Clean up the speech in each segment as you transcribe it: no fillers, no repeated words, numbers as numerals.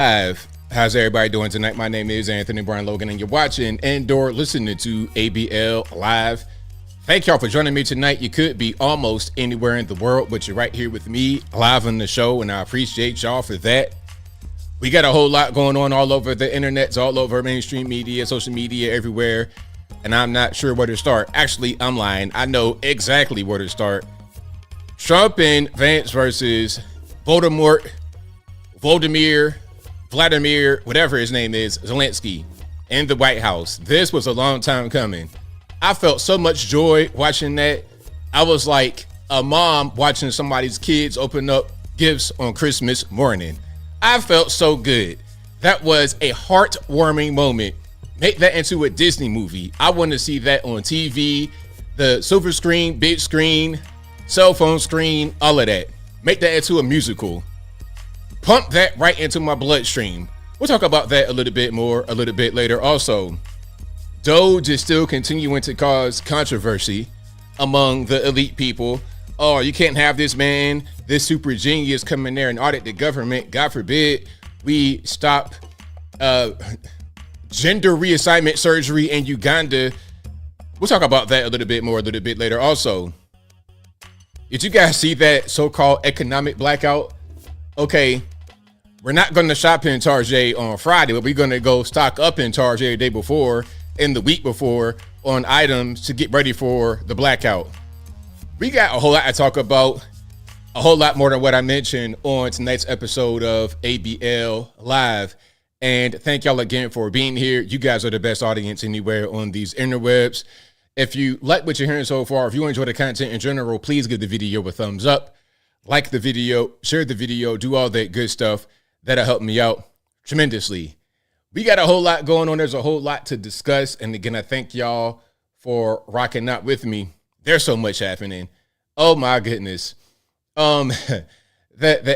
Live. How's everybody doing tonight? My name is Anthony Brian Logan, and you're watching and/or listening to ABL Live. Thank y'all for joining me tonight. You could be almost anywhere in the world, but you're right here with me live on the show, and I appreciate y'all for that. We got a whole lot going on all over the internet, all over mainstream media, social media, everywhere, and I'm not sure where to start. Actually, I'm lying. I know exactly where to start. Trump and Vance versus Vladimir, whatever his name is, Zelensky, in the White House. This was a long time coming. I felt so much joy watching that. I was like a mom watching somebody's kids open up gifts on Christmas morning. I felt so good. That was a heartwarming moment. Make that into a Disney movie. I want to see that on TV, the silver screen, big screen, cell phone screen, all of that. Make that into a musical. Pump that right into my bloodstream. We'll talk about that a little bit more a little bit later. Also, DOGE is still continuing to cause controversy among the elite people. Oh, you can't have this man, this super genius come in there and audit the government. God forbid we stop gender reassignment surgery in Uganda. We'll talk about that a little bit more a little bit later. Also, did you guys see that so-called economic blackout? Okay, we're not going to shop in Target on Friday, but we're going to go stock up in Target the day before and the week before on items to get ready for the blackout. We got a whole lot to talk about, a whole lot more than what I mentioned on tonight's episode of ABL Live. And thank y'all again for being here. You guys are the best audience anywhere on these interwebs. If you like what you're hearing so far, if you enjoy the content in general, please give the video a thumbs up. Like the video, share the video, do all that good stuff. That'll help me out tremendously. We got a whole lot going on. There's a whole lot to discuss. And again, I thank y'all for rocking out with me. There's so much happening. Oh my goodness. The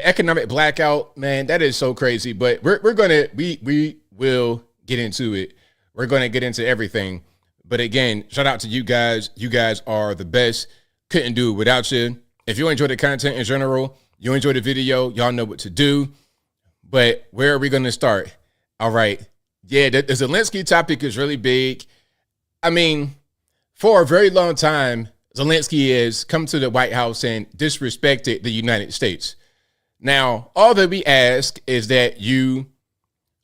economic blackout, man, that is so crazy. But we will get into it. We're gonna get into everything. But again, shout out to you guys. You guys are the best. Couldn't do it without you. If you enjoy the content in general, you enjoy the video, y'all know what to do. But where are we going to start? All right. Yeah, the Zelensky topic is really big. I mean, for a very long time, Zelensky has come to the White House and disrespected the United States. Now, all that we ask is that you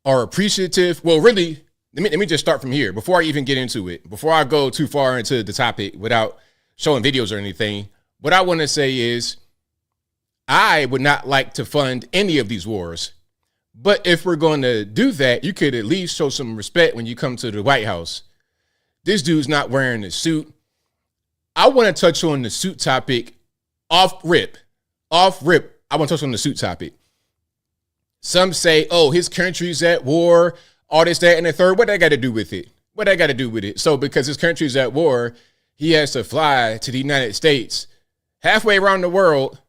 are appreciative. Well, really, let me just start from here before I even get into it. Before I go too far into the topic without showing videos or anything. What I want to say is I would not like to fund any of these wars. But if we're going to do that, you could at least show some respect when you come to the White House. This dude's not wearing a suit. I want to touch on the suit topic off rip. I want to touch on the suit topic. Some say, oh, his country's at war, all this, that, and the third. What that got to do with it? So because his country's at war, he has to fly to the United States halfway around the world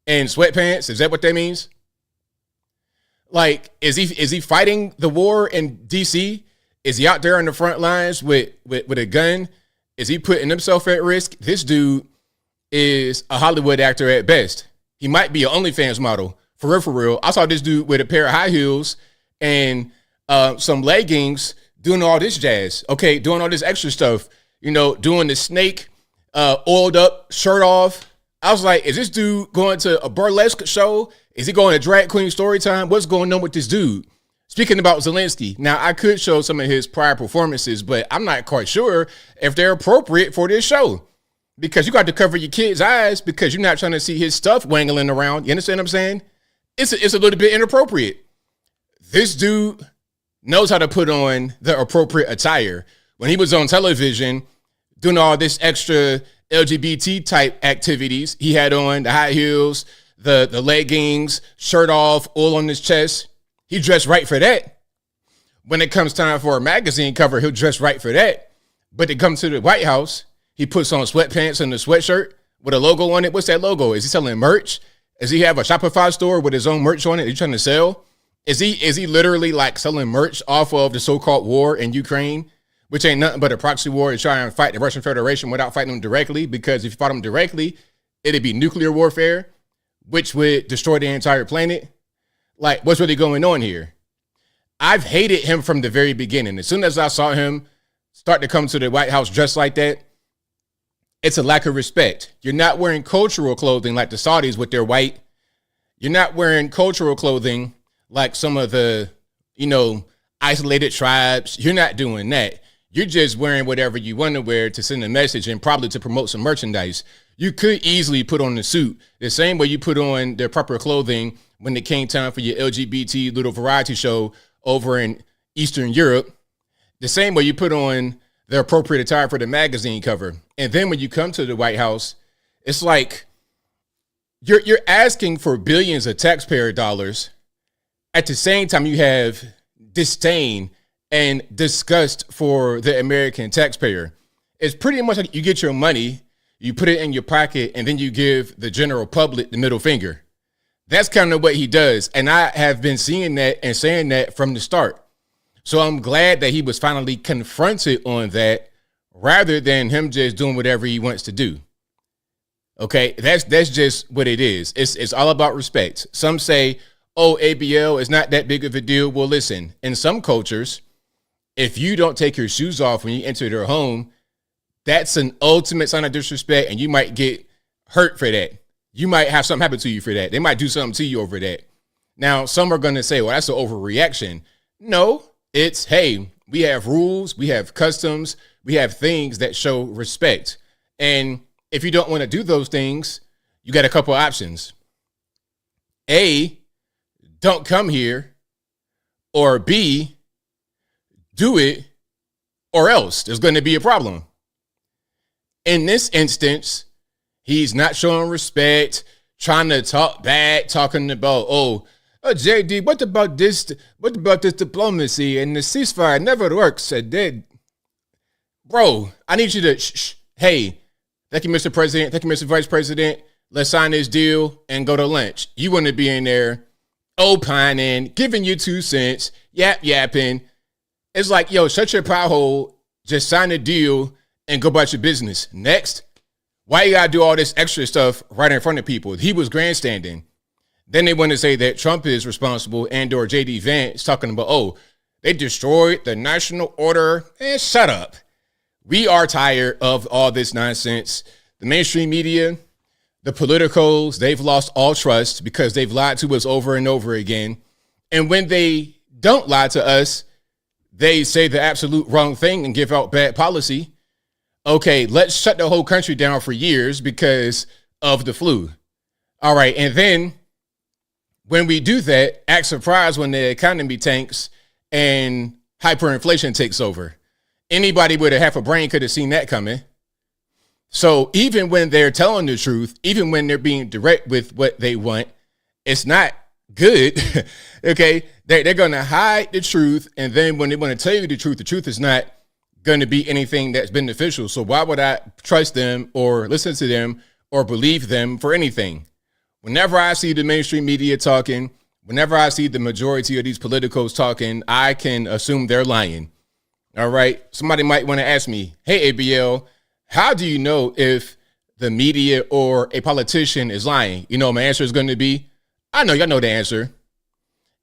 in sweatpants. Is that what that means? Like, is he fighting the war in DC? Is he out there on the front lines with a gun? Is he putting himself at risk? This dude is a Hollywood actor at best. He might be an OnlyFans model. For real. I saw this dude with a pair of high heels and some leggings doing all this jazz. Okay, doing all this extra stuff. You know, doing the snake, oiled up, shirt off. I was like, is this dude going to a burlesque show? Is he going to drag queen story time? What's going on with this dude? Speaking about Zelensky, now I could show some of his prior performances, but I'm not quite sure if they're appropriate for this show because you got to cover your kid's eyes because you're not trying to see his stuff wangling around. You understand what I'm saying? It's a little bit inappropriate. This dude knows how to put on the appropriate attire. When he was on television doing all this extra LGBT type activities, he had on the high heels, the leggings, shirt off, oil on his chest. He dressed right for that. When it comes time for a magazine cover, he'll dress right for that. But to come to the White House, he puts on sweatpants and a sweatshirt with a logo on it. What's that logo? Is he selling merch? Does he have a Shopify store with his own merch on it? Is he trying to sell? Is he literally like selling merch off of the so-called war in Ukraine? Which ain't nothing but a proxy war to try and fight the Russian Federation without fighting them directly, because if you fought them directly, it'd be nuclear warfare, which would destroy the entire planet. Like, what's really going on here? I've hated him from the very beginning. As soon as I saw him start to come to the White House dressed like that, it's a lack of respect. You're not wearing cultural clothing like the Saudis with their white. You're not wearing cultural clothing like some of the, isolated tribes. You're not doing that. You're just wearing whatever you want to wear to send a message and probably to promote some merchandise. You could easily put on the suit the same way you put on the proper clothing when it came time for your LGBT little variety show over in Eastern Europe, the same way you put on the appropriate attire for the magazine cover. And then when you come to the White House, it's like you're asking for billions of taxpayer dollars. At the same time, you have disdain and disgust for the American taxpayer. It's pretty much like you get your money, you put it in your pocket, and then you give the general public the middle finger. That's kind of what he does. And I have been seeing that and saying that from the start. So I'm glad that he was finally confronted on that rather than him just doing whatever he wants to do. Okay, that's just what it is. It's all about respect. Some say, oh, ABL is not that big of a deal. Well, listen, in some cultures, if you don't take your shoes off when you enter their home, that's an ultimate sign of disrespect, and you might get hurt for that. You might have something happen to you for that. They might do something to you over that. Now, some are going to say, well, that's an overreaction. No, it's, hey, we have rules, we have customs, we have things that show respect. And if you don't want to do those things, you got a couple options. A, don't come here, or B, do it, or else there's going to be a problem. In this instance, he's not showing respect, trying to talk back, talking about, JD, what about this? What about this diplomacy and the ceasefire never works? Bro, I need you to, hey, thank you, Mr. President. Thank you, Mr. Vice President. Let's sign this deal and go to lunch. You want to be in there opining, giving you 2 cents, yapping. It's like, yo, shut your pie hole, just sign the deal and go about your business. Next, why you gotta do all this extra stuff right in front of people? He was grandstanding. Then they want to say that Trump is responsible and or JD Vance talking about, they destroyed the national order. Shut up. We are tired of all this nonsense. The mainstream media, the politicals, they've lost all trust because they've lied to us over and over again. And when they don't lie to us, they say the absolute wrong thing and give out bad policy. Okay, let's shut the whole country down for years because of the flu. All right, and then when we do that, act surprised when the economy tanks and hyperinflation takes over. Anybody with a half a brain could have seen that coming. So even when they're telling the truth, even when they're being direct with what they want, it's not good. Okay, they're going to hide the truth. And then when they want to tell you the truth is not going to be anything that's beneficial. So why would I trust them or listen to them or believe them for anything? Whenever I see the mainstream media talking, whenever I see the majority of these politicals talking, I can assume they're lying. All right. Somebody might want to ask me, hey, ABL, how do you know if the media or a politician is lying? My answer is going to be, I know y'all know the answer.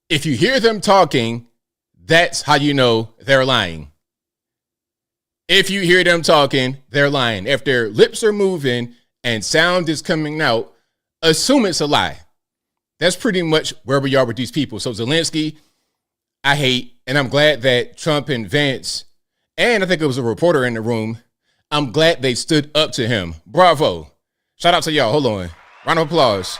If you hear them talking, that's how you know they're lying. If you hear them talking, they're lying. If their lips are moving and sound is coming out, assume it's a lie. That's pretty much where we are with these people. So Zelensky, I hate, and I'm glad that Trump and Vance, and I think it was a reporter in the room, I'm glad they stood up to him. Bravo. Shout out to y'all. Hold on. Round of applause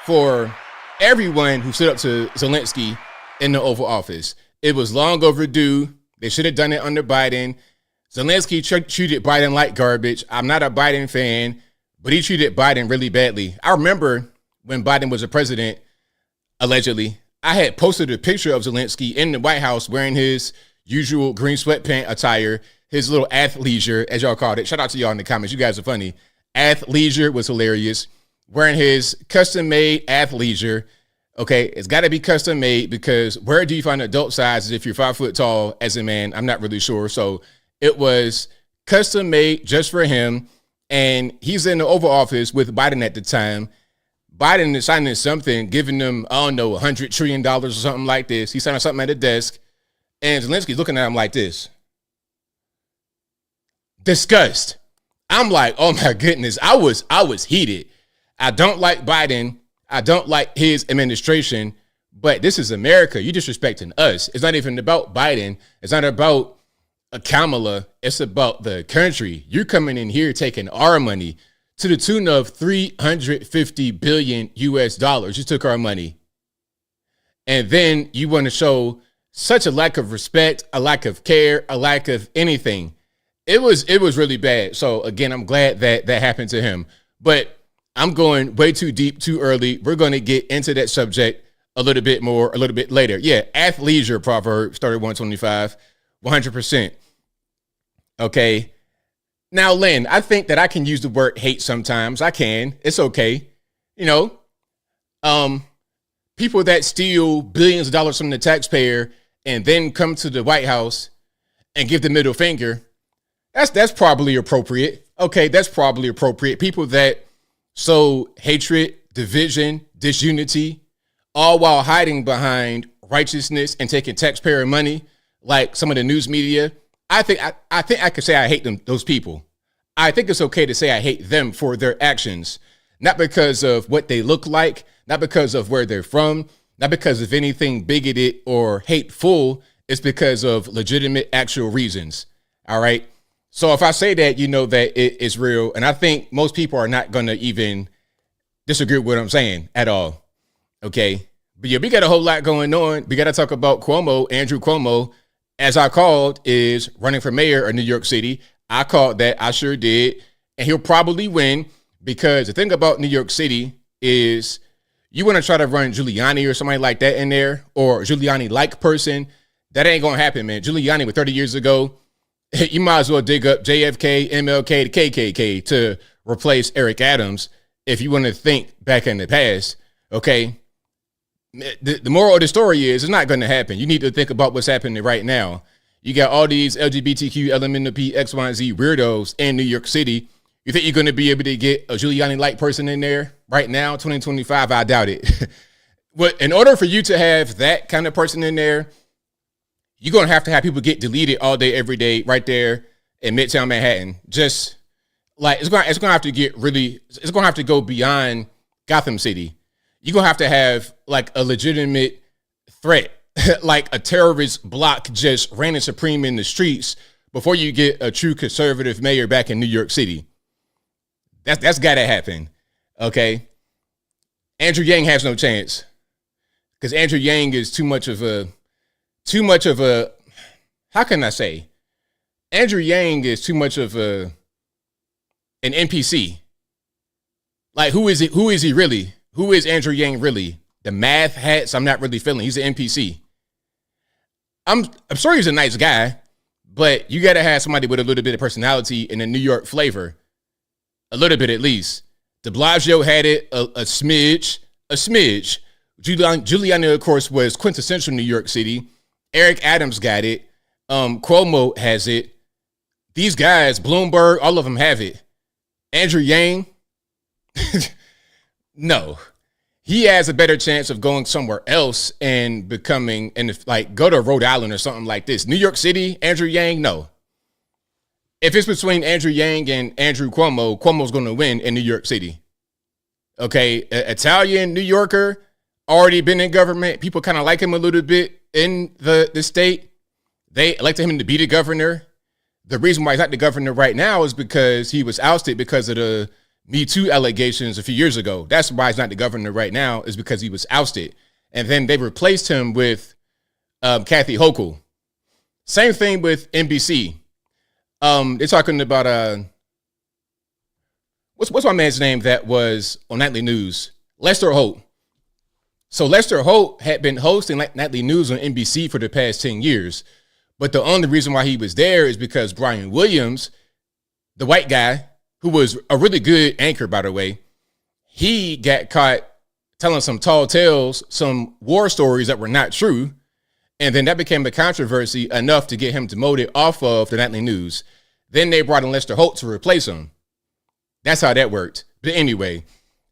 for everyone who stood up to Zelensky in the Oval Office. It was long overdue. They should have done it under Biden. Zelensky treated Biden like garbage. I'm not a Biden fan, but he treated Biden really badly. I remember when Biden was a president, allegedly, I had posted a picture of Zelensky in the White House wearing his usual green sweatpant attire, his little athleisure, as y'all called it. Shout out to y'all in the comments. You guys are funny. Athleisure was hilarious. Wearing his custom-made athleisure. Okay, it's got to be custom-made because where do you find adult sizes if you're 5 foot tall as a man? I'm not really sure. So it was custom-made just for him. And he's in the Oval Office with Biden at the time. Biden is signing something, giving them, I don't know, $100 trillion or something like this. He's signing something at the desk, and Zelensky's looking at him like this. Disgust. I'm like, oh my goodness, I was heated. I don't like Biden. I don't like his administration, but this is America. You're disrespecting us. It's not even about Biden. It's not about Kamala. It's about the country. You're coming in here taking our money to the tune of 350 billion US dollars. You took our money. And then you want to show such a lack of respect, a lack of care, a lack of anything. It was really bad. So again, I'm glad that happened to him, but I'm going way too deep, too early. We're going to get into that subject a little bit more, a little bit later. Yeah. Athleisure proverb started 125, 100%. Okay. Now, Lynn, I think that I can use the word hate sometimes. I can. It's okay. You know, people that steal billions of dollars from the taxpayer and then come to the White House and give the middle finger. That's probably appropriate. Okay, that's probably appropriate. People that sow hatred, division, disunity, all while hiding behind righteousness and taking taxpayer money, like some of the news media. I think I could say I hate those people. I think it's okay to say I hate them for their actions, not because of what they look like, not because of where they're from, not because of anything bigoted or hateful. It's because of legitimate, actual reasons. All right. So if I say that, you know that it is real. And I think most people are not going to even disagree with what I'm saying at all. Okay. But yeah, we got a whole lot going on. We got to talk about Cuomo. Andrew Cuomo, as I called, is running for mayor of New York City. I called that. I sure did. And he'll probably win, because the thing about New York City is you want to try to run Giuliani or somebody like that in there, or Giuliani-like person. That ain't going to happen, man. Giuliani was 30 years ago. You might as well dig up JFK, MLK, the KKK to replace Eric Adams if you want to think back in the past, okay? The moral of the story is it's not going to happen. You need to think about what's happening right now. You got all these LGBTQ, LMNOP, X, Y, and Z weirdos in New York City. You think you're going to be able to get a Giuliani-like person in there right now, 2025? I doubt it. But in order for you to have that kind of person in there, you're going to have people get deleted all day, every day, right there in Midtown Manhattan. Just like it's going to have to get really, it's going to have to go beyond Gotham City. You're going to have like a legitimate threat, like a terrorist block just reigning supreme in the streets before you get a true conservative mayor back in New York City. That's got to happen. Okay. Andrew Yang has no chance, because Andrew Yang is too much of a, how can I say? Andrew Yang is too much of an NPC. Like, who is it? Who is he really? Who is Andrew Yang really? The math hats, I'm not really feeling. He's an NPC. I'm sure he's a nice guy, but you got to have somebody with a little bit of personality and a New York flavor. A little bit, at least. De Blasio had it, a smidge. Giuliani, of course, was quintessential New York City. Eric Adams got it. Cuomo has it. These guys, Bloomberg, all of them have it. Andrew Yang, no. He has a better chance of going somewhere else and becoming, and like go to Rhode Island or something like this. New York City, Andrew Yang, no. If it's between Andrew Yang and Andrew Cuomo, Cuomo's going to win in New York City. Okay, Italian New Yorker, already been in government. People kind of like him a little bit in the state. They elected him to be the governor. The reason why he's not the governor right now is because he was ousted because of the Me Too allegations a few years ago. That's why he's not the governor right now, is because he was ousted. And then they replaced him with Kathy Hochul. Same thing with NBC. They're talking about what's my man's name that was on Nightly News? Lester Holt. So Lester Holt had been hosting Nightly News on NBC for the past 10 years. But the only reason why he was there is because Brian Williams, the white guy, who was a really good anchor, by the way, he got caught telling some tall tales, some war stories that were not true. And then that became a controversy enough to get him demoted off of the Nightly News. Then they brought in Lester Holt to replace him. That's how that worked. But anyway,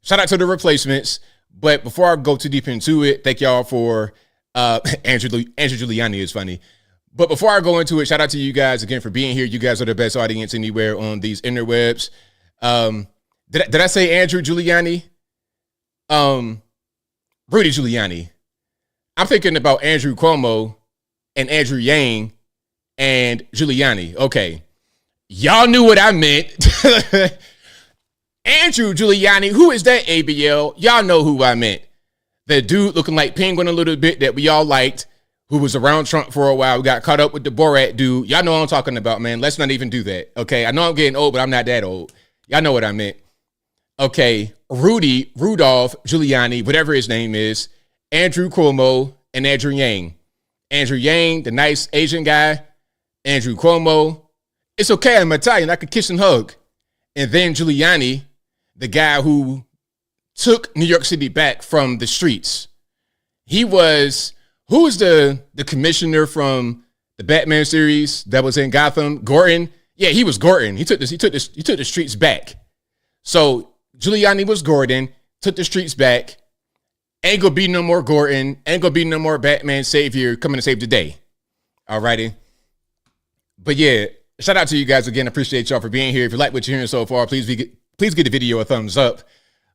shout out to the replacements. But before I go too deep into it, thank y'all for Andrew Giuliani is funny. But before I go into it, shout out to you guys again for being here. You guys are the best audience anywhere on these interwebs. Did I say Andrew Giuliani? Rudy Giuliani. I'm thinking about Andrew Cuomo and Andrew Yang and Giuliani. Okay. Y'all knew what I meant. Andrew Giuliani, who is that, ABL? Y'all know who I meant. The dude looking like Penguin a little bit that we all liked, who was around Trump for a while, who got caught up with the Borat dude. Y'all know what I'm talking about, man. Let's not even do that, okay? I know I'm getting old, but I'm not that old. Y'all know what I meant. Okay, Rudolph Giuliani, whatever his name is, Andrew Cuomo, and Andrew Yang. Andrew Yang, the nice Asian guy. Andrew Cuomo, it's okay, I'm Italian, I could kiss and hug. And then Giuliani, the guy who took New York City back from the streets. He was, who was the commissioner from the Batman series that was in Gotham? Gordon. Yeah, he was Gordon. He took the streets back. So Giuliani was Gordon, took the streets back. Ain't gonna be no more Gordon. Ain't gonna be no more Batman savior coming to save the day. Alrighty. But yeah, shout out to you guys again. Appreciate y'all for being here. If you like what you're hearing so far, please give the video a thumbs up.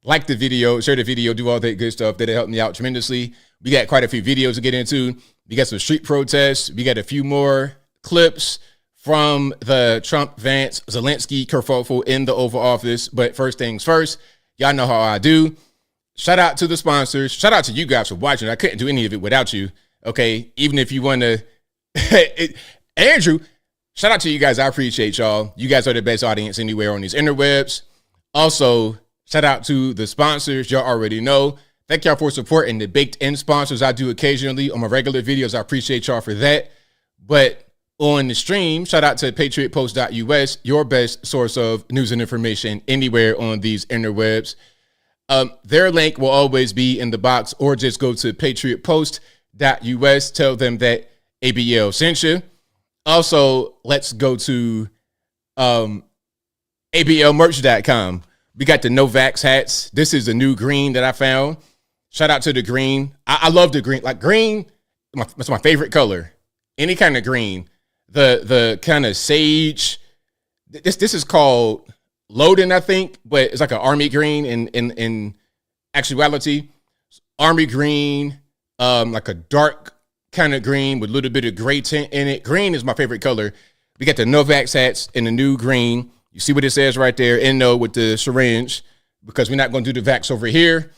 Like the video, share the video, do all that good stuff. That'll help me out tremendously. We got quite a few videos to get into. We got some street protests. We got a few more clips from the Trump, Vance, Zelensky kerfuffle in the Oval Office. But first things first, y'all know how I do. Shout out to the sponsors. Shout out to you guys for watching. I couldn't do any of it without you. Okay, even if you want to, Andrew. Shout out to you guys. I appreciate y'all. You guys are the best audience anywhere on these interwebs. Also, shout out to the sponsors. Y'all already know. Thank y'all for supporting the baked-in sponsors I do occasionally on my regular videos. I appreciate y'all for that. But on the stream, shout out to patriotpost.us, your best source of news and information anywhere on these interwebs. Their link will always be in the box, or just go to patriotpost.us. Tell them that ABL sent you. Also, let's go to ABLmerch.com. We got the Novax hats. This is the new green that I found. Shout out to the green. I love the green. Like green, that's my favorite color. Any kind of green. The kind of sage. This is called Loden, I think, but it's like an army green in actuality. Army green, like a dark kind of green with a little bit of gray tint in it. Green is my favorite color. We got the Novax hats in the new green. You see what it says right there, NO with the syringe, because we're not going to do the vax over here.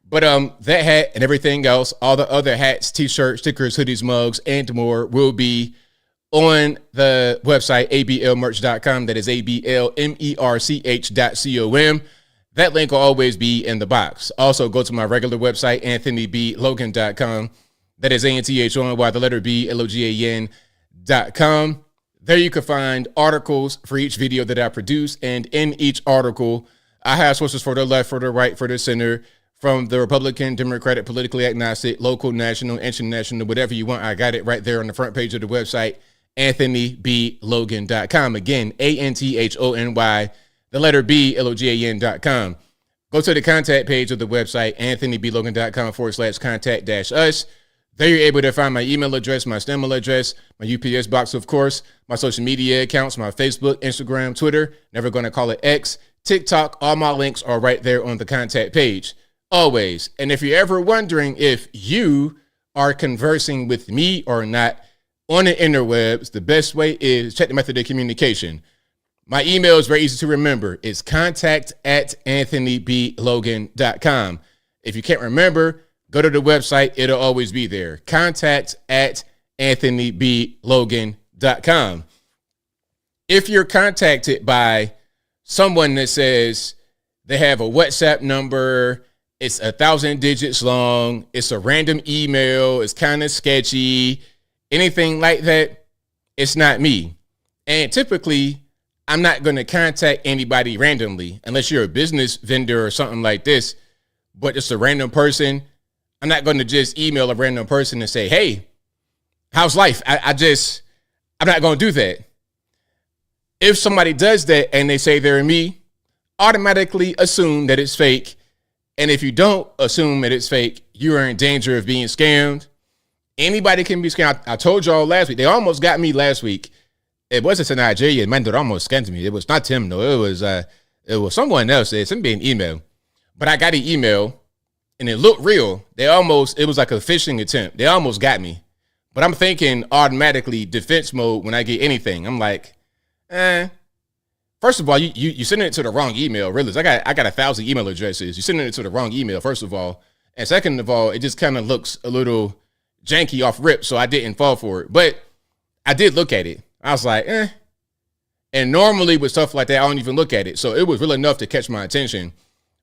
But that hat and everything else, all the other hats, t-shirts, stickers, hoodies, mugs, and more will be on the website, ablmerch.com. That is ablmerch.com. That link will always be in the box. Also, go to my regular website, anthonyblogan.com. That is ANTHONY, the letter B, LOGAN.com. There you can find articles for each video that I produce. And in each article, I have sources for the left, for the right, for the center, from the Republican, Democratic, politically agnostic, local, national, international, whatever you want. I got it right there on the front page of the website, AnthonyBLogan.com. Again, ANTHONY, the letter B, LOGAN.com. Go to the contact page of the website, AnthonyBLogan.com/contact-us. There you're able to find my email address, my email address, my UPS box, of course, my social media accounts, my Facebook, Instagram, Twitter, never going to call it X, TikTok. All my links are right there on the contact page, always. And if you're ever wondering if you are conversing with me or not on the interwebs, the best way is check the method of communication. My email is very easy to remember. It's contact@AnthonyBLogan.com. If you can't remember, go to the website. It'll always be there. Contact@AnthonyBLogan.com. If you're contacted by someone that says they have a WhatsApp number, it's 1,000 digits long, it's a random email, it's kind of sketchy, anything like that, it's not me. And typically, I'm not going to contact anybody randomly unless you're a business vendor or something like this, but it's a random person. I'm not going to just email a random person and say, hey, how's life? I'm not going to do that. If somebody does that and they say they're me, automatically assume that it's fake And if you don't assume that it's fake, you are in danger of being scammed. Anybody can be scammed. I told y'all last week. They almost got me last week. It wasn't a Nigerian man that almost scammed me. It was not him, though. It was someone else. It sent me an email. But I got an email, and it looked real. It was like a phishing attempt. They almost got me. But I'm thinking automatically defense mode when I get anything. I'm like, First of all, you sending it to the wrong email. Realize I got 1,000 email addresses. You're sending it to the wrong email, first of all. And second of all, it just kind of looks a little janky off rip, so I didn't fall for it. But I did look at it. I was like, And normally with stuff like that, I don't even look at it. So it was real enough to catch my attention.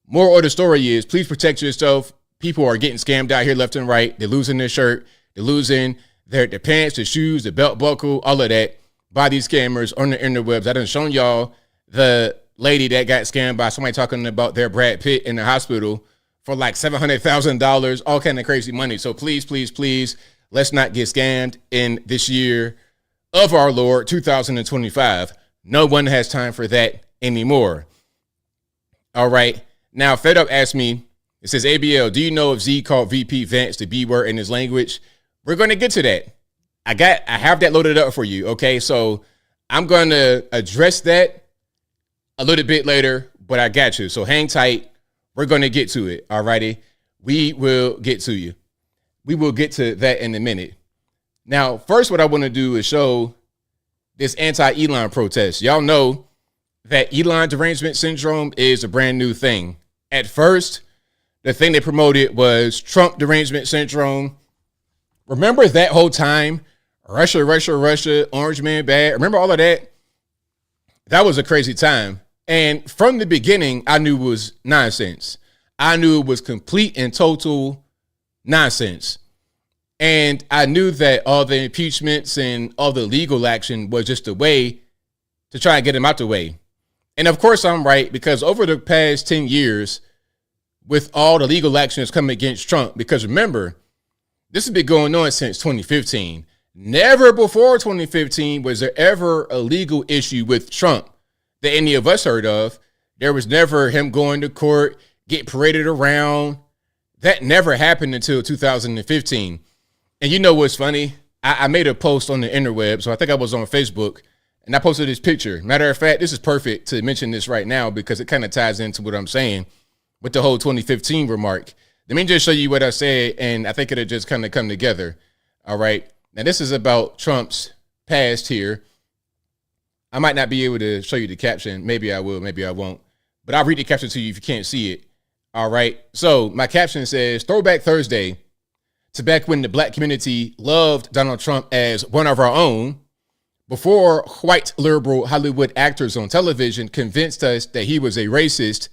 Moral of the story is, please protect yourself. People are getting scammed out here left and right. They're losing their shirt. They're losing their pants, the shoes, the belt buckle, all of that by these scammers on the interwebs. I done shown y'all the lady that got scammed by somebody talking about their Brad Pitt in the hospital for like $700,000, all kind of crazy money. So please, please, please, let's not get scammed in this year of our Lord, 2025. No one has time for that anymore. All right. Now, Fed Up asked me, it says, ABL, do you know if Z called VP Vance the B word in his language? We're going to get to that. I have that loaded up for you. Okay. So I'm going to address that a little bit later, but I got you. So hang tight. We're going to get to it. All righty. We will get to you. We will get to that in a minute. Now, first, what I want to do is show this anti-Elon protest. Y'all know that Elon derangement syndrome is a brand new thing. At first, the thing they promoted was Trump derangement syndrome. Remember that whole time? Russia, Orange Man bad. Remember all of that? That was a crazy time. And from the beginning, I knew it was nonsense. I knew it was complete and total nonsense. And I knew that all the impeachments and all the legal action was just a way to try and get him out the way. And of course I'm right, because over the past 10 years, with all the legal actions coming against Trump, because remember, this has been going on since 2015. Never before 2015 was there ever a legal issue with Trump that any of us heard of. There was never him going to court, get paraded around. That never happened until 2015. And you know what's funny? I made a post on the interweb, so I think I was on Facebook, and I posted this picture. Matter of fact, this is perfect to mention this right now because it kind of ties into what I'm saying with the whole 2015 remark. Let me just show you what I said, and I think it'll just kind of come together. All right. Now, this is about Trump's past here. I might not be able to show you the caption. Maybe I will, maybe I won't. But I'll read the caption to you if you can't see it. All right. So my caption says, Throwback Thursday to back when the black community loved Donald Trump as one of our own, before white liberal Hollywood actors on television convinced us that he was a racist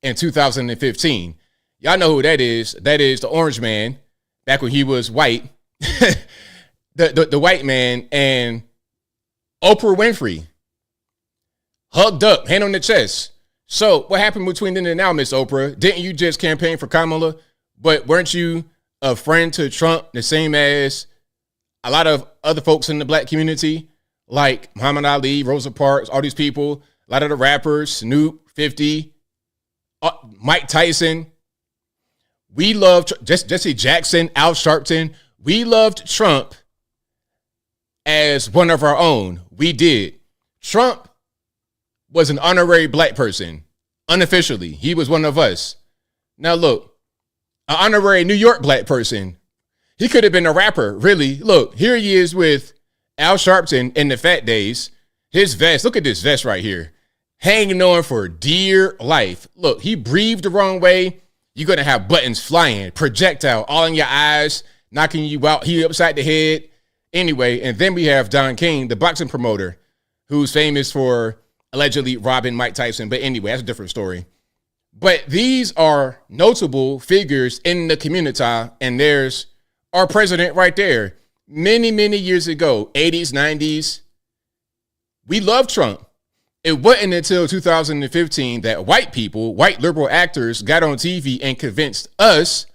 in 2015. Y'all know who that is. That is the Orange Man, back when he was white. the white man, and Oprah Winfrey hugged up, hand on the chest. So what happened between then and now, Miss Oprah? Didn't you just campaign for Kamala? But weren't you a friend to Trump, the same as a lot of other folks in the black community, like Muhammad Ali, Rosa Parks, all these people, a lot of the rappers, Snoop, 50, Mike Tyson? We loved Jesse Jackson, Al Sharpton. We loved Trump as one of our own. We did. Trump was an honorary black person. Unofficially, he was one of us. Now look, an honorary New York black person. He could have been a rapper, really. Look, here he is with Al Sharpton in the Fat Days. His vest, look at this vest right here, hanging on for dear life. Look, he breathed the wrong way. You're going to have buttons flying, projectile all in your eyes, knocking you out. He upside the head. Anyway, and then we have Don King, the boxing promoter, who's famous for allegedly robbing Mike Tyson. But anyway, that's a different story. But these are notable figures in the community, and there's our president right there. Many, many years ago, 80s, 90s, we loved Trump. It wasn't until 2015 that white people, white liberal actors, got on TV and convinced us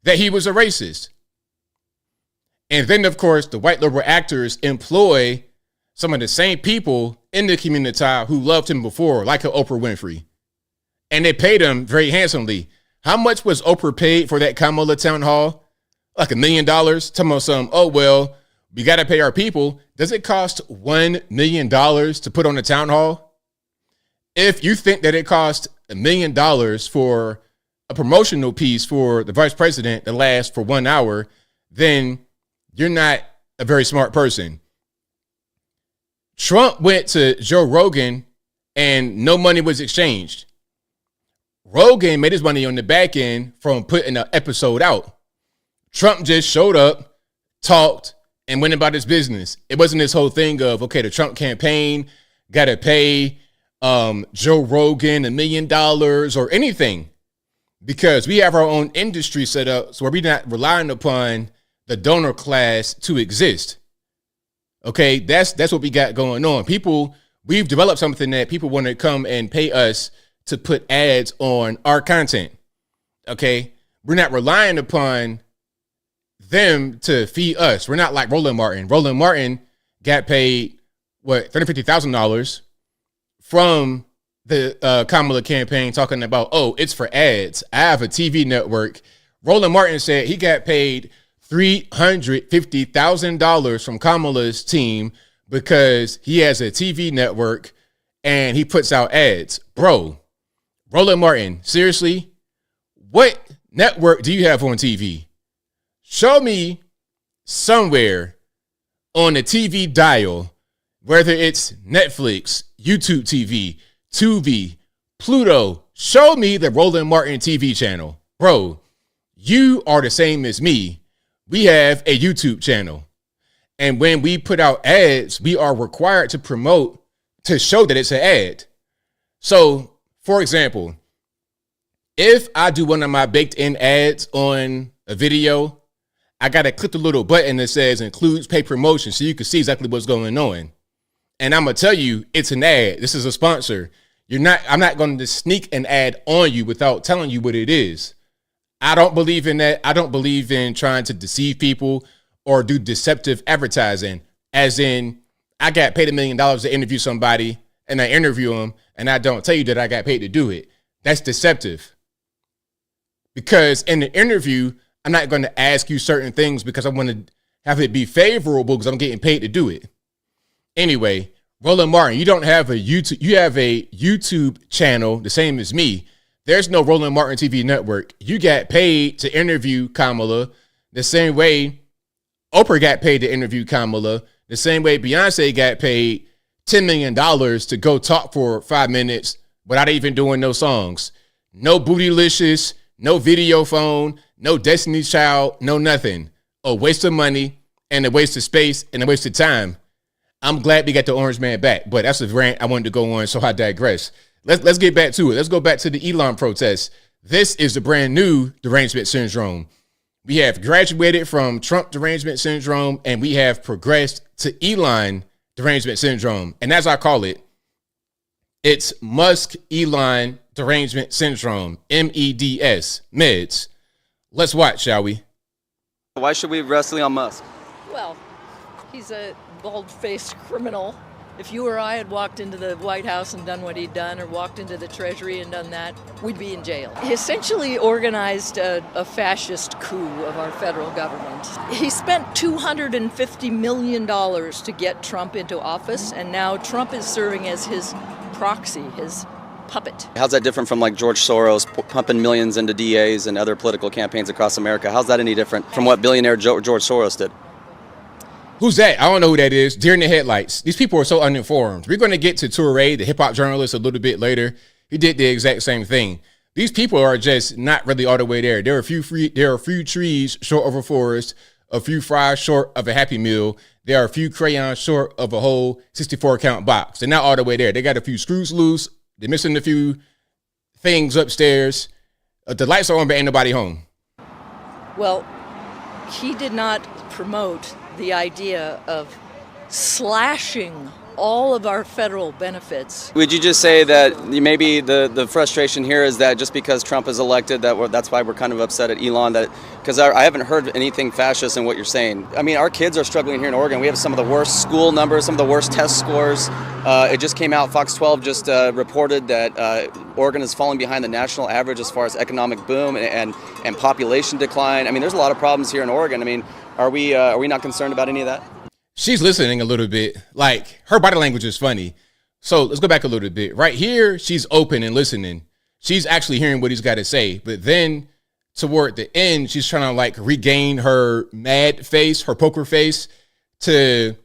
that he was a racist. And then, of course, the white liberal actors employ some of the same people in the community who loved him before, like Oprah Winfrey. And they paid him very handsomely. How much was Oprah paid for that Kamala town hall? Like $1 million? Tell me some, oh, well, we got to pay our people. Does it cost $1 million to put on a town hall? If you think that it cost $1 million for a promotional piece for the vice president that lasts for 1 hour, then you're not a very smart person. Trump went to Joe Rogan and no money was exchanged. Rogan made his money on the back end from putting an episode out. Trump just showed up, talked, and went about his business. It wasn't this whole thing of, okay, the Trump campaign got to pay Joe Rogan $1 million or anything, because we have our own industry set up, so we're not relying upon the donor class to exist. Okay, that's what we got going on. We've developed something that people want to come and pay us to put ads on our content. Okay, we're not relying upon them to feed us. We're not like Roland Martin. Roland Martin got paid $350,000 from the Kamala campaign, talking about, oh, it's for ads. I have a TV network. Roland Martin said he got paid $350,000 from Kamala's team because he has a TV network and he puts out ads. Bro, Roland Martin, seriously, what network do you have on TV? Show me somewhere on the TV dial, whether it's Netflix, YouTube TV, Tubi, Pluto. Show me the Roland Martin TV channel. Bro, you are the same as me. We have a YouTube channel. And when we put out ads, we are required to promote to show that it's an ad. So, for example, if I do one of my baked in ads on a video, I got to click the little button that says includes paid promotion so you can see exactly what's going on. And I'm going to tell you, it's an ad. This is a sponsor. I'm not going to sneak an ad on you without telling you what it is. I don't believe in that. I don't believe in trying to deceive people or do deceptive advertising. As in, I got paid $1 million to interview somebody and I interview them and I don't tell you that I got paid to do it. That's deceptive. Because in the interview, I'm not going to ask you certain things because I want to have it be favorable because I'm getting paid to do it. Anyway, Roland Martin, you don't have a YouTube. You have a YouTube channel, the same as me. There's no Roland Martin TV network. You got paid to interview Kamala the same way Oprah got paid to interview Kamala, the same way Beyonce got paid $10 million to go talk for 5 minutes without even doing no songs. No Bootylicious, no video phone, no Destiny's Child, no nothing. A waste of money and a waste of space and a waste of time. I'm glad we got the orange man back, but that's a rant I wanted to go on, so I digress. Let's get back to it. Let's go back to the Elon protests. This is the brand new derangement syndrome. We have graduated from Trump derangement syndrome, and we have progressed to Elon derangement syndrome. And as I call it, it's Musk-Elon derangement syndrome, MEDS, meds. Let's watch, shall we? Why should we arrest Elon Musk? Well, he's a bald-faced criminal. If you or I had walked into the White House and done what he'd done, or walked into the Treasury and done that, we'd be in jail. He essentially organized a fascist coup of our federal government. He spent $250 million to get Trump into office, and now Trump is serving as his proxy, his puppet. How's that different from like George Soros pumping millions into DAs and other political campaigns across America? How's that any different from what billionaire George Soros did? Who's that? I don't know who that is. Deer in the headlights. These people are so uninformed. We're going to get to Toure, the hip-hop journalist, a little bit later. He did the exact same thing. These people are just not really all the way there. There are a few trees short of a forest, a few fries short of a Happy Meal. There are a few crayons short of a whole 64-count box. They're not all the way there. They got a few screws loose. They're missing a few things upstairs. The lights are on, but ain't nobody home. Well, he did not promote the idea of slashing all of our federal benefits. Would you just say that maybe the frustration here is that just because Trump is elected, that's why we're kind of upset at Elon? That because I haven't heard anything fascist in what you're saying. I mean, our kids are struggling here in Oregon. We have some of the worst school numbers, some of the worst test scores. It just came out. Fox 12 just reported that Oregon is falling behind the national average as far as economic boom and population decline. I mean, there's a lot of problems here in Oregon. I mean, are we not concerned about any of that? She's listening a little bit. Like, her body language is funny. So let's go back a little bit. Right here, she's open and listening. She's actually hearing what he's got to say. But then toward the end, she's trying to like regain her mad face, her poker face, to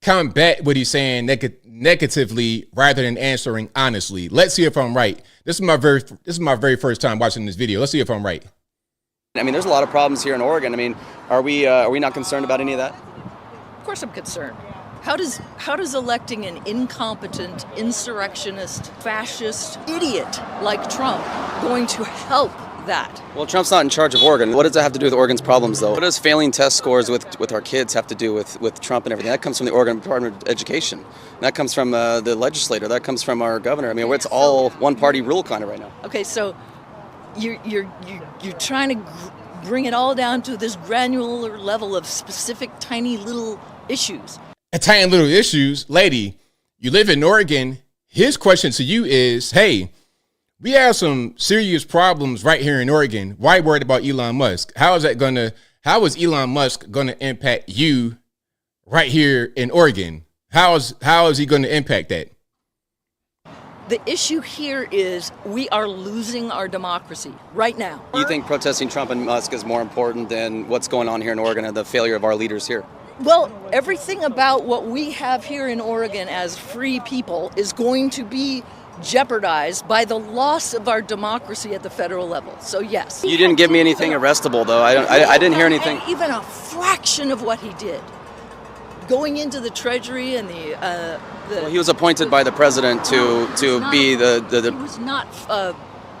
combat what he's saying negatively rather than answering honestly. Let's see if I'm right. This is my very first time watching this video. Let's see if I'm right. I mean, there's a lot of problems here in Oregon. I mean, are we not concerned about any of that? Of course I'm concerned. How does electing an incompetent, insurrectionist, fascist idiot like Trump going to help that? Well, Trump's not in charge of Oregon. What does that have to do with Oregon's problems, though? What does failing test scores with our kids have to do with Trump and everything? That comes from the Oregon Department of Education. That comes from the legislator. That comes from our governor. I mean, it's all one-party rule kind of right now. Okay, so you're trying to bring it all down to this granular level of specific, tiny little issues. Tiny little issues. Lady, you live in Oregon. His question to you is, hey, we have some serious problems right here in Oregon. Why worried about Elon Musk? How is Elon Musk going to impact you right here in Oregon? How is he going to impact that? The issue here is we are losing our democracy right now. You think protesting Trump and Musk is more important than what's going on here in Oregon and the failure of our leaders here? Well, everything about what we have here in Oregon as free people is going to be jeopardized by the loss of our democracy at the federal level. So yes. You didn't give me anything arrestable, though. I didn't hear anything. Even a fraction of what he did. Going into the Treasury and well, he was appointed by the president to be the. He was not.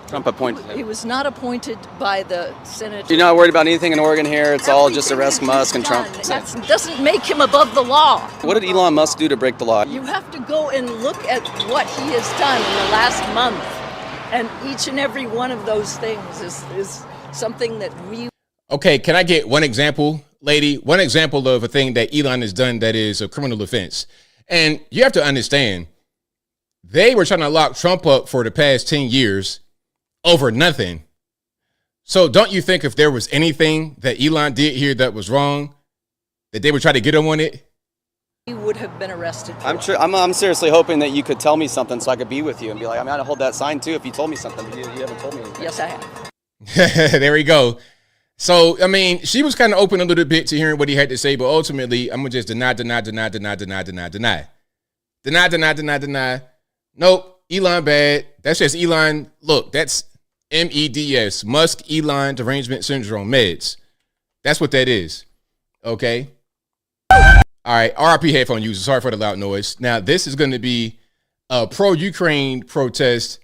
Trump appointed him. He was not appointed by the Senate. You're not worried about anything in Oregon here? It's all just arrest Musk and Trump. That doesn't make him above the law. What did Elon Musk do to break the law? You have to go and look at what he has done in the last month. And each and every one of those things is something that we... Okay, can I get one example, lady? One example of a thing that Elon has done that is a criminal offense. And you have to understand, they were trying to lock Trump up for the past 10 years over nothing. So don't you think if there was anything that Elon did here that was wrong, that they would try to get him on it? He would have been arrested. I'm seriously hoping that you could tell me something so I could be with you and be like, I'm going to hold that sign too if you told me something. But you haven't told me anything. Yes, I have. There we go. So, I mean, she was kind of open a little bit to hearing what he had to say, but ultimately, I'm going to just deny. Nope, Elon bad. That's just Elon. Look, that's MEDS, Musk Elon Derangement Syndrome meds. That's what that is. Okay. All right. RIP headphone users. Sorry for the loud noise. Now, this is going to be a pro-Ukraine protest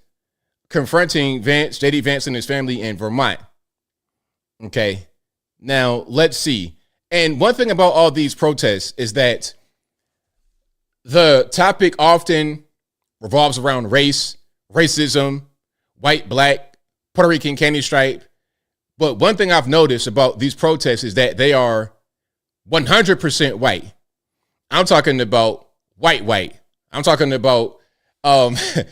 confronting Vance, JD Vance and his family in Vermont. Okay. Now, let's see. And one thing about all these protests is that the topic often revolves around race, racism, white, black, Puerto Rican, candy stripe. But one thing I've noticed about these protests is that they are 100% white. I'm talking about white. I'm talking about the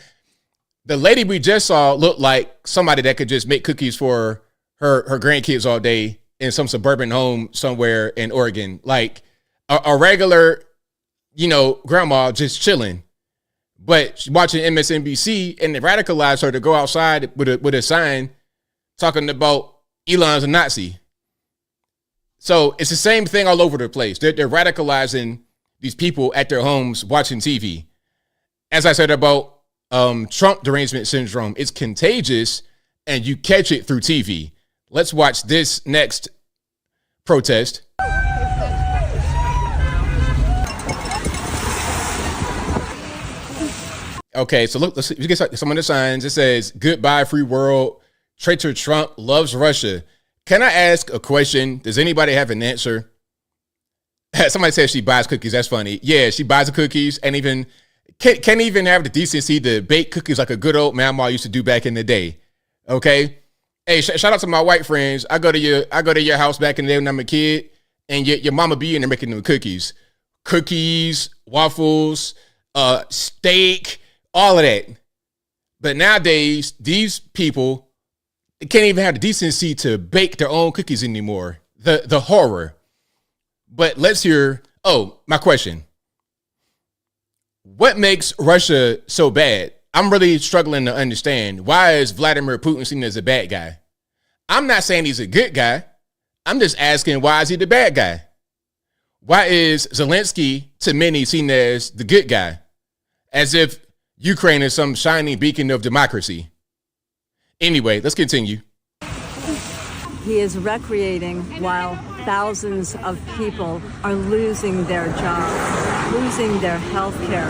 lady we just saw looked like somebody that could just make cookies for her grandkids all day in some suburban home somewhere in Oregon. Like a regular, grandma just chilling. But watching MSNBC and they radicalized her to go outside with a sign talking about Elon's a Nazi. So it's the same thing all over the place. They're radicalizing these people at their homes watching TV. As I said about Trump derangement syndrome, it's contagious and you catch it through TV. Let's watch this next protest. Okay, so look, let's see, you get some of the signs. It says, goodbye, free world. Traitor Trump loves Russia. Can I ask a question? Does anybody have an answer? Somebody says she buys cookies. That's funny. Yeah, she buys the cookies and even can't even have the decency to bake cookies like a good old mama used to do back in the day. Okay. Hey, shout out to my white friends. I go to your house back in the day when I'm a kid, and your mama be in there making them cookies, waffles, steak, all of that. But nowadays, these people can't even have the decency to bake their own cookies anymore. The horror. But let's hear. Oh, my question. What makes Russia so bad? I'm really struggling to understand. Why is Vladimir Putin seen as a bad guy? I'm not saying he's a good guy. I'm just asking, why is he the bad guy? Why is Zelensky, to many, seen as the good guy? As if Ukraine is some shining beacon of democracy. Anyway, let's continue. He is recreating while thousands of people are losing their jobs, losing their health care,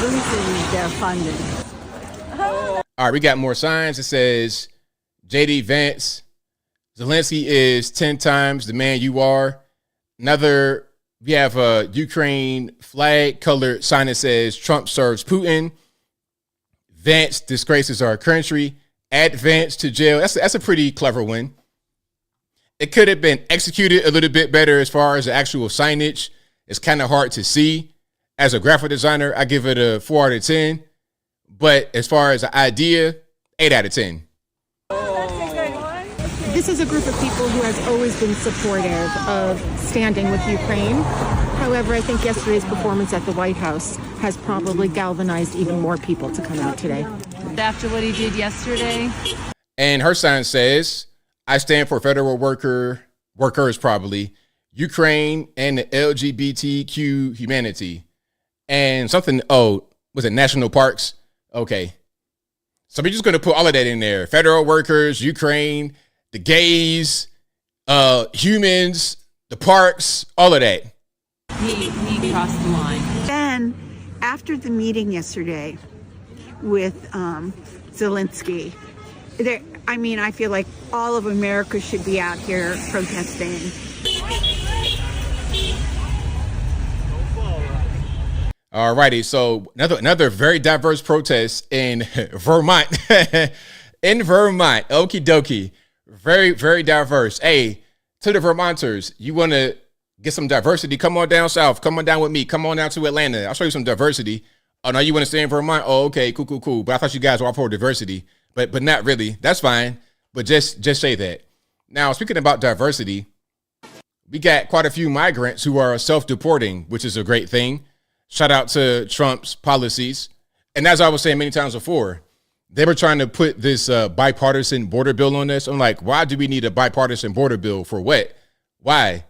losing their funding. All right, we got more signs. It says, JD Vance, Zelensky is 10 times the man you are. We have a Ukraine flag colored sign that says Trump serves Putin. Vance disgraces our country. Add Vance to jail. That's a pretty clever one. It could have been executed a little bit better as far as the actual signage. It's kind of hard to see. As a graphic designer, I give it a 4 out of 10. But as far as the idea, 8 out of 10. This is a group of people who has always been supportive of standing with Ukraine. However, I think yesterday's performance at the White House has probably galvanized even more people to come out today. After what he did yesterday. And her sign says, I stand for federal workers, probably, Ukraine and the LGBTQ humanity. And something, was it national parks? Okay. So we're just going to put all of that in there. Federal workers, Ukraine, the gays, humans, the parks, all of that. He crossed the line. Then, after the meeting yesterday with Zelensky, I feel like all of America should be out here protesting. All righty. So another very diverse protest in Vermont. In Vermont. Okie dokie. Very, very diverse. Hey, to the Vermonters, you want to get some diversity? Come on down south. Come on down with me. Come on down to Atlanta. I'll show you some diversity. Oh, no, you want to stay in Vermont? Oh, okay. Cool. But I thought you guys were all for diversity. But not really. That's fine. But just say that. Now, speaking about diversity, we got quite a few migrants who are self-deporting, which is a great thing. Shout out to Trump's policies. And as I was saying many times before, they were trying to put this bipartisan border bill on this. I'm like, why do we need a bipartisan border bill? For what? Why?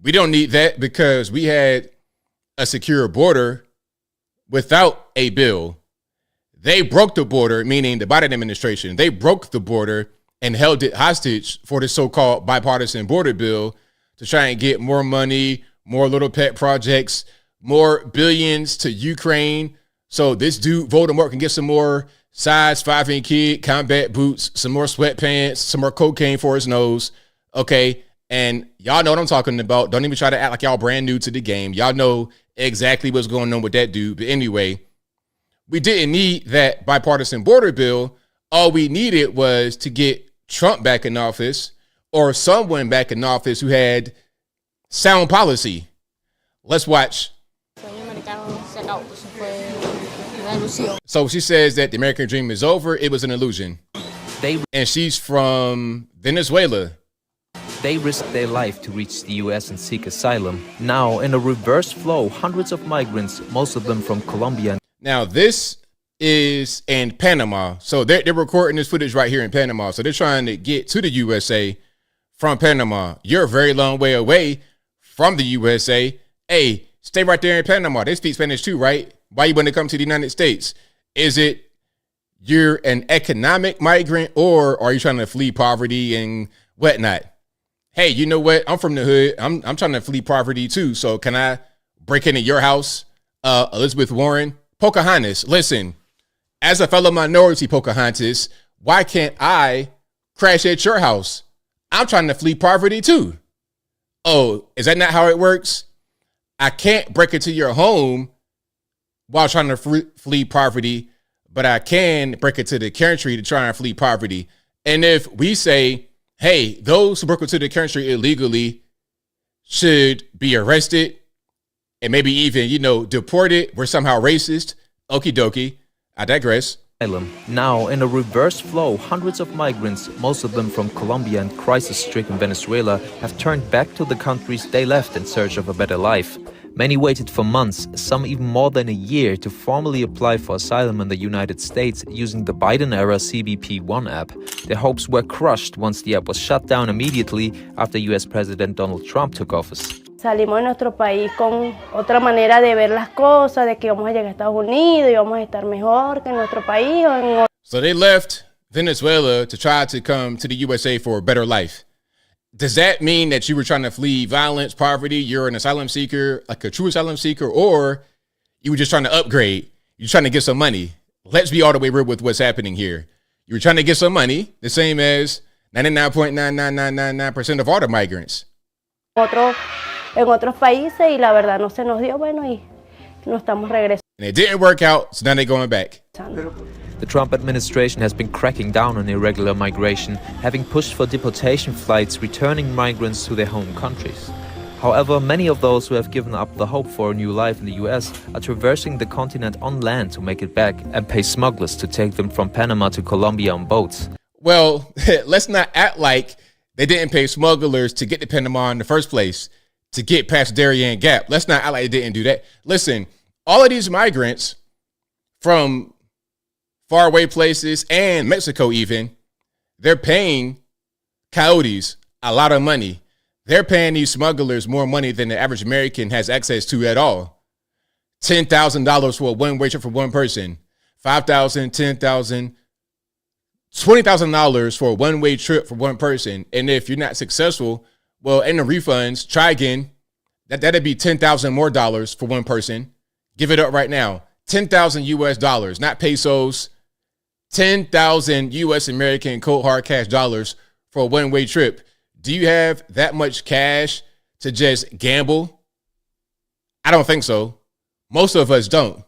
We don't need that because we had a secure border without a bill. They broke the border, meaning the Biden administration. They broke the border and held it hostage for the so-called bipartisan border bill to try and get more money, more little pet projects, more billions to Ukraine. So this dude, Voldemort, can get some more size 5 kid combat boots, some more sweatpants, some more cocaine for his nose. Okay. And y'all know what I'm talking about. Don't even try to act like y'all brand new to the game. Y'all know exactly what's going on with that dude. But anyway, we didn't need that bipartisan border bill. All we needed was to get Trump back in office or someone back in office who had sound policy. Let's watch. So she says that the American dream is over. It was an illusion. And she's from Venezuela. They risked their life to reach the U.S. and seek asylum. Now, in a reverse flow, hundreds of migrants, most of them from Colombia. Now, this is in Panama. So they're recording this footage right here in Panama. So they're trying to get to the USA from Panama. You're a very long way away from the USA. Hey, stay right there in Panama. They speak Spanish too, right? Why you want to come to the United States? Is it you're an economic migrant or are you trying to flee poverty and whatnot? Hey, you know what? I'm from the hood. I'm trying to flee poverty too. So can I break into your house? Elizabeth Warren, Pocahontas, listen, as a fellow minority Pocahontas, why can't I crash at your house? I'm trying to flee poverty too. Oh, is that not how it works? I can't break into your home while trying to flee poverty, but I can break into the country to try and flee poverty. And if we say, hey, those who broke into the country illegally should be arrested and maybe even, deported, we're somehow racist, okie dokie, I digress. Now, in a reverse flow, hundreds of migrants, most of them from Colombia and crisis-stricken Venezuela, have turned back to the countries they left in search of a better life. Many waited for months, some even more than a year, to formally apply for asylum in the United States using the Biden-era CBP-1 app. Their hopes were crushed once the app was shut down immediately after US President Donald Trump took office. Salimos de nuestro país con otra manera de ver las cosas, de que vamos a llegar a Estados Unidos y vamos a estar mejor que en nuestro país. So they left Venezuela to try to come to the USA for a better life. Does that mean that you were trying to flee violence, poverty, you're an asylum seeker, like a true asylum seeker, or you were just trying to upgrade, you're trying to get some money? Let's be all the way real with what's happening here. You were trying to get some money, the same as 99.99999% of all the migrants. En otros países y la verdad no se nos dio, bueno, y no estamos regresando. And it didn't work out, so now they're going back. The Trump administration has been cracking down on irregular migration, having pushed for deportation flights returning migrants to their home countries. However, many of those who have given up the hope for a new life in the US are traversing the continent on land to make it back and pay smugglers to take them from Panama to Colombia on boats. Well, let's not act like they didn't pay smugglers to get to Panama in the first place, to get past Darien Gap. Let's not act like they didn't do that. Listen, all of these migrants from faraway places and Mexico even, they're paying coyotes a lot of money. They're paying these smugglers more money than the average American has access to at all. $10,000 for a one-way trip for one person. $5,000, $10,000, $20,000 for a one-way trip for one person. And if you're not successful, well, in the refunds, try again. That'd be $10,000 more dollars for one person. Give it up right now. 10,000 US dollars, not pesos. 10,000 US American cold hard cash dollars for a one-way trip. Do you have that much cash to just gamble? I don't think so. Most of us don't.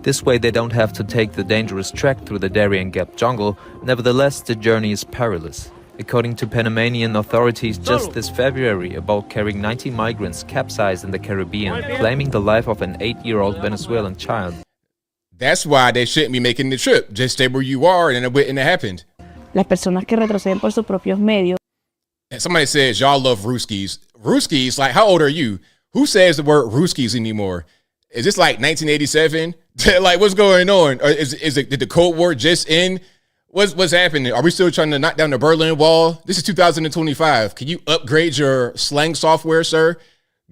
This way they don't have to take the dangerous trek through the Darien Gap jungle. Nevertheless, the journey is perilous. According to Panamanian authorities, just this February, a boat carrying 90 migrants capsized in the Caribbean, claiming the life of an 8-year-old Venezuelan child. That's why they shouldn't be making the trip. Just stay where you are, and it wouldn't have happened. Las personas que retroceden por sus propios medios. And somebody says, y'all love Ruskies. Ruskies? Like, how old are you? Who says the word Ruskies anymore? Is this like 1987? Like, what's going on? Or did the Cold War just end? What's happening? Are we still trying to knock down the Berlin Wall? This is 2025. Can you upgrade your slang software, sir?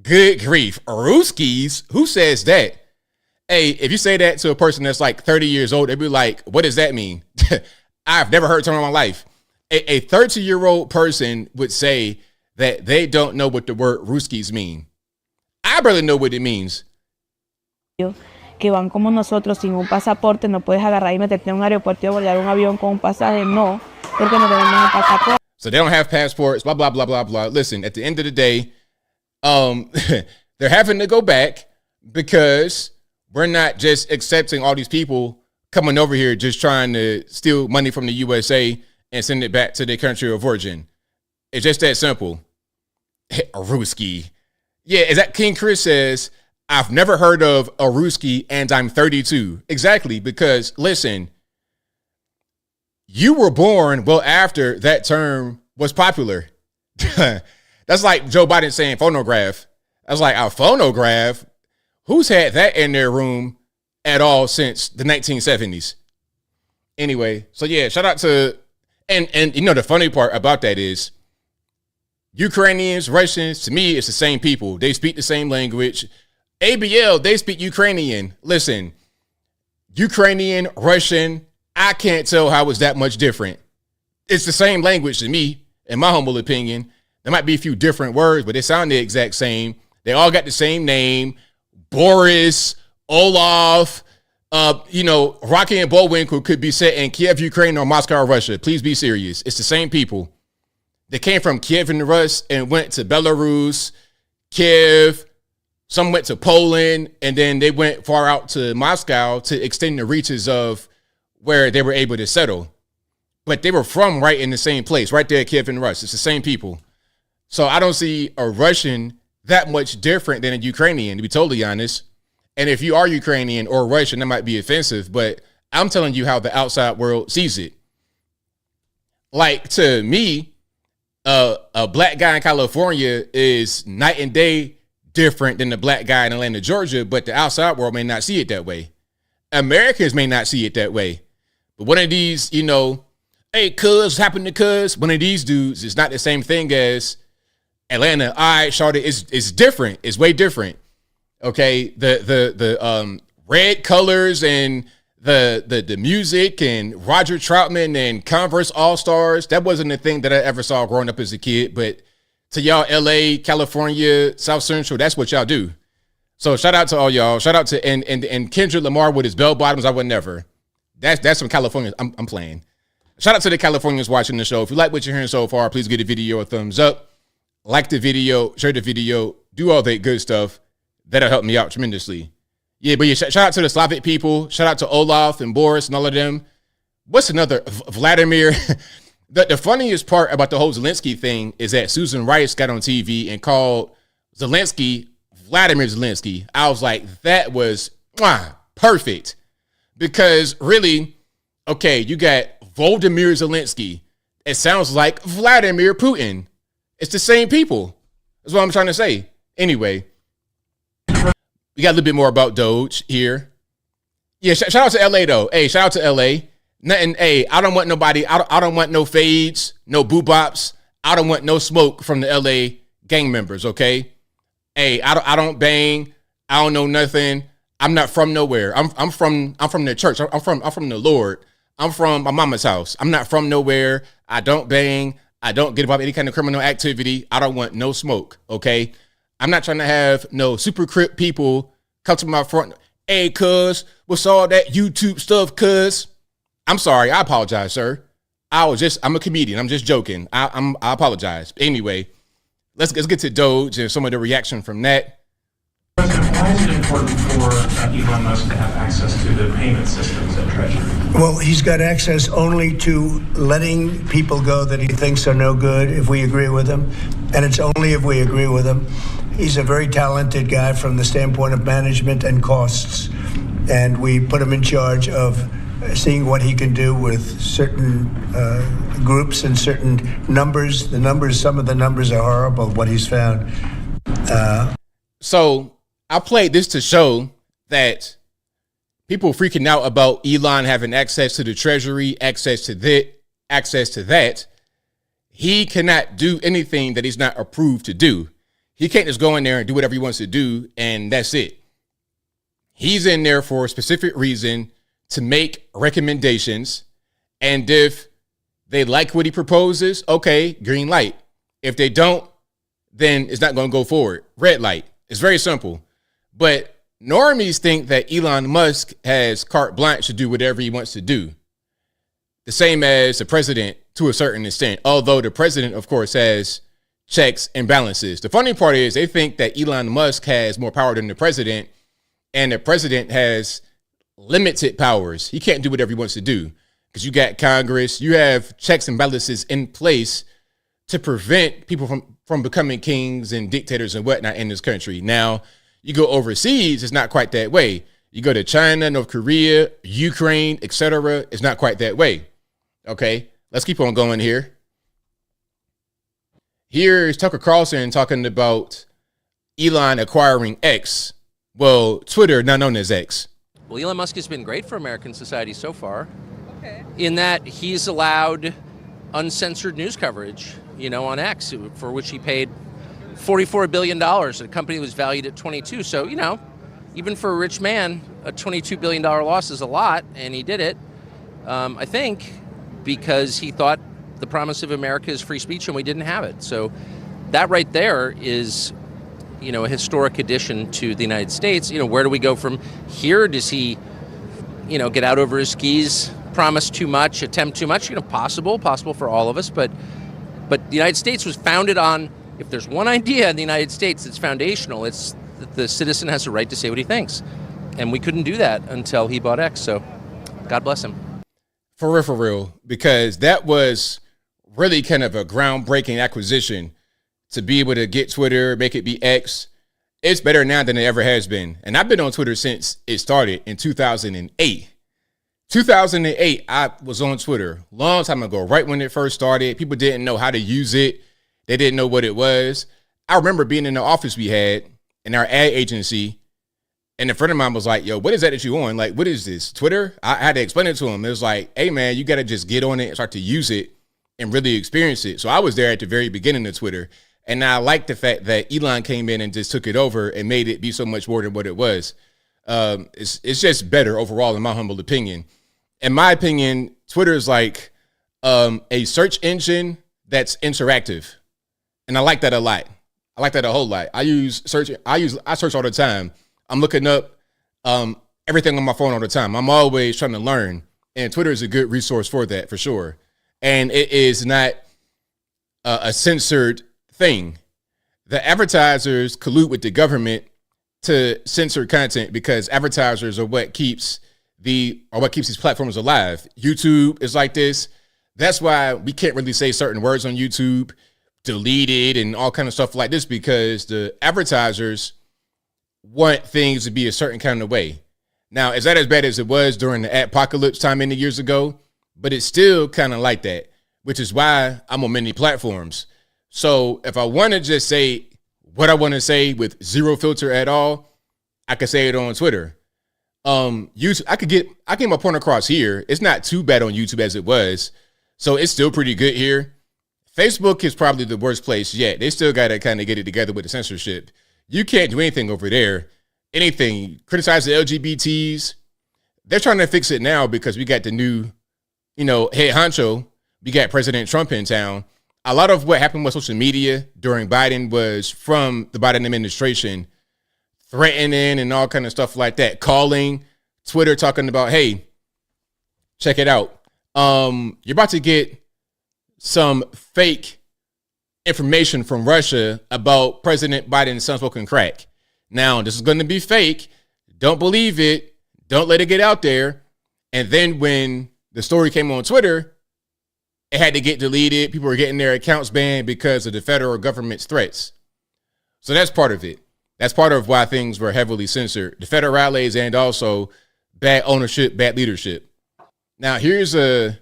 Good grief. Ruskies? Who says that? Hey, if you say that to a person that's like 30 years old, they'd be like, what does that mean? I've never heard it in my life. A 30-year-old person would say that they don't know what the word Ruskies mean. I barely know what it means. Que van como nosotros sin un pasaporte, no puedes agarrar y meterte en un aeropuerto y volar un avión con un pasaje, no, porque no tenemos un pasaporte. So they don't have passports, blah, blah, blah, blah, blah. Listen, at the end of the day, they're having to go back because we're not just accepting all these people coming over here just trying to steal money from the USA and send it back to their country of origin. It's just that simple. A Ruski. Yeah, as that King Chris says, I've never heard of a Ruski and I'm 32. Exactly, because listen, you were born well after that term was popular. That's like Joe Biden saying phonograph. That's like a phonograph. Who's had that in their room at all since the 1970s? Anyway, so yeah, shout out to, and you know, the funny part about that is Ukrainians, Russians, to me, it's the same people. They speak the same language. ABL, they speak Ukrainian. Listen, Ukrainian, Russian, I can't tell how it's that much different. It's the same language to me, in my humble opinion. There might be a few different words, but they sound the exact same. They all got the same name. Boris, Olaf, Rocky and Bullwinkle could be set in Kiev, Ukraine, or Moscow, Russia. Please be serious. It's the same people. They came from Kiev and Rus and went to Belarus, Kiev, Some went to Poland, and then they went far out to Moscow to extend the reaches of where they were able to settle. But they were from right in the same place, right there at Kiev and Rus. It's the same people. So I don't see a Russian that much different than a Ukrainian, to be totally honest. And if you are Ukrainian or Russian, that might be offensive, but I'm telling you how the outside world sees it. Like, to me, a black guy in California is night and day different than the black guy in Atlanta, Georgia, but the outside world may not see it that way. Americans may not see it that way. But one of these, you know, hey, cuz, happened to cuz, one of these dudes is not the same thing as Atlanta. All right, Charlotte, it's different. It's way different. Okay, the red colors and the music and Roger Troutman and Converse All-Stars, that wasn't a thing that I ever saw growing up as a kid, but to y'all, LA, California, South Central, that's what y'all do. So shout out to all y'all. Shout out to and Kendrick Lamar with his bell bottoms. I would never. That's from California. I'm playing. Shout out to the Californians watching the show. If you like what you're hearing so far, please give the video a thumbs up. Like the video, share the video, do all that good stuff. That'll help me out tremendously. Yeah, but yeah, shout out to the Slavic people. Shout out to Olaf and Boris and all of them. What's another? Vladimir. The funniest part about the whole Zelensky thing is that Susan Rice got on TV and called Zelensky Vladimir Zelensky. I was like, that was perfect. Because really, okay, you got Volodymyr Zelensky. It sounds like Vladimir Putin. It's the same people. That's what I'm trying to say. Anyway, we got a little bit more about DOGE here. Yeah, shout out to LA though. Hey, shout out to LA. Nothing. Hey, I don't want nobody. I don't want no fades, no boobops. I don't want no smoke from the LA gang members. Okay. Hey, I don't bang. I don't know nothing. I'm not from nowhere. I'm from the church. I'm from the Lord. I'm from my mama's house. I'm not from nowhere. I don't bang. I don't get involved in any kind of criminal activity. I don't want no smoke. Okay. I'm not trying to have no super crip people come to my front. Hey, cuz, what's all that YouTube stuff, cuz? I'm sorry. I apologize, sir. I'm a comedian. I'm just joking. I apologize. Anyway, let's get to DOGE and some of the reaction from that. President, why is it important for Elon Musk to have access to the payment systems at Treasury? Well, he's got access only to letting people go that he thinks are no good if we agree with him. And it's only if we agree with him. He's a very talented guy from the standpoint of management and costs. And we put him in charge of seeing what he can do with certain groups and certain numbers. Some of the numbers are horrible, what he's found. So I played this to show that people freaking out about Elon having access to the Treasury, access to that. He cannot do anything that he's not approved to do. He can't just go in there and do whatever he wants to do, and that's it. He's in there for a specific reason, to make recommendations, and if they like what he proposes, okay, green light. If they don't, then it's not going to go forward. Red light. It's very simple. But normies think that Elon Musk has carte blanche to do whatever he wants to do. The same as the president to a certain extent, although the president, of course, has checks and balances. The funny part is they think that Elon Musk has more power than the president, and the president has limited powers. He can't do whatever he wants to do because you got Congress, you have checks and balances in place to prevent people from becoming kings and dictators and whatnot in this country. Now, you go overseas, it's not quite that way. You go to China, North Korea, Ukraine, etc. It's not quite that way. Okay, let's keep on going here. Here's Tucker Carlson talking about Elon acquiring X. Well, Twitter, now known as X. Well, Elon Musk has been great for American society so far, in that he's allowed uncensored news coverage, on X, for which he paid $44 billion. The company was valued at 22. So, even for a rich man, a $22 billion loss is a lot, and he did it, I think, because he thought the promise of America is free speech, and we didn't have it. So that right there is a historic addition to the United States. Where do we go from here? Does he, get out over his skis, promise too much, attempt too much? Possible for all of us. But the United States was founded on, if there's one idea in the United States that's foundational, it's the citizen has a right to say what he thinks. And we couldn't do that until he bought X. So God bless him. For real, because that was really kind of a groundbreaking acquisition to be able to get Twitter, make it be X. It's better now than it ever has been. And I've been on Twitter since it started in 2008. 2008, I was on Twitter long time ago, right when it first started. People didn't know how to use it. They didn't know what it was. I remember being in the office we had in our ad agency, and a friend of mine was like, yo, what is that you on? Like, what is this, Twitter? I had to explain it to him. It was like, hey, man, you got to just get on it and start to use it and really experience it. So I was there at the very beginning of Twitter, and I like the fact that Elon came in and just took it over and made it be so much more than what it was. It's just better overall, in my humble opinion. In my opinion, Twitter is like a search engine that's interactive, and I like that a lot. I like that a whole lot. I search all the time. I'm looking up everything on my phone all the time. I'm always trying to learn, and Twitter is a good resource for that, for sure. And it is not a censored thing. The advertisers collude with the government to censor content because advertisers are what keeps these platforms alive. YouTube is like this. That's why we can't really say certain words on YouTube, deleted and all kind of stuff like this, because the advertisers want things to be a certain kind of way. Now, is that as bad as it was during the apocalypse time many years ago? But it's still kind of like that, which is why I'm on many platforms. So if I want to just say what I want to say with zero filter at all, I can say it on Twitter. YouTube, I get my point across here. It's not too bad on YouTube as it was. So it's still pretty good here. Facebook is probably the worst place yet. They still got to kind of get it together with the censorship. You can't do anything over there. Anything. Criticize the LGBTs. They're trying to fix it now because we got the new, head honcho. We got President Trump in town. A lot of what happened with social media during Biden was from the Biden administration threatening and all kind of stuff like that. Calling Twitter, talking about, hey, check it out. You're about to get some fake information from Russia about President Biden's son smoking crack. Now, this is going to be fake. Don't believe it. Don't let it get out there. And then when the story came on Twitter, it had to get deleted. People were getting their accounts banned because of the federal government's threats. So that's part of it. That's part of why things were heavily censored. The federales and also bad ownership, bad leadership. Now, here's a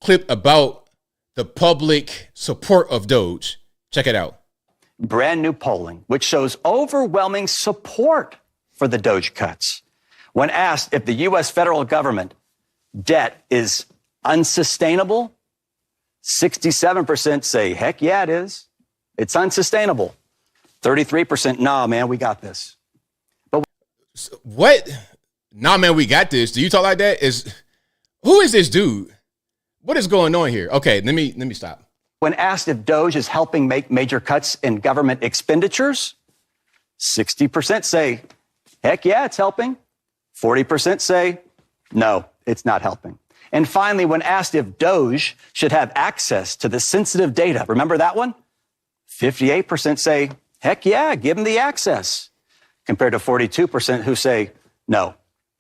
clip about the public support of DOGE. Check it out. Brand new polling, which shows overwhelming support for the DOGE cuts. When asked if the U.S. federal government debt is unsustainable, 67% say, heck yeah, it is. It's unsustainable. 33%, nah, man, we got this. But what? Nah, man, we got this. Do you talk like that? Who is this dude? What is going on here? Okay, let me stop. When asked if DOGE is helping make major cuts in government expenditures, 60% say, heck yeah, it's helping. 40% say, no, it's not helping. And finally, when asked if DOGE should have access to the sensitive data, remember that one? 58% say, heck yeah, give them the access, compared to 42% who say, no,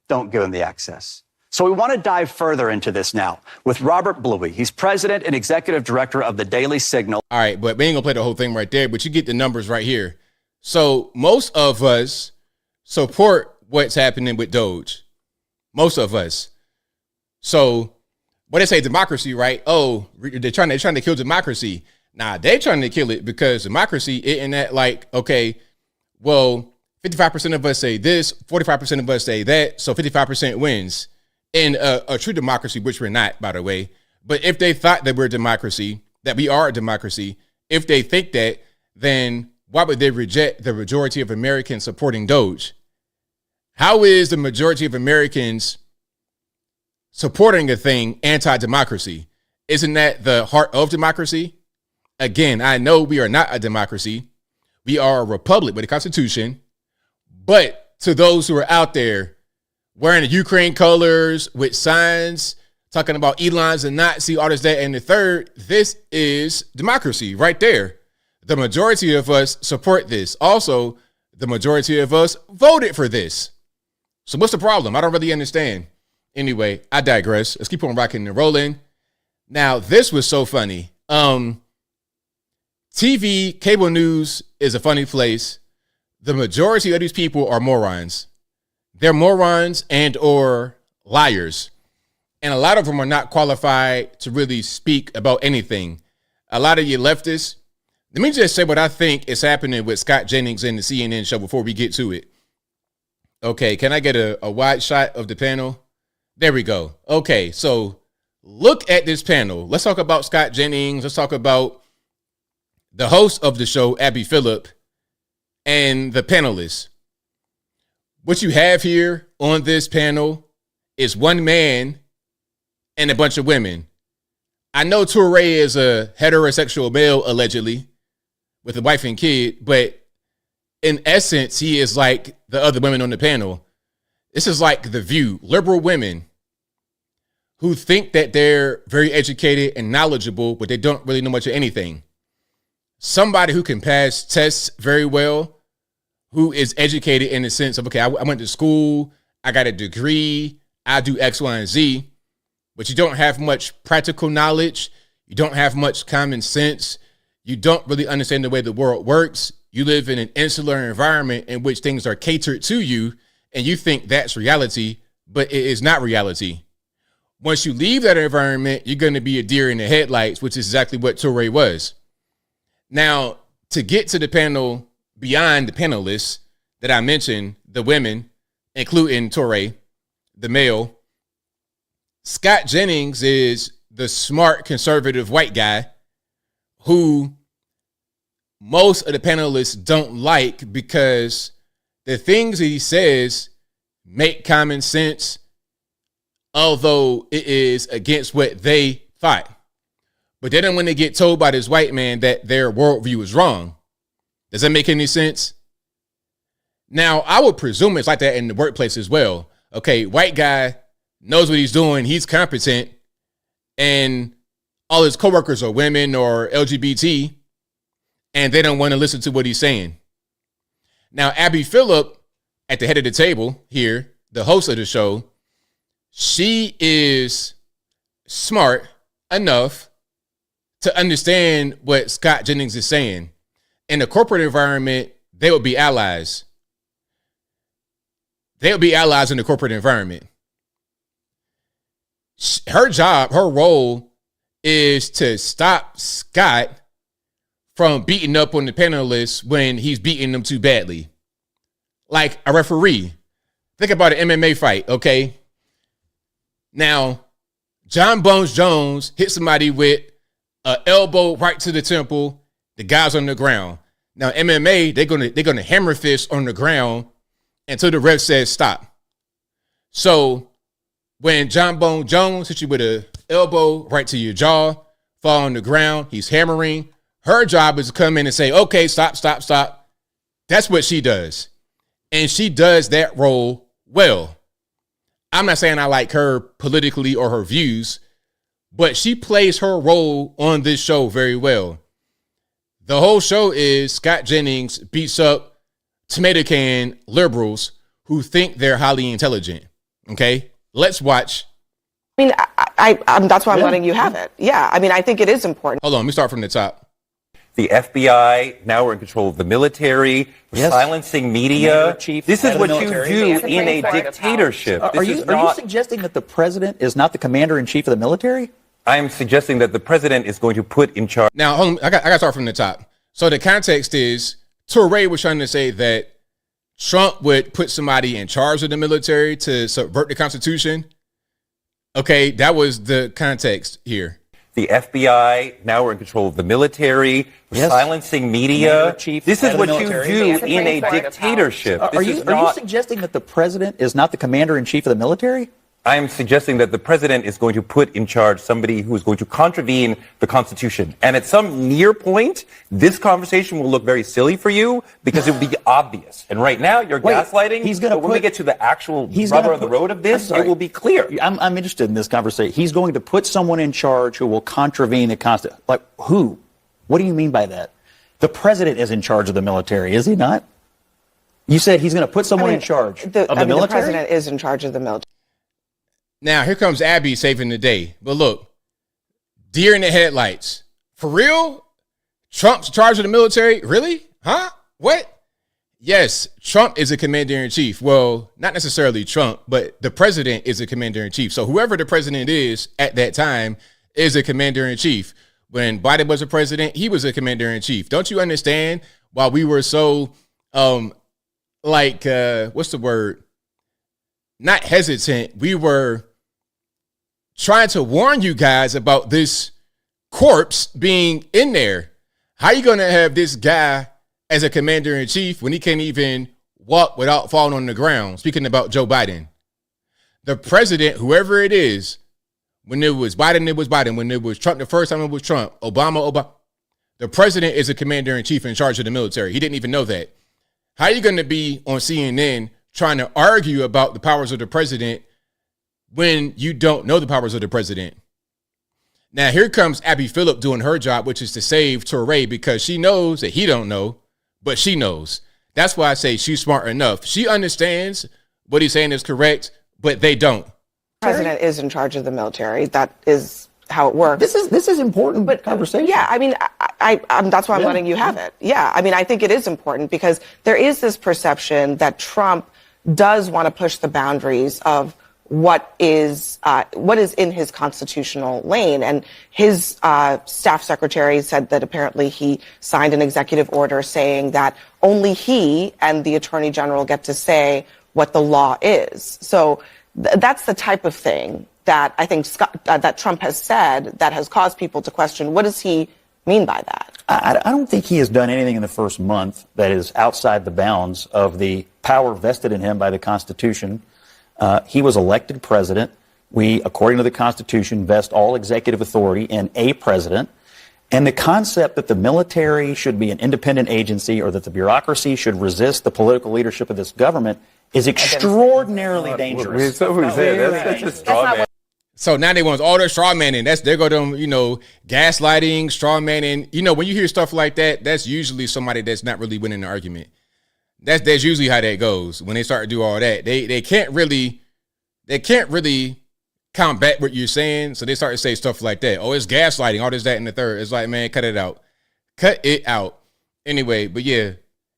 don't give them the access. So we want to dive further into this now with Robert Bluey. He's president and executive director of the Daily Signal. All right, but we ain't gonna play the whole thing right there, but you get the numbers right here. So most of us support what's happening with DOGE. Most of us. So what they say, democracy, right? Oh, they're trying to kill democracy. Nah, they're trying to kill it because democracy isn't that like, okay, well, 55% of us say this, 45% of us say that, so 55% wins. In a true democracy, which we're not, by the way. But if they thought that we're a democracy, that we are a democracy, if they think that, then why would they reject the majority of Americans supporting DOGE? How is the majority of Americans supporting a thing anti-democracy? Isn't that the heart of democracy? Again, I know we are not a democracy. We are a republic with a constitution. But to those who are out there wearing the Ukraine colors with signs, talking about Elon's a Nazi, all this, that, and the third, this is democracy right there. The majority of us support this. Also, the majority of us voted for this. So what's the problem? I don't really understand. Anyway, I digress. Let's keep on rocking and rolling. Now, this was so funny. TV, cable news is a funny place. The majority of these people are morons. They're morons and or liars. And a lot of them are not qualified to really speak about anything. A lot of you leftists, let me just say what I think is happening with Scott Jennings and the CNN show before we get to it. Okay, can I get a wide shot of the panel? There we go. Okay, so look at this panel. Let's talk about Scott Jennings. Let's talk about the host of the show, Abby Phillip, and the panelists. What you have here on this panel is one man and a bunch of women. I know Toure is a heterosexual male, allegedly, with a wife and kid, but in essence, he is like the other women on the panel. This is like The View, liberal women who think that they're very educated and knowledgeable, but they don't really know much of anything. Somebody who can pass tests very well, who is educated in the sense of, okay, I went to school, I got a degree, I do X, Y, and Z, but you don't have much practical knowledge. You don't have much common sense. You don't really understand the way the world works. You live in an insular environment in which things are catered to you, and you think that's reality, but it is not reality. Once you leave that environment, you're going to be a deer in the headlights, which is exactly what Toure was. Now, to get to the panel beyond the panelists that I mentioned, the women, including Toure, the male, Scott Jennings is the smart conservative white guy who most of the panelists don't like because the things that he says make common sense, although it is against what they thought. But then when they get told by this white man that their worldview is wrong, does that make any sense? Now, I would presume it's like that in the workplace as well. Okay, white guy knows what he's doing, he's competent, and all his coworkers are women or LGBT, and they don't want to listen to what he's saying. Now, Abby Phillip, at the head of the table here, the host of the show, she is smart enough to understand what Scott Jennings is saying. In the corporate environment, they would be allies. They would be allies in the corporate environment. Her job, her role is to stop Scott from beating up on the panelists when he's beating them too badly. Like a referee. Think about an MMA fight, okay? Now, John Bones Jones hit somebody with an elbow right to the temple. The guy's on the ground. Now, MMA, they're gonna hammer fist on the ground until the ref says stop. So when John Bones Jones hits you with an elbow right to your jaw, fall on the ground, he's hammering. Her job is to come in and say, okay, stop. That's what she does. And she does that role well. I'm not saying I like her politically or her views, but she plays her role on this show very well. The whole show is Scott Jennings beats up tomato can liberals who think they're highly intelligent. Okay, let's watch. I mean, that's why I'm letting you have it. Yeah, I mean, I think it is important. Hold on, let me start from the top. The FBI, now we're in control of the military, silencing media. This is what you do in a dictatorship. Are you suggesting that the president is not the commander-in-chief of the military? I am suggesting that the president is going to put in charge. Now, hold on, I got to start from the top. So the context is, Toure was trying to say that Trump would put somebody in charge of the military to subvert the Constitution. Okay, that was the context here. The FBI, now we're in control of the military, silencing media. This is what you do in a dictatorship. Are you suggesting that the president is not the commander-in-chief of the military? I am suggesting that the president is going to put in charge somebody who is going to contravene the Constitution. And at some near point, this conversation will look very silly for you because it will be obvious. And right now, you're gaslighting. But when we get to the actual rubber of the road of this, it will be clear. I'm interested in this conversation. He's going to put someone in charge who will contravene the Constitution. Like who? What do you mean by that? The president is in charge of the military, is he not? You said he's going to put someone in charge of the military? The president is in charge of the military. Now, here comes Abby saving the day. But look, deer in the headlights. For real? Trump's in charge of the military? Really? Huh? What? Yes, Trump is a commander-in-chief. Well, not necessarily Trump, but the president is a commander-in-chief. So whoever the president is at that time is a commander-in-chief. When Biden was a president, he was a commander-in-chief. Don't you understand why we were so, what's the word? Not hesitant. We were trying to warn you guys about this corpse being in there. How you going to have this guy as a commander-in-chief when he can't even walk without falling on the ground? Speaking about Joe Biden. The president, whoever it is, when it was Biden, it was Biden. When it was Trump, the first time it was Trump. Obama. The president is a commander-in-chief in charge of the military. He didn't even know that. How are you going to be on CNN trying to argue about the powers of the president when you don't know the powers of the president? Now, here comes Abby Phillip doing her job, which is to save Touré, because she knows that he don't know, but she knows. That's why I say she's smart enough. She understands what he's saying is correct, but they don't. The president is in charge of the military. That is how it works. This is important conversation. Yeah, I mean, that's why I'm letting you have it. Yeah, I mean, I think it is important because there is this perception that Trump does want to push the boundaries of what is in his constitutional lane. And his staff secretary said that apparently he signed an executive order saying that only he and the attorney general get to say what the law is. So that's the type of thing that I think that Trump has said that has caused people to question, what does he mean by that? I don't think he has done anything in the first month that is outside the bounds of the power vested in him by the Constitution. He was elected president. We, according to the Constitution, vest all executive authority in a president. And the concept that the military should be an independent agency or that the bureaucracy should resist the political leadership of this government is extraordinarily dangerous. That's a straw man. So now they want all their straw manning. There go them, gaslighting, straw manning. When you hear stuff like that, that's usually somebody that's not really winning the argument. That's usually how that goes. When they start to do all that, they can't really combat what you're saying. So they start to say stuff like that. Oh, it's gaslighting, all this, that, and the third. It's like, man, cut it out. Cut it out. Anyway, but yeah,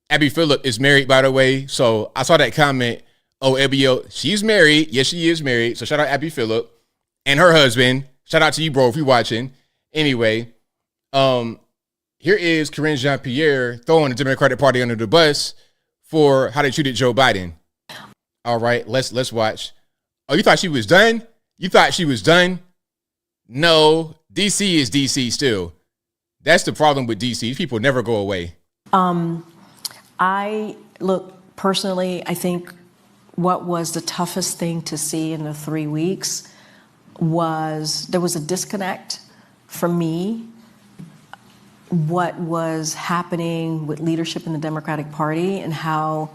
Abby Phillip is married, by the way. So I saw that comment. Oh, ABL, she's married. Yes, she is married. So shout out Abby Phillip and her husband. Shout out to you, bro, if you're watching. Anyway, here is Karine Jean-Pierre throwing the Democratic Party under the bus for how they treated Joe Biden. All right, let's watch. Oh, you thought she was done? You thought she was done? No, DC is DC still. That's the problem with DC. These people never go away. Personally, I think what was the toughest thing to see in the 3 weeks was there was a disconnect for me. What was happening with leadership in the Democratic Party and how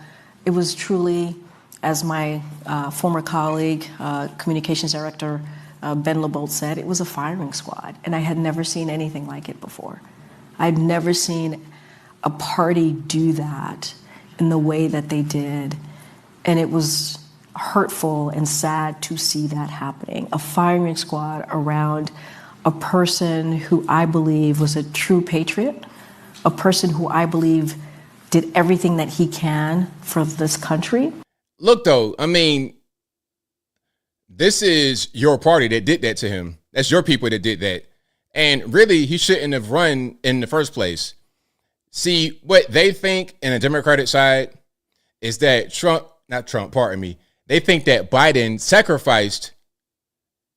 it was truly, as my former colleague, communications director Ben LeBolt said, it was a firing squad. And I had never seen anything like it before. I'd never seen a party do that in the way that they did. And it was hurtful and sad to see that happening. A firing squad around a person who I believe was a true patriot, a person who I believe did everything that he can for this country. Look, though, I mean, this is your party that did that to him. That's your people that did that. And really, he shouldn't have run in the first place. See, what they think in the Democratic side is that they think that Biden sacrificed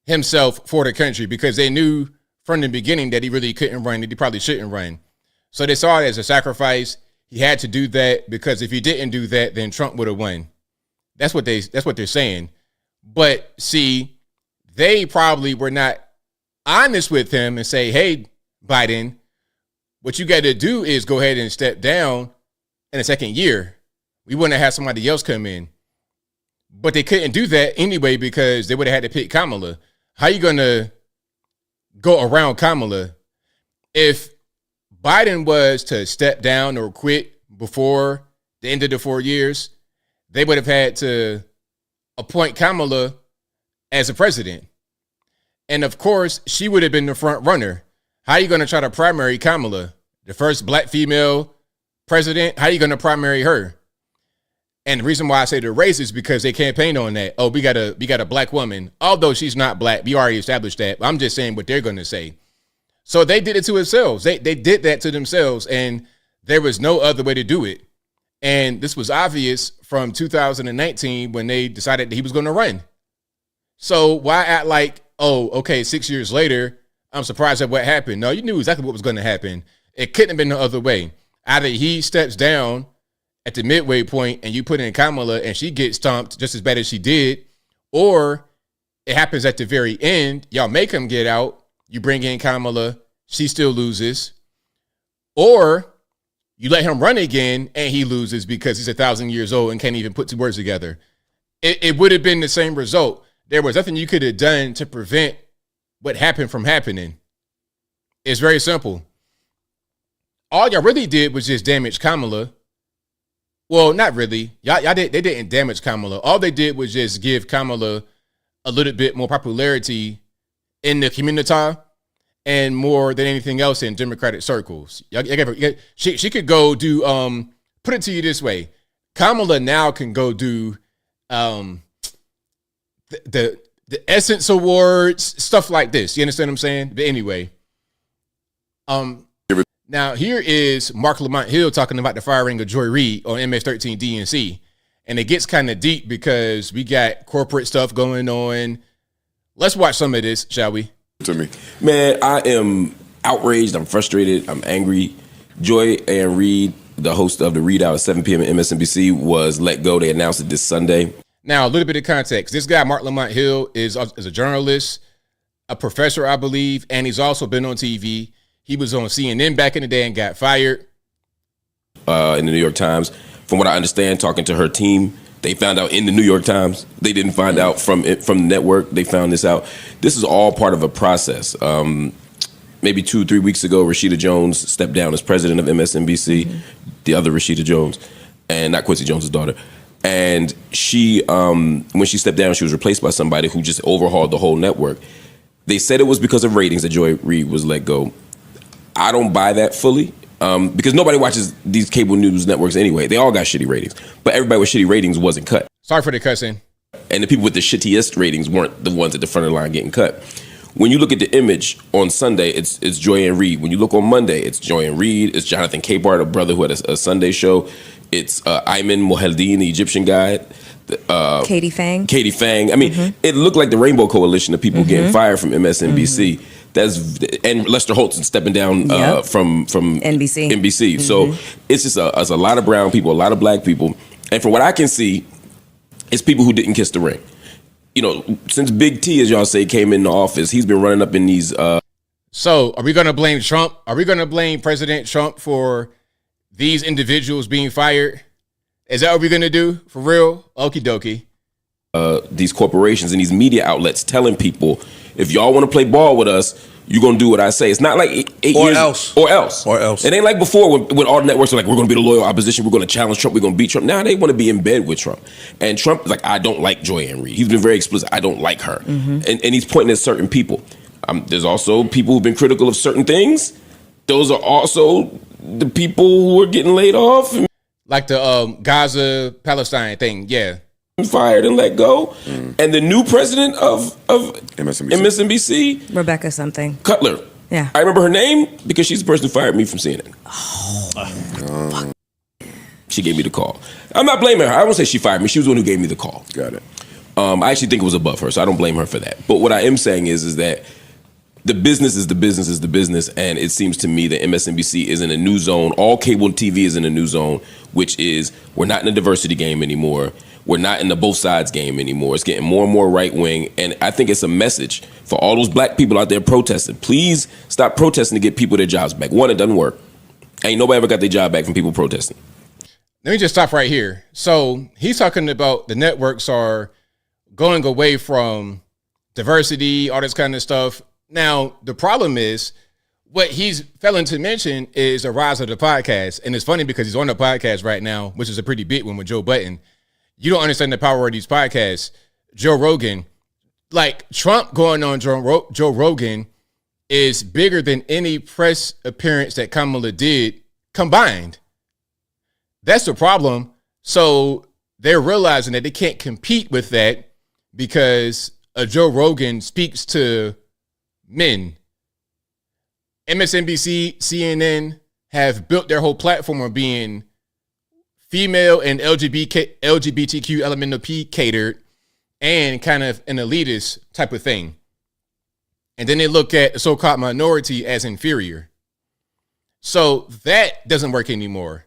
himself for the country because they knew from the beginning that he really couldn't run, that he probably shouldn't run. So they saw it as a sacrifice. He had to do that because if he didn't do that, then Trump would have won. That's what they're saying. But see, they probably were not honest with him and say, hey, Biden, what you got to do is go ahead and step down in the second year. We wouldn't have had somebody else come in. But they couldn't do that anyway because they would have had to pick Kamala. How you going to go around Kamala? If Biden was to step down or quit before the end of the 4 years, they would have had to appoint Kamala as a president. And of course, she would have been the front runner. How are you going to try to primary Kamala, the first black female president? How are you going to primary her? And the reason why I say the race is because they campaigned on that. Oh, we got a black woman, although she's not black. We already established that. I'm just saying what they're going to say. So they did it to themselves. They did that to themselves, and there was no other way to do it. And this was obvious from 2019 when they decided that he was going to run. So why act like, oh, okay, 6 years later, I'm surprised at what happened? No, you knew exactly what was going to happen. It couldn't have been no other way. Either he steps down at the midway point and you put in Kamala and she gets stomped just as bad as she did, or it happens at the very end. Y'all make him get out. You bring in Kamala. She still loses. Or you let him run again and he loses because he's 1,000 years old and can't even put two words together. It would have been the same result. There was nothing you could have done to prevent what happened from happening. It's very simple. All y'all really did was just damage Kamala. Well, not really. They didn't damage Kamala. All they did was just give Kamala a little bit more popularity in the community and more than anything else in Democratic circles. She could go do, put it to you this way. Kamala now can go do the Essence Awards, stuff like this. You understand what I'm saying? But anyway, now here is Mark Lamont Hill talking about the firing of Joy Reid on MS-13 DNC. And it gets kind of deep because we got corporate stuff going on. Let's watch some of this, shall we? To me, man, I am outraged. I'm frustrated. I'm angry. Joy Ann Reid, the host of the Read Out at 7 p.m. at MSNBC, was let go. They announced it this Sunday. Now, a little bit of context. This guy, Mark Lamont Hill, is a journalist, a professor, I believe, and he's also been on TV. He was on CNN back in the day and got fired. In the New York Times. From what I understand, talking to her team, they found out in the New York Times. They didn't find out from the network. They found this out. This is all part of a process. Maybe 2-3 weeks ago, Rashida Jones stepped down as president of MSNBC, the other Rashida Jones, and not Quincy Jones' daughter. And she, when she stepped down, she was replaced by somebody who just overhauled the whole network. They said it was because of ratings that Joy Reid was let go. I don't buy that fully because nobody watches these cable news networks anyway. They all got shitty ratings, but everybody with shitty ratings wasn't cut. Sorry for the cussing. And the people with the shittiest ratings weren't the ones at the front of the line getting cut. When you look at the image on Sunday, it's Joy Ann Reid. When you look on Monday, it's Joy Ann Reid. It's Jonathan Capehart, a brother who had a Sunday show. It's Ayman Mohyeldin, the Egyptian guy. Katie Fang. I mean, it looked like the Rainbow Coalition of people getting fired from MSNBC. And Lester Holtz stepping down from NBC. So it's just a lot of brown people, a lot of black people. And from what I can see, it's people who didn't kiss the ring. You know, since Big T, as y'all say, came into office, he's been running up in these. So are we going to blame Trump? Are we going to blame President Trump for these individuals being fired? Is that what we're going to do? For real? Okie dokie. These corporations and these media outlets telling people, if y'all want to play ball with us, you're going to do what I say. It's not like 8 years. Or else. It ain't like before when all the networks are like, we're going to be the loyal opposition. We're going to challenge Trump. We're going to beat Trump. Now they want to be in bed with Trump. And Trump is like, I don't like Joy Ann Reid. He's been very explicit. I don't like her. And he's pointing at certain people. There's also people who've been critical of certain things. Those are also the people who are getting laid off. Like the Gaza-Palestine thing, yeah. Fired and let go. And the new president of MSNBC, Rebecca something. Cutler. Yeah. I remember her name because she's the person who fired me from CNN. She gave me the call. I'm not blaming her. I won't say she fired me. She was the one who gave me the call. Got it. I actually think it was above her, so I don't blame her for that. But what I am saying is that the business is the business, and it seems to me that MSNBC is in a new zone. All cable TV is in a new zone, which is we're not in a diversity game anymore. We're not in the both sides game anymore. It's getting more and more right wing, and I think it's a message for all those black people out there protesting. Please stop protesting to get people their jobs back. One, it doesn't work. Ain't nobody ever got their job back from people protesting. Let me just stop right here. So he's talking about the networks are going away from diversity, all this kind of stuff. Now, the problem is what he's failing to mention is a rise of the podcast. And it's funny because he's on the podcast right now, which is a pretty big one with Joe Budden. You don't understand the power of these podcasts. Joe Rogan, like Trump going on Joe Rogan is bigger than any press appearance that Kamala did combined. That's the problem. So they're realizing that they can't compete with that because Joe Rogan speaks to men. MSNBC, CNN have built their whole platform on being female and LGBTQ LMNOP catered and kind of an elitist type of thing. And then they look at the so-called minority as inferior. So that doesn't work anymore.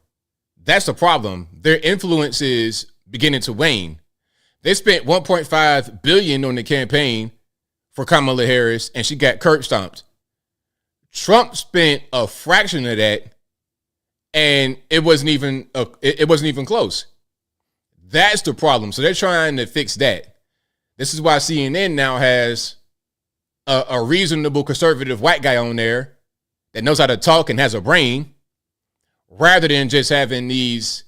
That's the problem. Their influence is beginning to wane. They spent $1.5 billion on the campaign for Kamala Harris, and she got curb stomped. Trump spent a fraction of that, and it wasn't even close. That's the problem. So they're trying to fix that. This is why CNN now has a reasonable conservative white guy on there that knows how to talk and has a brain, rather than just having these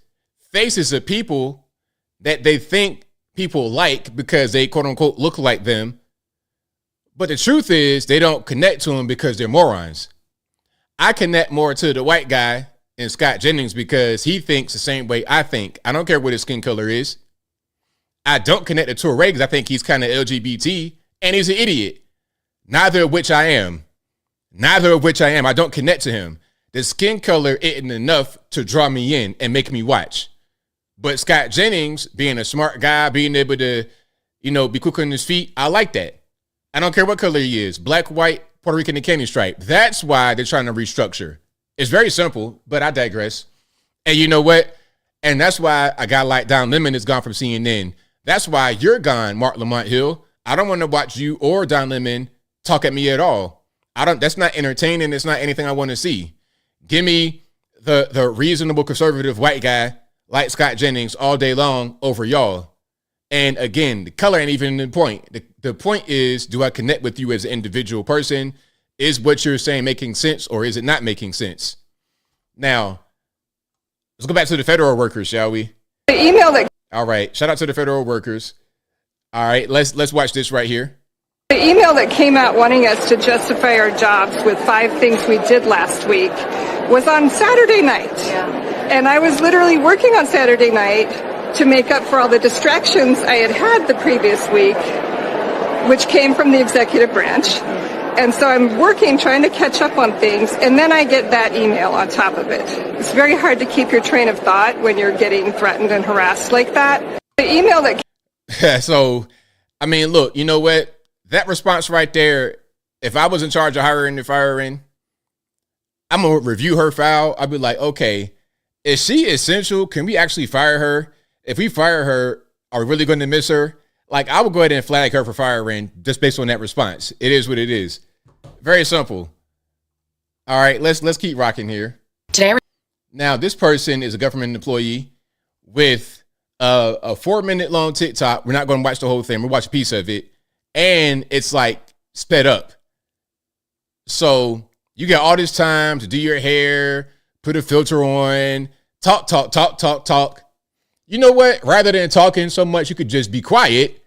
faces of people that they think people like because they quote unquote look like them. But the truth is they don't connect to them because they're morons. I connect more to the white guy in Scott Jennings because he thinks the same way I think. I don't care what his skin color is. I don't connect to Toure because I think he's kind of LGBT and he's an idiot. Neither of which I am. I don't connect to him. The skin color isn't enough to draw me in and make me watch. But Scott Jennings, being a smart guy, being able to, be quick on his feet, I like that. I don't care what color he is. Black, white, Puerto Rican, and candy stripe. That's why they're trying to restructure. It's very simple, but I digress. And you know what? And that's why a guy like Don Lemon is gone from CNN. That's why you're gone, Mark Lamont Hill. I don't want to watch you or Don Lemon talk at me at all. That's not entertaining. It's not anything I want to see. Give me the reasonable conservative white guy like Scott Jennings all day long over y'all. And again, the color ain't even the point. The point is, do I connect with you as an individual person? Is what you're saying making sense or is it not making sense? Now, let's go back to the federal workers, shall we? The email that... All right. Shout out to the federal workers. All right. Let's watch this right here. The email that came out wanting us to justify our jobs with 5 things we did last week was on Saturday night. Yeah. And I was literally working on Saturday night to make up for all the distractions I had the previous week, which came from the executive branch. And so I'm working, trying to catch up on things, and then I get that email on top of it. It's very hard to keep your train of thought when you're getting threatened and harassed like that. The email that... So, I mean, look, you know what? That response right there, if I was in charge of hiring and firing, I'm going to review her file. I'd be like, okay, is she essential? Can we actually fire her? If we fire her, are we really going to miss her? Like, I would go ahead and flag her for firing just based on that response. It is what it is. Very simple. All right, let's keep rocking here. Now, this person is a government employee with a 4-minute long TikTok. We're not going to watch the whole thing. We'll watch a piece of it. And it's like sped up. So you got all this time to do your hair, put a filter on, talk. You know what? Rather than talking so much, you could just be quiet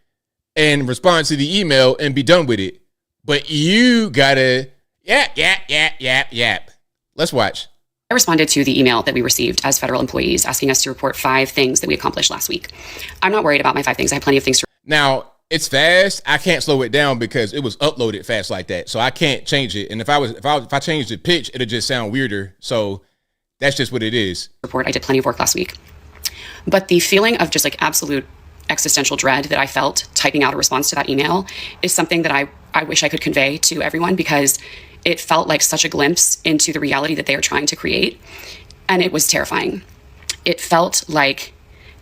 and respond to the email and be done with it. But you gotta yap. Let's watch. I responded to the email that we received as federal employees asking us to report 5 things that we accomplished last week. I'm not worried about my 5 things. I have plenty of things to... Now, it's fast. I can't slow it down because it was uploaded fast like that. So I can't change it. And if I changed the pitch, it'll just sound weirder. So that's just what it is. I did plenty of work last week. But the feeling of just like absolute existential dread that I felt typing out a response to that email is something that I wish I could convey to everyone, because it felt like such a glimpse into the reality that they are trying to create. And it was terrifying. It felt like,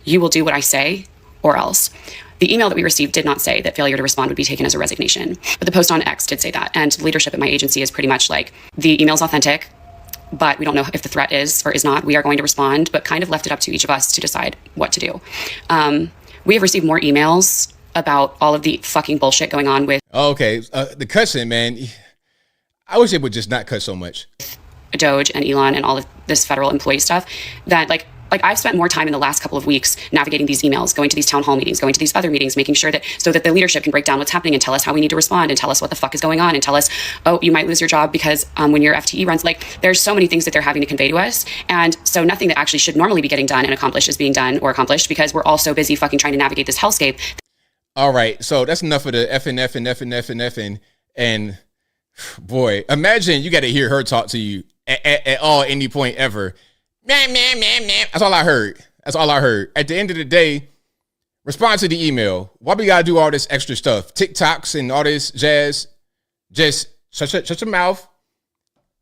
you will do what I say or else. The email that we received did not say that failure to respond would be taken as a resignation. But the post on X did say that. And leadership at my agency is pretty much like, the email's authentic, but we don't know if the threat is or is not. We are going to respond, but kind of left it up to each of us to decide what to do. We have received more emails about all of the fucking bullshit going on with... Okay, the cussing, man. I wish it would just not cut so much. DOGE and Elon and all of this federal employee stuff that like I've spent more time in the last couple of weeks navigating these emails, going to these town hall meetings, going to these other meetings, making sure that so that the leadership can break down what's happening and tell us how we need to respond and tell us what the fuck is going on and tell us, oh, you might lose your job because when your FTE runs, like there's so many things that they're having to convey to us. And so nothing that actually should normally be getting done and accomplished is being done or accomplished because we're all so busy fucking trying to navigate this hellscape. All right. So that's enough of the effing. And boy, imagine you got to hear her talk to you at all, any point ever. Man. That's all I heard. At the end of the day, respond to the email. Why we gotta do all this extra stuff? TikToks and all this jazz. Just shut your mouth,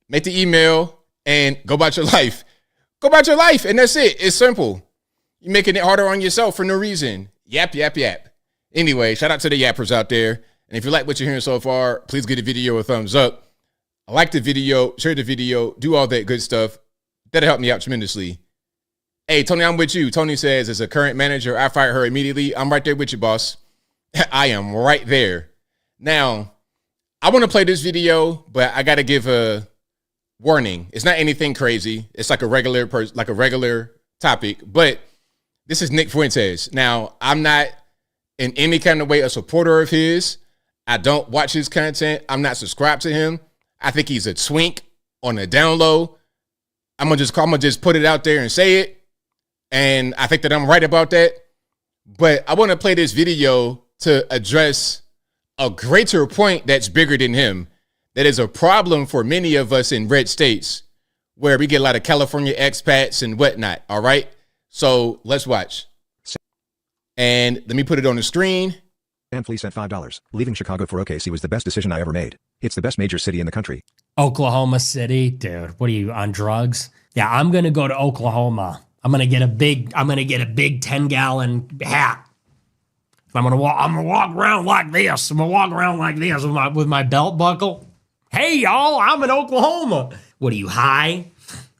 make the email, and go about your life. And that's it. It's simple. You're making it harder on yourself for no reason. Yap. Anyway, shout out to the yappers out there. And if you like what you're hearing so far, please give the video a thumbs up. Like the video, share the video, do all that good stuff. That'll help me out tremendously. Hey, Tony, I'm with you. Tony says, as a current manager, I fired her immediately. I'm right there with you, boss. I am right there. Now, I want to play this video, but I got to give a warning. It's not anything crazy. It's like a regular topic, but this is Nick Fuentes. Now, I'm not in any kind of way a supporter of his. I don't watch his content. I'm not subscribed to him. I think he's a twink on the down low. I'm gonna just put it out there and say it. And I think that I'm right about that. But I want to play this video to address a greater point that's bigger than him. That is a problem for many of us in red states where we get a lot of California expats and whatnot. All right. So let's watch. And let me put it on the screen. Van Fleet sent $5. Leaving Chicago for OKC was the best decision I ever made. It's the best major city in the country. Oklahoma City, dude. What are you, on drugs? Yeah, I'm gonna go to Oklahoma. I'm gonna get a big 10-gallon hat. I'm gonna walk around like this. With my belt buckle. Hey y'all, I'm in Oklahoma. What are you, high?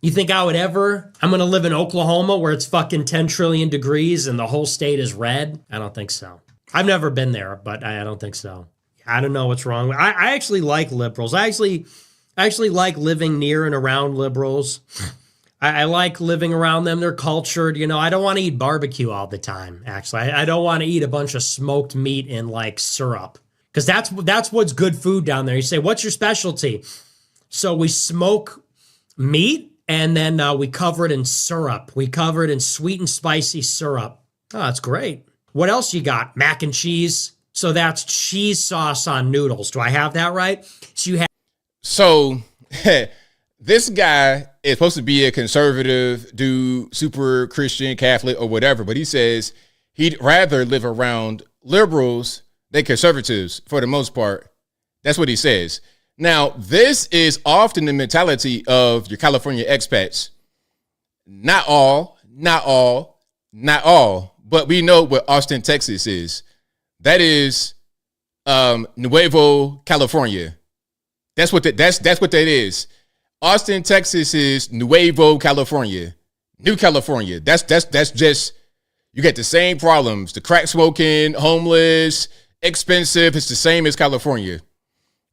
You think I would ever? I'm gonna live in Oklahoma where it's fucking 10 trillion degrees and the whole state is red? I don't think so. I've never been there, but I don't think so. I don't know what's wrong. I actually like liberals. I actually like living near and around liberals. I like living around them. They're cultured. You know, I don't want to eat barbecue all the time, actually. I don't want to eat a bunch of smoked meat in, like, syrup. Because that's what's good food down there. You say, what's your specialty? So we smoke meat, and then we cover it in syrup. We cover it in sweet and spicy syrup. Oh, that's great. What else you got? Mac and cheese. So that's cheese sauce on noodles. Do I have that right? So this guy is supposed to be a conservative dude, super Christian, Catholic, or whatever, but he says he'd rather live around liberals than conservatives for the most part. That's what he says. Now, this is often the mentality of your California expats. Not all, but we know what Austin, Texas is. That is Nuevo California. That's what that is. Austin, Texas is Nuevo California. New California. That's just, you get the same problems. The crack smoking, homeless, expensive. It's the same as California.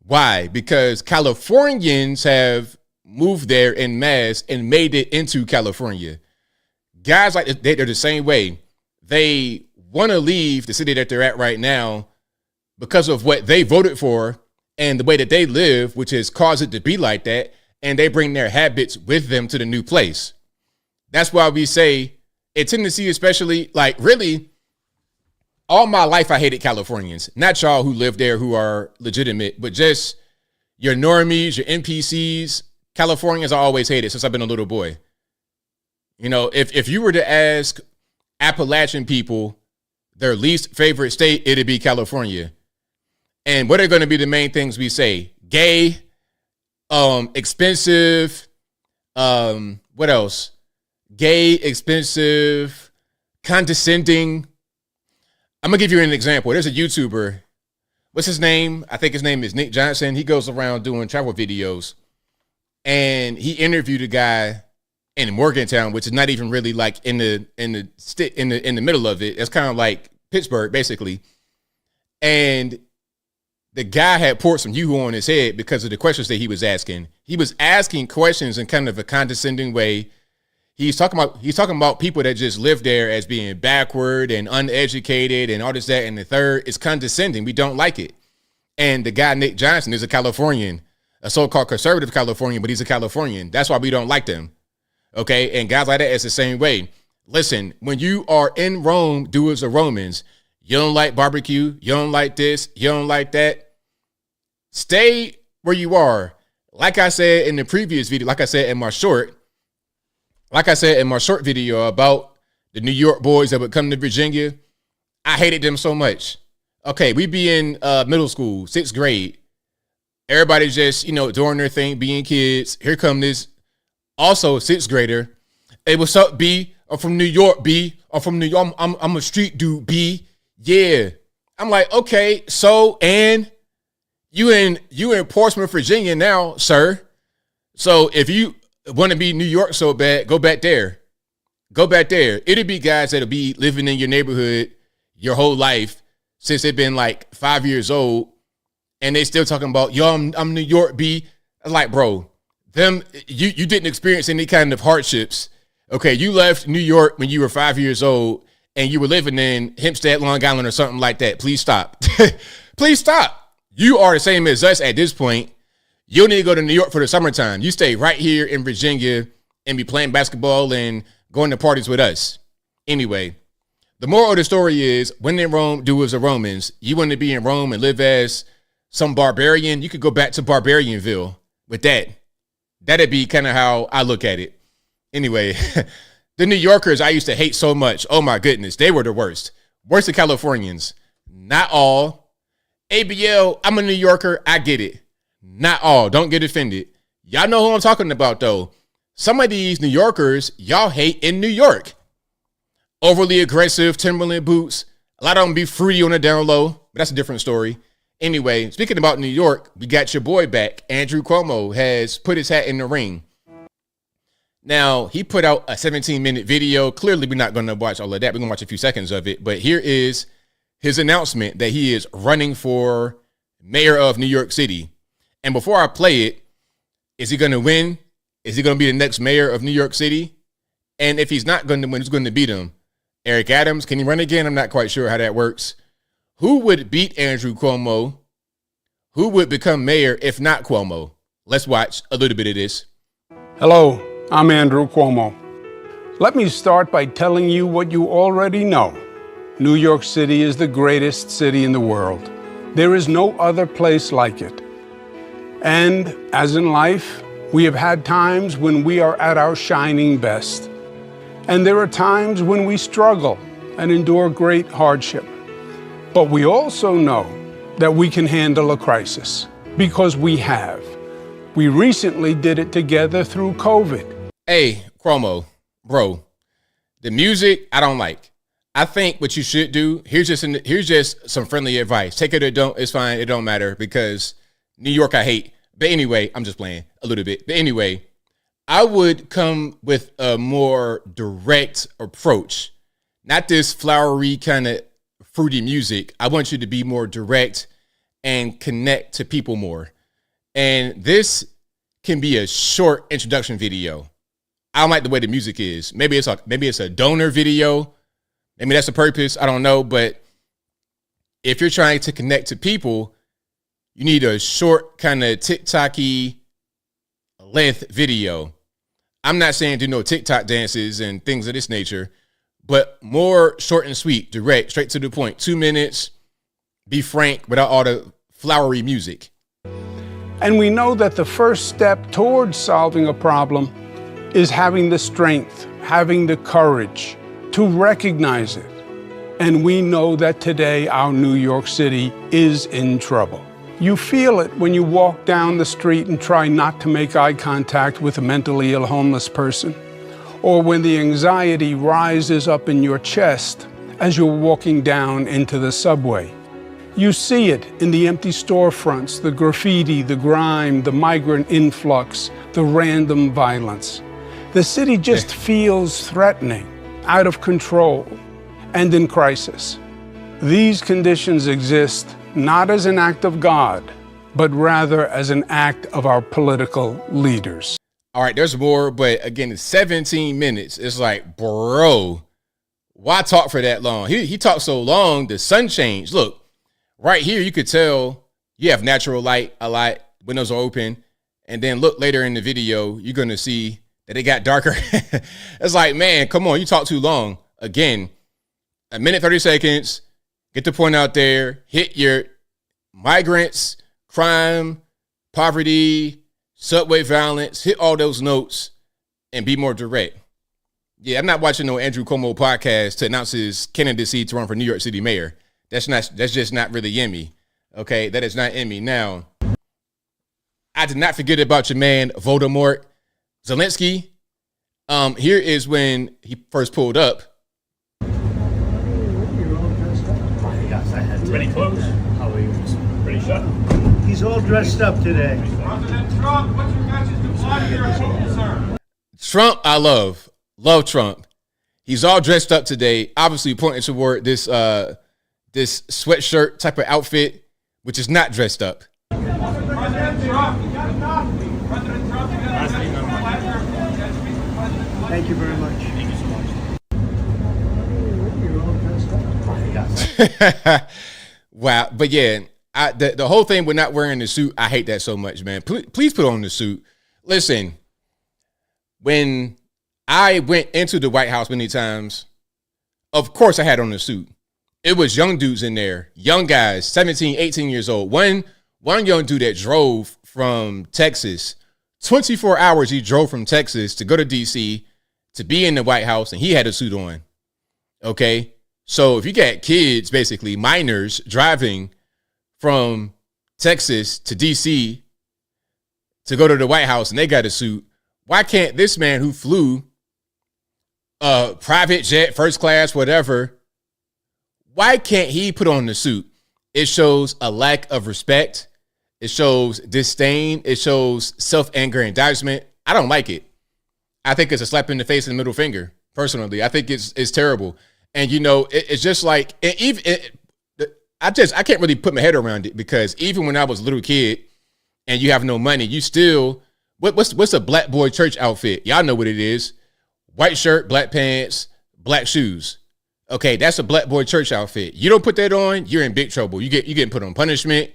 Why? Because Californians have moved there en masse and made it into California. Guys like they're the same way. They want to leave the city that they're at right now because of what they voted for and the way that they live, which has caused it to be like that. And they bring their habits with them to the new place. That's why we say in Tennessee, especially, like, really, all my life I hated Californians. Not y'all who live there who are legitimate, but just your normies, your NPCs. Californians I always hated since I've been a little boy. You know, if you were to ask Appalachian people their least favorite state, it'd be California. And what are going to be the main things we say? Gay, expensive, what else? Gay, expensive, condescending. I'm gonna give you an example. There's a YouTuber. What's his name? I think his name is Nick Johnson. He goes around doing travel videos, and he interviewed a guy in Morgantown, which is not even really like in the middle of it. It's kind of like Pittsburgh, basically. And the guy had poured some yoo-hoo on his head because of the questions that he was asking. He was asking questions in kind of a condescending way. He's talking about people that just live there as being backward and uneducated and all this, that, and the third. It's condescending. We don't like it. And the guy, Nick Johnson, is a Californian, a so-called conservative Californian, but he's a Californian. That's why we don't like them. Okay? And guys like that, it's the same way. Listen, when you are in Rome, do as the Romans. You don't like barbecue. You don't like this. You don't like that. Stay where you are. Like I said in the previous video, like I said in my short video about the New York boys that would come to Virginia, I hated them so much. Okay, we be in middle school, 6th grade. Everybody's just, doing their thing, being kids. Here come this also 6th grader. Hey, what's up, B? I'm from New York, B. I'm from New York. I'm a street dude, B. Yeah. I'm like, okay, so, and you in Portsmouth, Virginia now, sir. So if you want to be New York so bad, go back there. Go back there. It'll be guys that'll be living in your neighborhood your whole life since they've been like 5 years old, and they still talking about, yo, I'm New York, B. I'm like, bro, you didn't experience any kind of hardships. Okay, you left New York when you were 5 years old, and you were living in Hempstead, Long Island, or something like that. Please stop. Please stop. You are the same as us at this point. You don't need to go to New York for the summertime. You stay right here in Virginia and be playing basketball and going to parties with us. Anyway, the moral of the story is, when in Rome, do as the Romans. You want to be in Rome and live as some barbarian, you could go back to Barbarianville with that. That'd be kind of how I look at it. Anyway, the New Yorkers I used to hate so much. Oh my goodness, they were the worst. Worse than Californians. Not all. ABL, I'm a New Yorker, I get it. Not all. Don't get offended. Y'all know who I'm talking about, though. Some of these New Yorkers, y'all hate in New York. Overly aggressive, Timberland boots. A lot of them be fruity on the down low, but that's a different story. Anyway, speaking about New York, we got your boy back. Andrew Cuomo has put his hat in the ring. Now, he put out a 17-minute video. Clearly, we're not going to watch all of that. We're going to watch a few seconds of it. But here is his announcement that he is running for mayor of New York City. And before I play it, is he going to win? Is he going to be the next mayor of New York City? And if he's not going to win, who's going to beat him? Eric Adams, can he run again? I'm not quite sure how that works. Who would beat Andrew Cuomo? Who would become mayor if not Cuomo? Let's watch a little bit of this. Hello, I'm Andrew Cuomo. Let me start by telling you what you already know. New York City is the greatest city in the world. There is no other place like it. And as in life, we have had times when we are at our shining best. And there are times when we struggle and endure great hardship. But we also know that we can handle a crisis, because we have. We recently did it together through COVID. Hey, Cuomo, bro, the music I don't like. I think what you should do, here's just some friendly advice. Take it or don't, it's fine. It don't matter, because New York I hate. But anyway, I'm just playing a little bit. But anyway, I would come with a more direct approach, not this flowery kind of fruity music. I want you to be more direct and connect to people more. And this can be a short introduction video. I don't like the way the music is. Maybe it's a donor video. Maybe that's the purpose. I don't know. But if you're trying to connect to people, you need a short kind of TikTok-y length video. I'm not saying do no TikTok dances and things of this nature, but more short and sweet, direct, straight to the point. 2 minutes, be frank without all the flowery music. And we know that the first step towards solving a problem is having the strength, having the courage to recognize it. And we know that today our New York City is in trouble. You feel it when you walk down the street and try not to make eye contact with a mentally ill homeless person, or when the anxiety rises up in your chest as you're walking down into the subway. You see it in the empty storefronts, the graffiti, the grime, the migrant influx, the random violence. The city just feels threatening, out of control, and in crisis. These conditions exist not as an act of God, but rather as an act of our political leaders. All right, there's more, but again, it's 17 minutes. It's like, bro, why talk for that long? He talked so long, the sun changed. Look, right here, you could tell you have natural light a lot, windows are open, and then look later in the video, you're going to see that it got darker. It's like, man, come on, you talk too long. Again, a minute, 30 seconds, get the point out there, hit your migrants, crime, poverty, subway violence, hit all those notes and be more direct. Yeah, I'm not watching no Andrew Cuomo podcast to announce his candidacy to run for New York City mayor. That's just not really in me. Okay, that is not in me. Now, I did not forget about your man, Voldemort Zelensky. Here is when he first pulled up. Ready close? How are you? Ready shut? He's all dressed up today. President Trump, what's your message to Vladimir Putin, sir? Trump, I love Trump. He's all dressed up today, obviously pointing toward this this sweatshirt type of outfit, which is not dressed up. President Trump, you got enough. President Trump, you got enough. Thank you very much. Thank you so much. You're all dressed up. Wow, but yeah, the whole thing with not wearing the suit, I hate that so much, man. Please put on the suit. Listen, when I went into the White House many times, of course I had on the suit. It was young dudes in there, young guys, 17, 18 years old. One young dude that drove from Texas, 24 hours he drove from Texas to go to D.C. to be in the White House, and he had a suit on. Okay? So if you got kids, basically minors, driving from Texas to D.C. to go to the White House and they got a suit, why can't this man who flew a private jet, first class, whatever, why can't he put on the suit? It shows a lack of respect. It shows disdain. It shows self-aggrandizement. I don't like it. I think it's a slap in the face and the middle finger, personally. I think it's terrible. And, you know, it's just like, I can't really put my head around it, because even when I was a little kid and you have no money, you still, what's a black boy church outfit? Y'all know what it is. White shirt, black pants, black shoes. Okay, that's a black boy church outfit. You don't put that on, you're in big trouble. You getting put on punishment.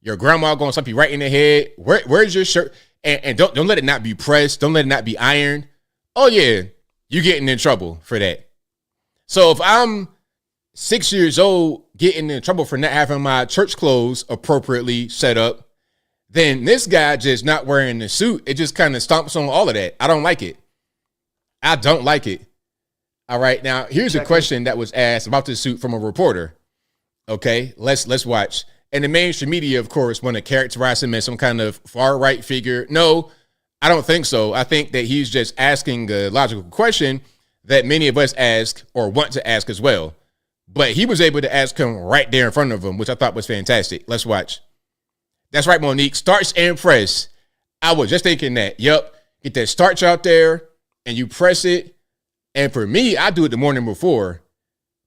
Your grandma gonna slap you right in the head. Where's your shirt? And don't let it not be pressed. Don't let it not be ironed. Oh yeah, you getting in trouble for that. So if I'm 6 years old getting in trouble for not having my church clothes appropriately set up, then this guy just not wearing the suit, it just kind of stomps on all of that. I don't like it. I don't like it. All right, now here's a question that was asked about this suit from a reporter. Okay, let's watch. And the mainstream media, of course, want to characterize him as some kind of far-right figure. No, I don't think so. I think that he's just asking a logical question that many of us ask or want to ask as well. But he was able to ask him right there in front of him, which I thought was fantastic. Let's watch. That's right, Monique. Starch and press. I was just thinking that. Yep. Get that starch out there and you press it. And for me, I do it the morning before,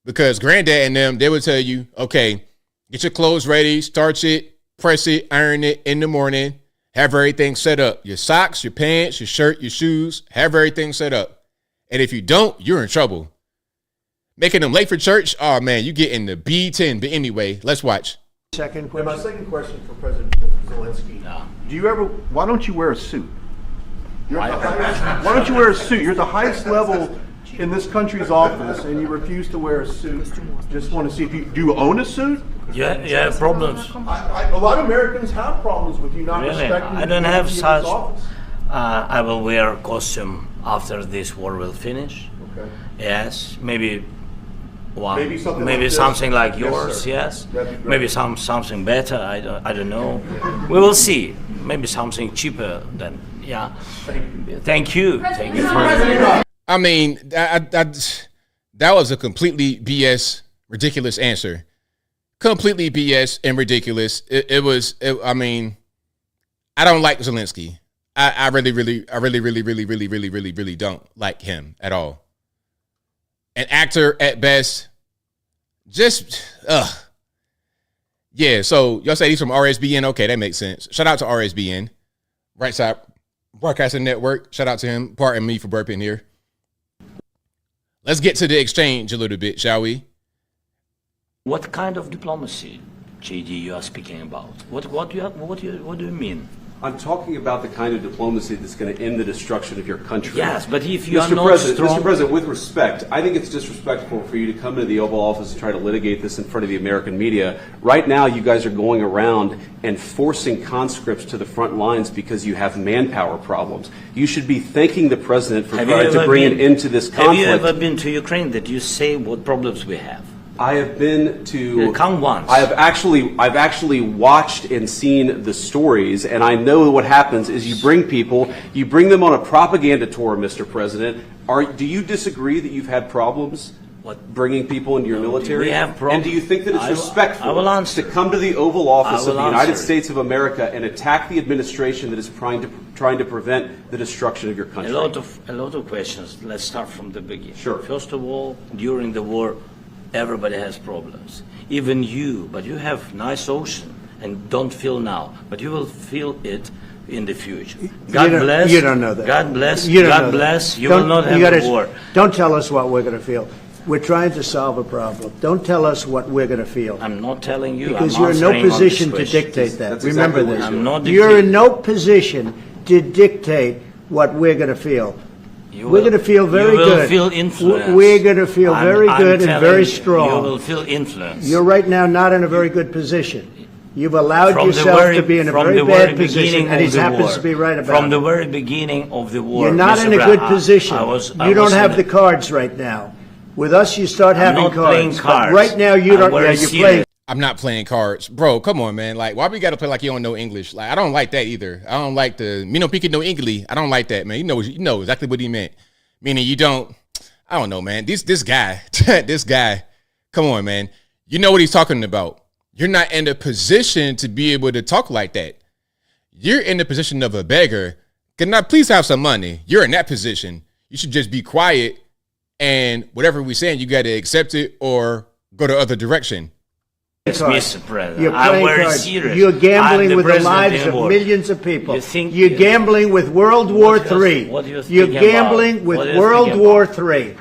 because granddad and them, they would tell you, okay, get your clothes ready, starch it, press it, iron it in the morning, have everything set up. Your socks, your pants, your shirt, your shoes, have everything set up. And if you don't, you're in trouble. Making them late for church, oh man, you get in the B10. But anyway, let's watch. Second question. My second question for President Zelensky. Why don't you wear a suit? Why don't you wear a suit? You're at the highest level in this country's office, and you refuse to wear a suit. Just want to see if do you own a suit? Yeah, problems. A lot of Americans have problems with you not respecting. I don't have such. Office. I will wear costume after this war will finish. Okay. Yes, maybe one. Maybe something like yours. Yes. Maybe something better. I don't know. We will see. Maybe something cheaper than. Yeah. Thank you. Thank you for. I mean, that was a completely BS, ridiculous answer. Completely BS and ridiculous. I mean, I don't like Zelensky. I really don't like him at all. An actor at best. Just, Yeah, so y'all say he's from RSBN. Okay, that makes sense. Shout out to RSBN, Right Side Broadcasting Network. Shout out to him. Pardon me for burping here. Let's get to the exchange a little bit, shall we? What kind of diplomacy, JD, you are speaking about? What do you mean? I'm talking about the kind of diplomacy that's going to end the destruction of your country. Yes, but if you are Mr. not President, strong... Mr. President, with respect, I think it's disrespectful for you to come to the Oval Office and try to litigate this in front of the American media. Right now, you guys are going around and forcing conscripts to the front lines because you have manpower problems. You should be thanking the President for trying to bring an end to this conflict. Have you ever been to Ukraine that you say what problems we have? I have been to. Come once. I've actually watched and seen the stories, and I know what happens is you bring them on a propaganda tour, Mr. President. Do you disagree that you've had problems bringing people into your military? We have problems. And do you think that it's respectful to come to the Oval Office of the United States of America and attack the administration that is trying to prevent the destruction of your country? A lot of questions. Let's start from the beginning. Sure. First of all, during the war, everybody has problems. Even you, but you have nice ocean and don't feel now, but you will feel it in the future. God bless. You don't know that. God bless. You don't God know bless. that. You will not have a war. Don't tell us what we're going to feel. We're trying to solve a problem. Don't tell us what we're going to feel. I'm not telling you. Because I'm you're in no answering on position this to question. dictate that. That's Remember exactly this. I'm not You're in no position to dictate what we're going to feel. We're going to feel very good. You will feel influence. We're going to feel very good and very strong. You will feel influence. You're right now not in a very good position. You've allowed yourself to be in a very bad position, and he happens to be right about it. From the very beginning of the war. You're not in a good position. You don't have the cards right now. With us, you start having cards. Playing cards. But right now, you don't. Yeah, you're playing. I'm not playing cards. Bro, come on, man. Like, why we got to play like you don't know English? Like, I don't like that either. I don't like the, me no pique no English. I don't like that, man. You know exactly what he meant. Meaning you don't, I don't know, man. This guy, this guy, come on, man. You know what he's talking about. You're not in a position to be able to talk like that. You're in the position of a beggar. Can I please have some money? You're in that position. You should just be quiet, and whatever we're saying, you got to accept it or go the other direction. Mr. President, You're I'm playing very cards. serious. You're gambling with the president lives in of war. millions of people. You You're gambling with World War III. You're gambling with World War III.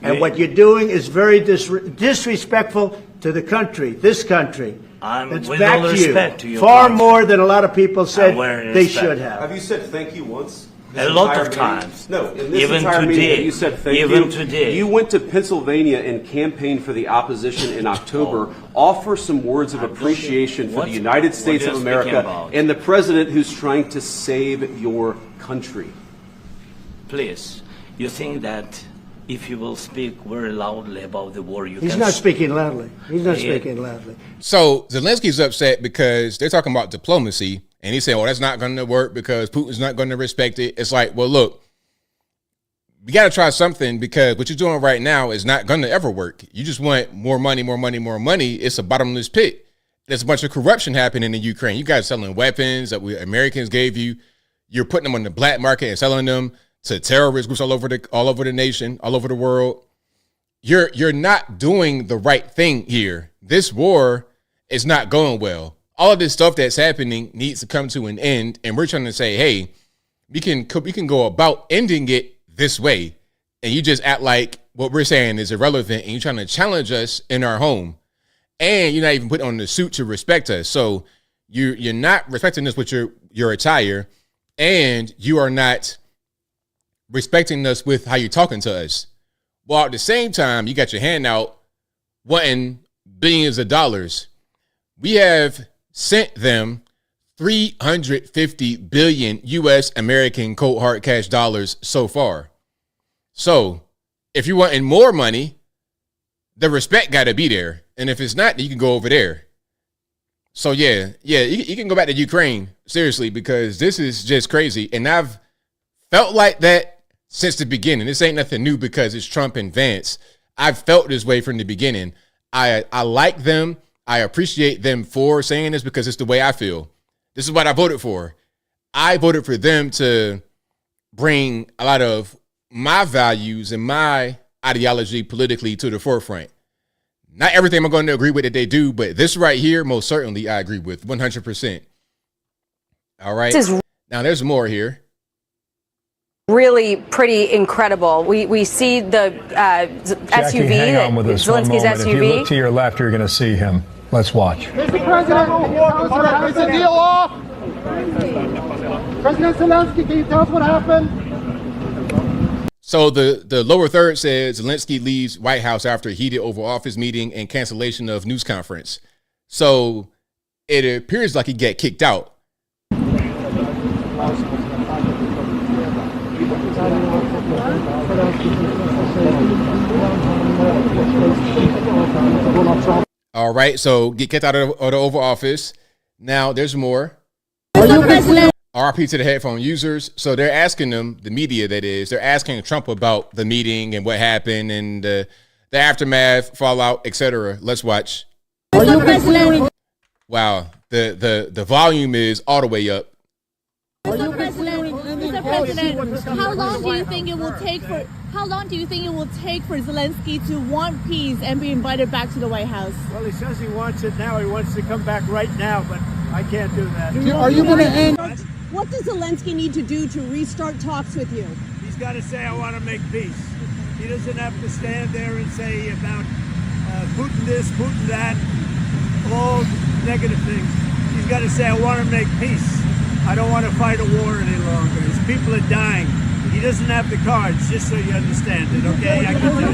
And what you're doing is very disrespectful to the country, this country. That's with back all to you. respect to your Far country. more than a lot of people said they respect. should have. Have you said thank you once? A lot of times. No, in this Even entire meeting, today. you said thank Even you. today. You went to Pennsylvania and campaigned for the opposition in October. Offer some words of appreciation for the United States of America and the president who's trying to save your country. Please, you think that if you will speak very loudly about the war, you He's can... not speaking loudly. He's not speaking loudly. So Zelensky's upset because they're talking about diplomacy, and he's saying, well, that's not going to work because Putin's not going to respect it. It's like, well, look, we got to try something because what you're doing right now is not going to ever work. You just want more money, more money, more money. It's a bottomless pit. There's a bunch of corruption happening in Ukraine. You guys selling weapons that we Americans gave you. You're putting them on the black market and selling them to terrorist groups all over the nation, all over the world. You're not doing the right thing here. This war is not going well. All of this stuff that's happening needs to come to an end, and we're trying to say, hey, we can go about ending it this way, and you just act like what we're saying is irrelevant, and you're trying to challenge us in our home, and you're not even putting on the suit to respect us. So you're not respecting us with your attire, and you are not respecting us with how you're talking to us. While at the same time, you got your hand out wanting billions of dollars. We have sent them 350 billion US American cold hard cash dollars so far. So if you're wanting more money, the respect got to be there. And if it's not, then you can go over there. So yeah, you can go back to Ukraine, seriously, because this is just crazy. And I've felt like that since the beginning. This ain't nothing new because it's Trump and Vance. I've felt this way from the beginning. I like them. I appreciate them for saying this because it's the way I feel. This is what I voted for. I voted for them to bring a lot of my values and my ideology politically to the forefront. Not everything I'm going to agree with that they do, but this right here, most certainly I agree with 100%. All right. Now there's more here. Really pretty incredible. We see the SUV, hang on with us Zelensky's one moment. SUV. If you look to your left, you're going to see him. Let's watch. Mr. President, is the deal off? President Zelensky, can you tell us what happened? So the lower third says Zelensky leaves White House after a heated Oval Office meeting and cancellation of news conference. So it appears like he got kicked out. All right, so get kicked out of the Oval Office. Now there's more. RP to the headphone users. So they're asking them, the media that is, they're asking Trump about the meeting and what happened and the aftermath, fallout, etc. Let's watch. Wow, the volume is all the way up. Mr. President, how long do you think it will take for Zelensky to want peace and be invited back to the White House? Well, he says he wants it now. He wants to come back right now, but I can't do that. Are you going to end? What does Zelensky need to do to restart talks with you? He's got to say, I want to make peace. He doesn't have to stand there and say about Putin this, Putin that, all negative things. He's got to say, I want to make peace. I don't want to fight a war any longer. His people are dying. He doesn't have the cards, just so you understand it, okay? I can tell you.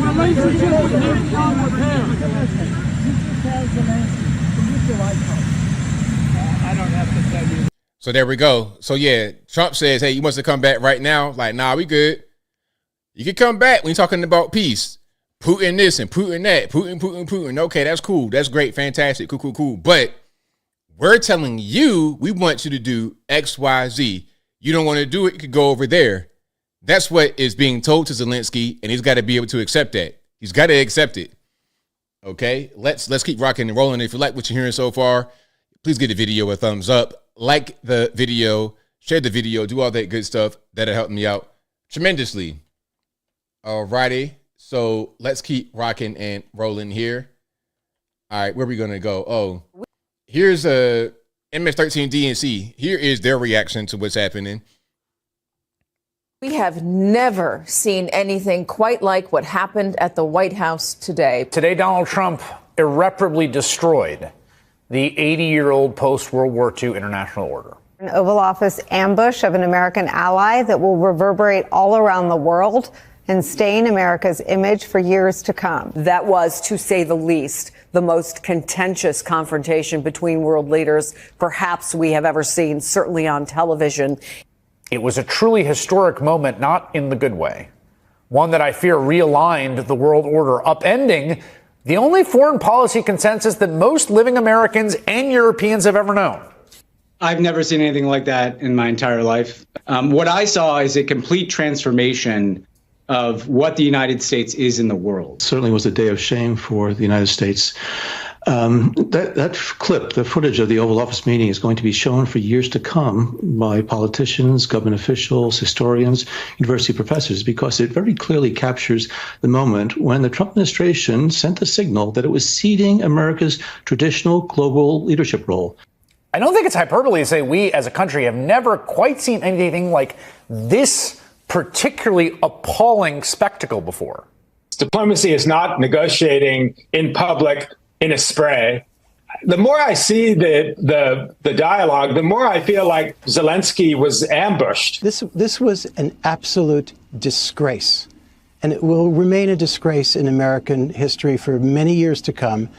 I don't have to tell you. So there we go. So yeah, Trump says, hey, he wants to come back right now. Like, nah, we good. You can come back when you're talking about peace. Putin this and Putin that. Putin. Okay, that's cool. That's great. Fantastic. Cool. But we're telling you, we want you to do X, Y, Z. You don't want to do it, you could go over there. That's what is being told to Zelensky, and he's got to be able to accept that. He's got to accept it. Okay, let's keep rocking and rolling. If you like what you're hearing so far, please give the video a thumbs up. Like the video, share the video, do all that good stuff. That'll help me out tremendously. All righty, so let's keep rocking and rolling here. All right, where are we going to go? Oh, here's a MS-13 DNC. Here is their reaction to what's happening. We have never seen anything quite like what happened at the White House today. Today, Donald Trump irreparably destroyed the 80-year-old post-World War II international order. An Oval Office ambush of an American ally that will reverberate all around the world and stain America's image for years to come. That was, to say the least, the most contentious confrontation between world leaders perhaps we have ever seen, certainly on television. It was a truly historic moment, not in the good way. One that I fear realigned the world order, upending the only foreign policy consensus that most living Americans and Europeans have ever known. I've never seen anything like that in my entire life. What I saw is a complete transformation of what the United States is in the world. Certainly was a day of shame for the United States. That clip, the footage of the Oval Office meeting, is going to be shown for years to come by politicians, government officials, historians, university professors, because it very clearly captures the moment when the Trump administration sent a signal that it was ceding America's traditional global leadership role. I don't think it's hyperbole to say we as a country have never quite seen anything like this particularly appalling spectacle before. Diplomacy is not negotiating in public in a spray. The more I see the dialogue, the more I feel like Zelensky was ambushed. This was an absolute disgrace, and it will remain a disgrace in American history for many years to come.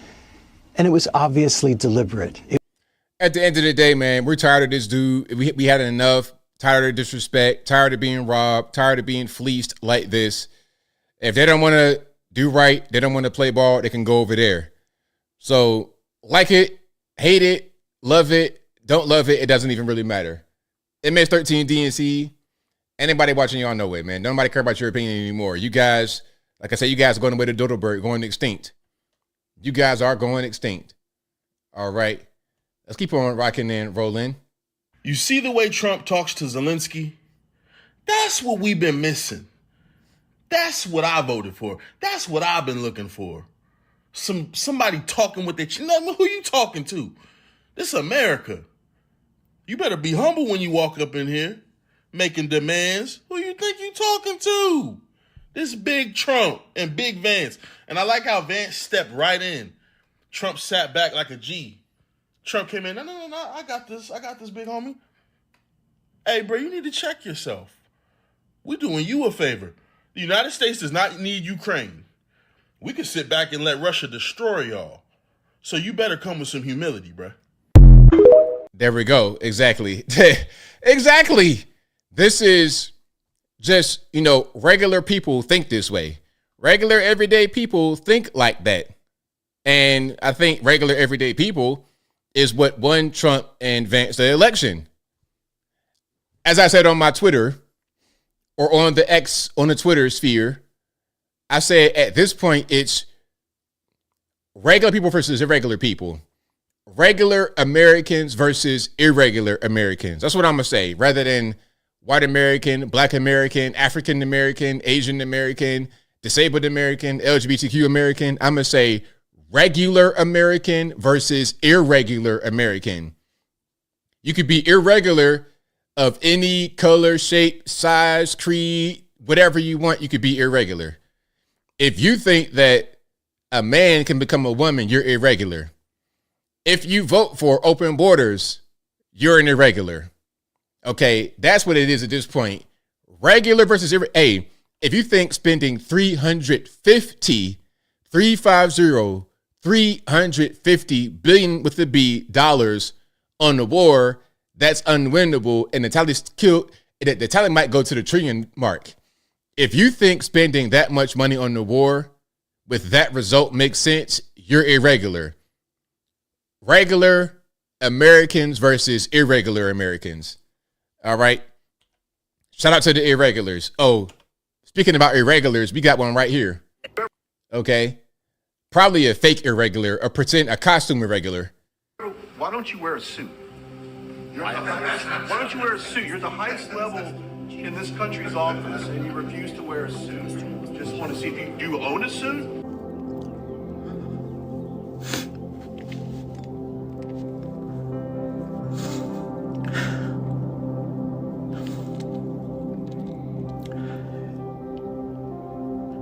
And it was obviously deliberate. At the end of the day, man, we're tired of this dude. We had enough. Tired of disrespect. Tired of being robbed. Tired of being fleeced like this. If they don't want to do right, they don't want to play ball, they can go over there. So like it, hate it, love it, don't love it, it doesn't even really matter. MS-13 DNC, anybody watching y'all know it, man. Nobody care about your opinion anymore. You guys, like I said, you guys are going away to dodo bird, going extinct. You guys are going extinct. All right. Let's keep on rocking and rolling. You see the way Trump talks to Zelensky? That's what we've been missing. That's what I voted for. That's what I've been looking for. somebody talking with their chin. Who you talking to? This is America. You better be humble when you walk up in here making demands. Who you think you talking to? This big Trump and big Vance. And I like how Vance stepped right in. Trump sat back like a G. Trump came in, no, I got this, big homie. Hey, bro, you need to check yourself. We're doing you a favor. The United States does not need Ukraine. We can sit back and let Russia destroy y'all. So you better come with some humility, bro. There we go. Exactly. Exactly. This is just, regular people think this way. Regular everyday people think like that. And I think regular everyday people is what won Trump and Vance the election. As I said on my Twitter, or on the Twitter sphere, I said at this point it's regular people versus irregular people. Regular Americans versus irregular Americans. That's what I'm going to say, rather than white American, black American, African American, Asian American, disabled American, LGBTQ American. I'm going to say regular American versus irregular American. You could be irregular of any color, shape, size, creed, whatever you want. You could be irregular. If you think that a man can become a woman, you're irregular. If you vote for open borders, you're an irregular. Okay, that's what it is at this point. Regular versus irregular. Hey, if you think spending $350 billion with the B dollars on the war, that's unwinnable, and the tally might go to the trillion mark. If you think spending that much money on the war with that result makes sense, you're irregular. Regular Americans versus irregular Americans. All right. Shout out to the irregulars. Oh, speaking about irregulars, we got one right here. Okay. Probably a fake irregular, a costume irregular. Why don't you wear a suit? Why don't you wear a suit? You're the highest level in this country's office, and you refuse to wear a suit. Just want to see if do you own a suit?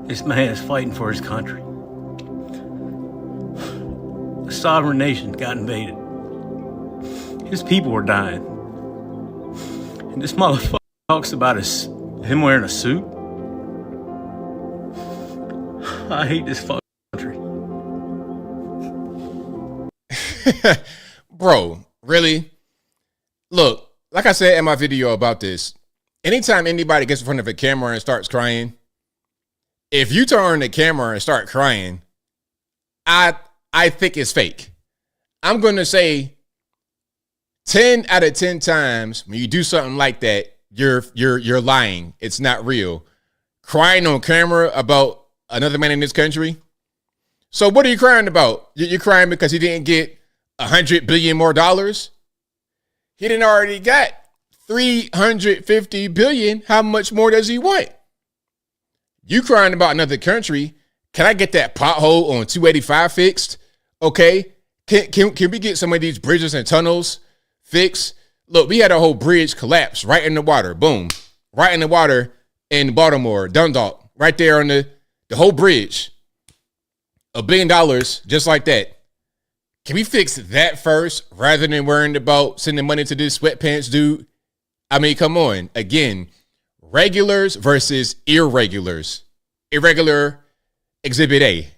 This man is fighting for his country. A sovereign nation got invaded. His people were dying. And this motherfucker talks about him wearing a suit. I hate this fucking country. Bro, really? Look, like I said in my video about this, anytime anybody gets in front of a camera and starts crying, if you turn on the camera and start crying, I think it's fake. I'm going to say 10 out of 10 times when you do something like that, you're lying. It's not real. Crying on camera about another man in this country. So what are you crying about? You're crying because he didn't get $100 billion more dollars? He didn't already got $350 billion. How much more does he want? You crying about another country. Can I get that pothole on 285 fixed? Okay. Can we get some of these bridges and tunnels fixed? Look, we had a whole bridge collapse right in the water. Boom. Right in the water in Baltimore, Dundalk, right there on the whole bridge. $1 billion, just like that. Can we fix that first rather than worrying about sending money to this sweatpants dude? I mean, come on. Again, regulars versus irregulars. Irregular exhibit A.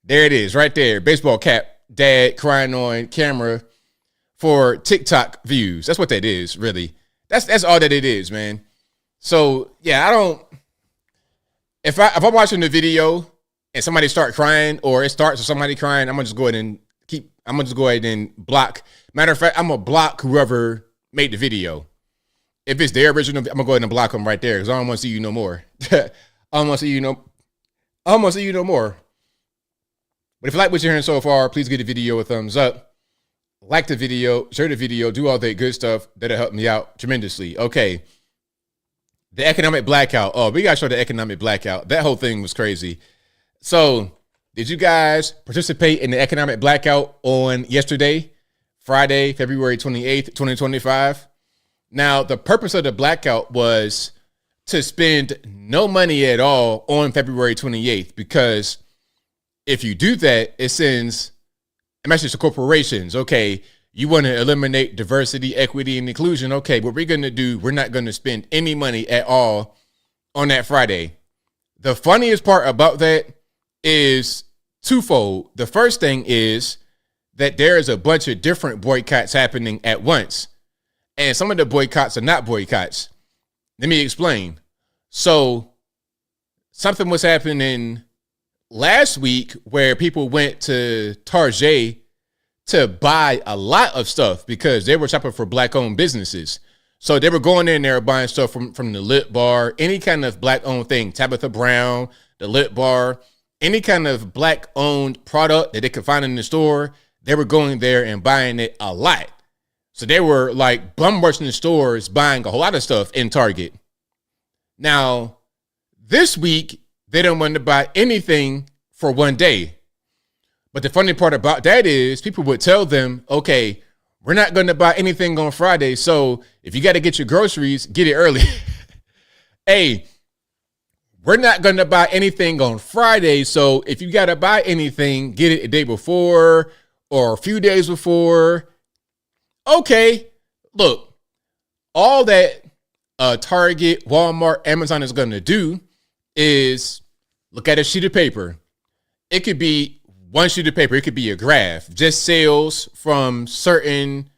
There it is right there. Baseball cap, dad crying on camera for TikTok views. That's what that is, really. That's all that it is, man. So, yeah, if I'm watching the video and somebody start crying or it starts with somebody crying, I'm going to just go ahead and block. Matter of fact, I'm going to block whoever made the video. If it's their original, I'm going to go ahead and block them right there because I don't want to see you no more. I don't want to see you no more. But if you like what you're hearing so far, please give the video a thumbs up. Like the video, share the video, do all that good stuff. That'll help me out tremendously. Okay. The economic blackout. Oh, we got to show the economic blackout. That whole thing was crazy. So Did you guys participate in the economic blackout on yesterday, Friday, February 28th, 2025? Now, the purpose of the blackout was to spend no money at all on February 28th, because if you do that, it sends a message to corporations. Okay, you want to eliminate diversity, equity, and inclusion. Okay, what we're going to do, we're not going to spend any money at all on that Friday. The funniest part about that is twofold. The first thing is that there is a bunch of different boycotts happening at once. And some of the boycotts are not boycotts. Let me explain. So something was happening last week where people went to Target to buy a lot of stuff because they were shopping for black-owned businesses. So they were going in there buying stuff from the Lip Bar, any kind of black-owned thing, Tabitha Brown, the Lip Bar, any kind of black-owned product that they could find in the store. They were going there and buying it a lot. So they were like bum rushing the stores, buying a whole lot of stuff in Target. Now, this week, they don't want to buy anything for one day. But the funny part about that is people would tell them, okay, we're not going to buy anything on Friday. So if you got to get your groceries, get it early. Hey, we're not going to buy anything on Friday. So if you got to buy anything, get it a day before or a few days before. Okay, look, all that Target, Walmart, Amazon is going to do is look at a sheet of paper. It could be one sheet of paper. It could be a graph, just sales from certain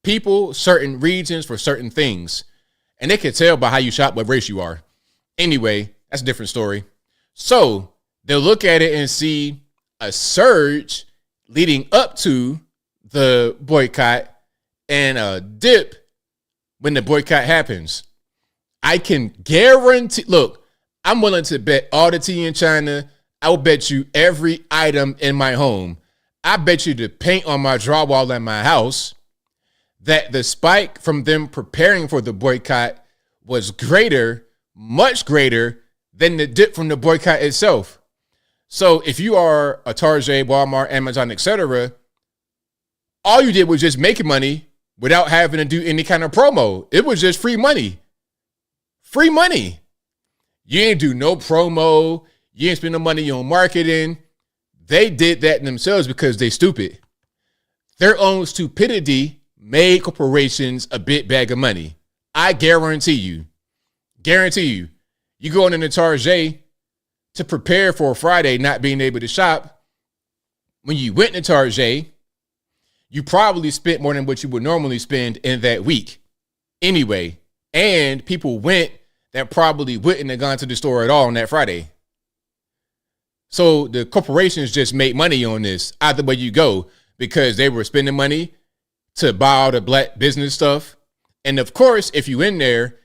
people, certain regions for certain things. And they can tell by how you shop what race you are. Anyway, that's a different story. So they'll look at it and see a surge leading up to the boycott and a dip when the boycott happens. I can guarantee, look, I'm willing to bet all the tea in China. I'll bet you every item in my home. I bet you the paint on my drywall in my house that the spike from them preparing for the boycott was greater, much greater than the dip from the boycott itself. So if you are a Target, Walmart, Amazon, etc., all you did was just make money without having to do any kind of promo. It was just free money. Free money. You ain't do no promo. You ain't spend no money on marketing. They did that themselves because they stupid. Their own stupidity made corporations a big bag of money. I guarantee you. Guarantee you. You going into Target to prepare for Friday not being able to shop. When you went to Target, you probably spent more than what you would normally spend in that week anyway. And people went that probably wouldn't have gone to the store at all on that Friday. So the corporations just made money on this either way you go, because they were spending money to buy all the black business stuff. And of course, if you in there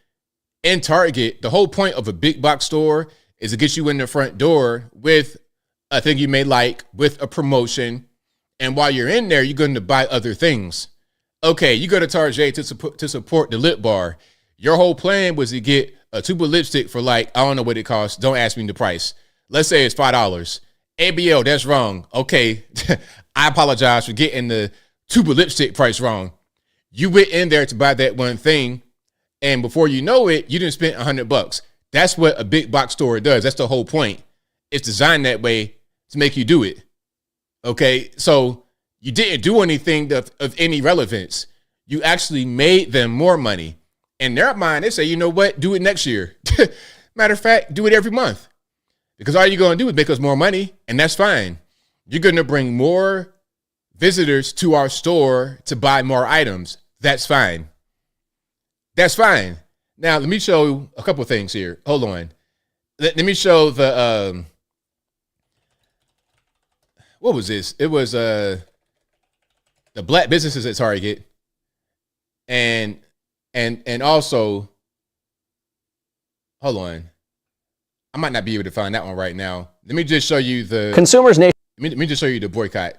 in Target, the whole point of a big box store is to get you in the front door with a thing you may like, with a promotion. And while you're in there, you're going to buy other things. Okay, you go to Target to support the Lip Bar. Your whole plan was to get a tube of lipstick for like, I don't know what it costs. Don't ask me the price. Let's say it's $5. ABL, that's wrong. Okay, I apologize for getting the tube of lipstick price wrong. You went in there to buy that one thing, and before you know it, you didn't spend $100. That's what a big box store does. That's the whole point. It's designed that way to make you do it. Okay, so you didn't do anything of any relevance. You actually made them more money. In their mind, they say, you know what? Do it next year. Matter of fact, do it every month. Because all you're going to do is make us more money, and that's fine. You're going to bring more visitors to our store to buy more items. That's fine. That's fine. Now, let me show you a couple things here. Hold on. Let me show the, what was this? It was the black businesses at Target. And also, hold on. I might not be able to find that one right now. Let me just show you the Consumers let me just show you the boycott.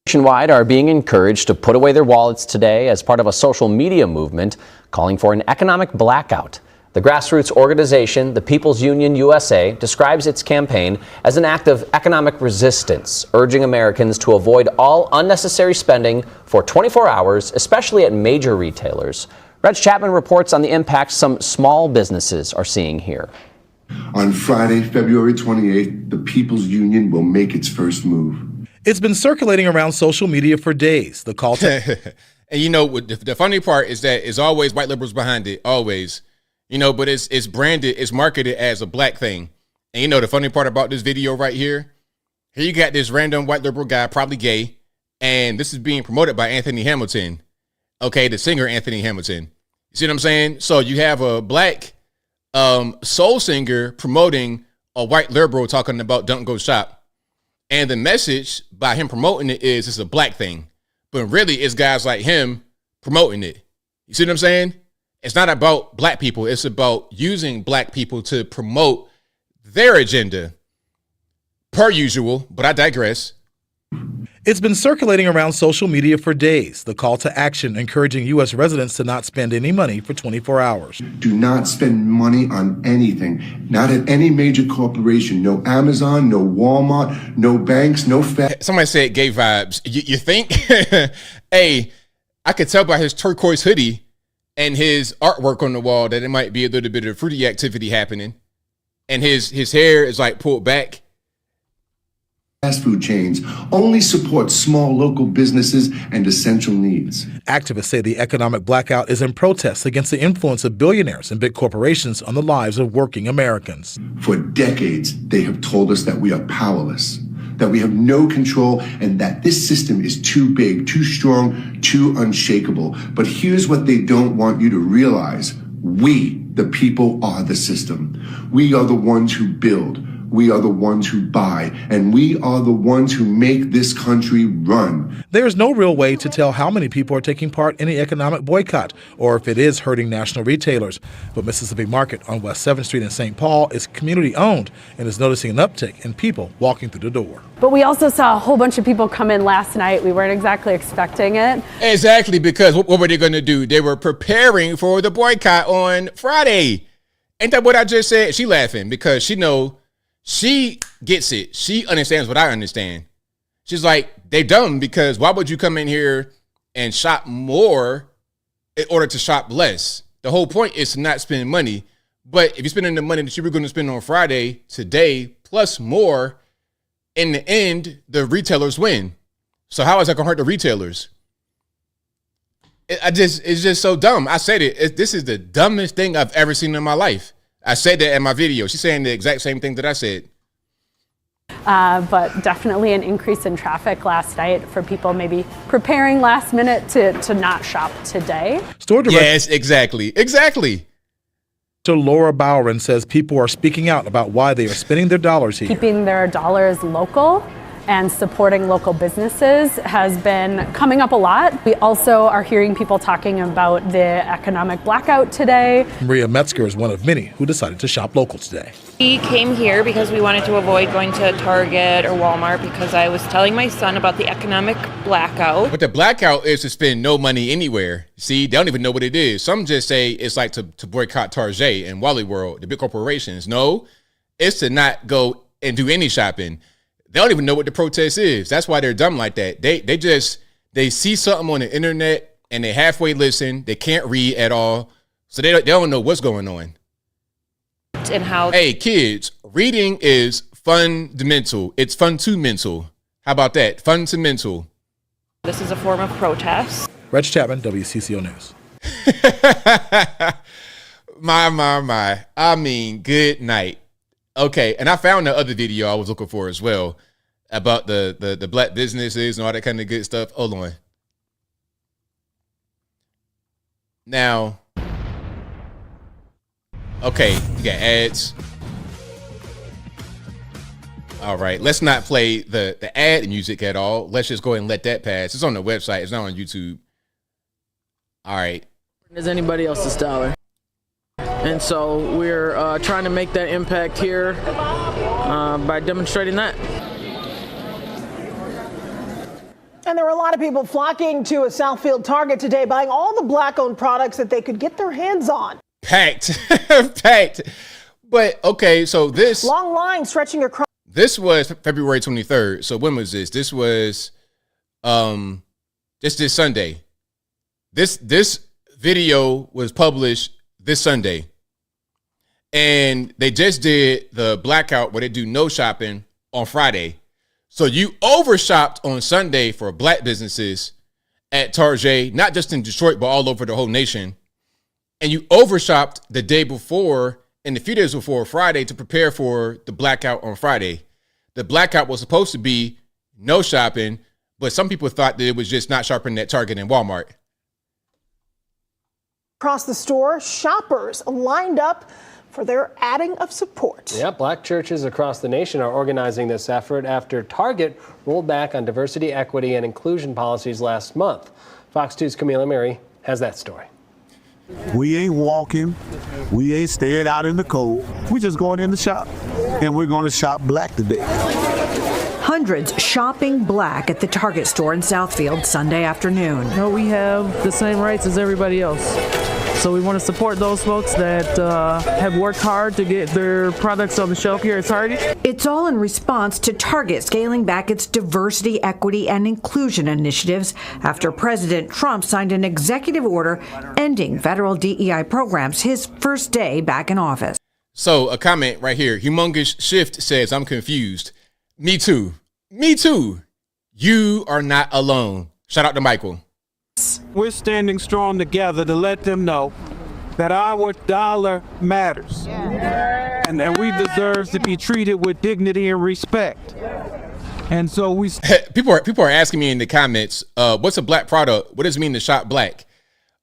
Nationwide are being encouraged to put away their wallets today as part of a social media movement calling for an economic blackout. The grassroots organization, the People's Union USA, describes its campaign as an act of economic resistance, urging Americans to avoid all unnecessary spending for 24 hours, especially at major retailers. Reg Chapman reports on the impact some small businesses are seeing here. On Friday, February 28th, the People's Union will make its first move. It's been circulating around social media for days. The call to... And you know, the funny part is that it's always white liberals behind it, always. You know, but it's branded, it's marketed as a black thing. And you know, the funny part about this video right here you got this random white liberal guy, probably gay, and this is being promoted by Anthony Hamilton. Okay, the singer Anthony Hamilton. You see what I'm saying? So you have a black soul singer promoting a white liberal talking about don't go shop. And the message by him promoting it is it's a black thing. But really, it's guys like him promoting it. You see what I'm saying? It's not about black people. It's about using black people to promote their agenda. Per usual, but I digress. It's been circulating around social media for days. The call to action encouraging U.S. residents to not spend any money for 24 hours. Do not spend money on anything. Not at any major corporation. No Amazon, no Walmart, no banks, no Somebody said gay vibes. You think? Hey, I could tell by his turquoise hoodie and his artwork on the wall that it might be a little bit of fruity activity happening. And his hair is like pulled back. Fast food chains only support small local businesses and essential needs. Activists say the economic blackout is in protest against the influence of billionaires and big corporations on the lives of working Americans. For decades, they have told us that we are powerless, that we have no control, and that this system is too big, too strong, too unshakable. But here's what they don't want you to realize. We, the people, are the system. We are the ones who build. We are the ones who buy, and we are the ones who make this country run. There's no real way to tell how many people are taking part in the economic boycott or if it is hurting national retailers. But Mississippi Market on West 7th Street in St. Paul is community-owned and is noticing an uptick in people walking through the door. But we also saw a whole bunch of people come in last night. We weren't exactly expecting it. Exactly, because what were they going to do? They were preparing for the boycott on Friday. Ain't that what I just said? She laughing because she gets it. She understands what I understand. She's like, they dumb because why would you come in here and shop more in order to shop less? The whole point is to not spend money. But if you're spending the money that you were going to spend on Friday, today, plus more, in the end, the retailers win. So how is that going to hurt the retailers? It's just so dumb. I said it. This is the dumbest thing I've ever seen in my life. I said that in my video. She's saying the exact same thing that I said. But definitely an increase in traffic last night for people maybe preparing last minute to not shop today. Store director. Yes, exactly. So Laura Bowron says people are speaking out about why they are spending their dollars here. Keeping their dollars local and supporting local businesses has been coming up a lot. We also are hearing people talking about the economic blackout today. Maria Metzger is one of many who decided to shop local today. We came here because we wanted to avoid going to Target or Walmart because I was telling my son about the economic blackout. What the blackout is to spend no money anywhere. See, they don't even know what it is. Some just say it's like to boycott Target and Wally World, the big corporations. No, it's to not go and do any shopping. They don't even know what the protest is. That's why they're dumb like that. They see something on the internet and they halfway listen. They can't read at all. So they don't know what's going on. And how? Hey, kids, reading is fundamental. It's fun to mental. How about that? Fun to mental. This is a form of protest. Reg Chapman, WCCO News. My. I mean, good night. Okay, and I found the other video I was looking for as well about the black businesses and all that kind of good stuff. Hold on. Now, okay, you got ads. All right, let's not play the ad music at all. Let's just go ahead and let that pass. It's on the website. It's not on YouTube. All right. As anybody else's dollar. And so we're trying to make that impact here by demonstrating that. And there were a lot of people flocking to a Southfield Target today, buying all the black-owned products that they could get their hands on. packed, packed. But okay, so this long line stretching across. This was February 23rd. So when was this? This was just this Sunday. This video was published this Sunday. And they just did the blackout where they do no shopping on Friday. So you overshopped on Sunday for black businesses at Target, not just in Detroit, but all over the whole nation. And you overshopped the day before and a few days before Friday to prepare for the blackout on Friday. The blackout was supposed to be no shopping, but some people thought that it was just not shopping at Target and Walmart. Across the store, shoppers lined up for their adding of support. Yeah, black churches across the nation are organizing this effort after Target rolled back on diversity, equity, and inclusion policies last month. Fox 2's Camila Mary has that story. We ain't walking. We ain't staying out in the cold. We just going in the shop, and we're going to shop black today. Hundreds shopping black at the Target store in Southfield Sunday afternoon. No, we have the same rights as everybody else. So we want to support those folks that have worked hard to get their products on the shelf here at Target. It's all in response to Target scaling back its diversity, equity, and inclusion initiatives after President Trump signed an executive order ending federal DEI programs his first day back in office. So a comment right here. Humongous Shift says, I'm confused. Me too. Me too. You are not alone. Shout out to Michael. We're standing strong together to let them know that our dollar matters. And that we deserve to be treated with dignity and respect. And so we people are asking me in the comments, what's a black product? What does it mean to shop black?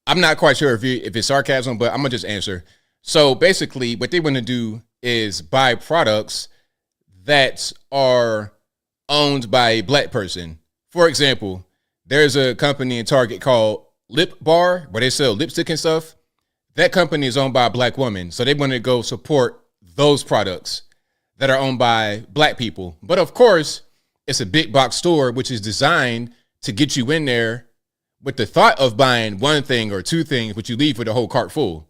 I'm not quite sure if it's sarcasm, but I'm gonna just answer. So basically what they want to do is buy products that are owned by a black person. For example, there's a company in Target called Lip Bar where they sell lipstick and stuff. That company is owned by a black woman. So they want to go support those products that are owned by black people. But of course, it's a big box store, which is designed to get you in there with the thought of buying one thing or two things, but you leave with a whole cart full.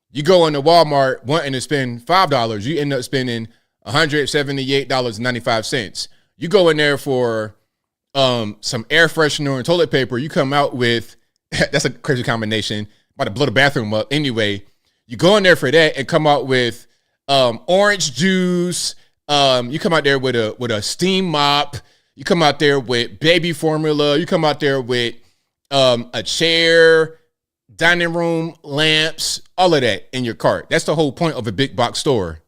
You go into Walmart wanting to spend $5, you end up spending $178.95. You go in there for some air freshener and toilet paper, you come out with, that's a crazy combination, about to blow the bathroom up. Anyway, you go in there for that and come out with orange juice. You come out there with a steam mop. You come out there with baby formula. You come out there with a chair, dining room lamps, all of that in your cart. That's the whole point of a big box store.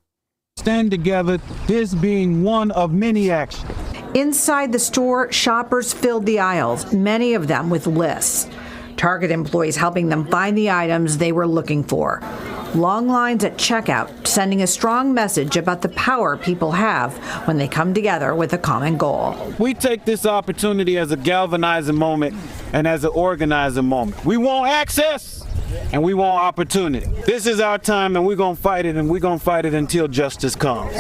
stand together, this being one of many actions. Inside the store, shoppers filled the aisles, many of them with lists. Target employees helping them find the items they were looking for. Long lines at checkout, sending a strong message about the power people have when they come together with a common goal. We take this opportunity as a galvanizing moment and as an organizing moment. We want access and we want opportunity. This is our time and we're going to fight it, and we're going to fight it until justice comes.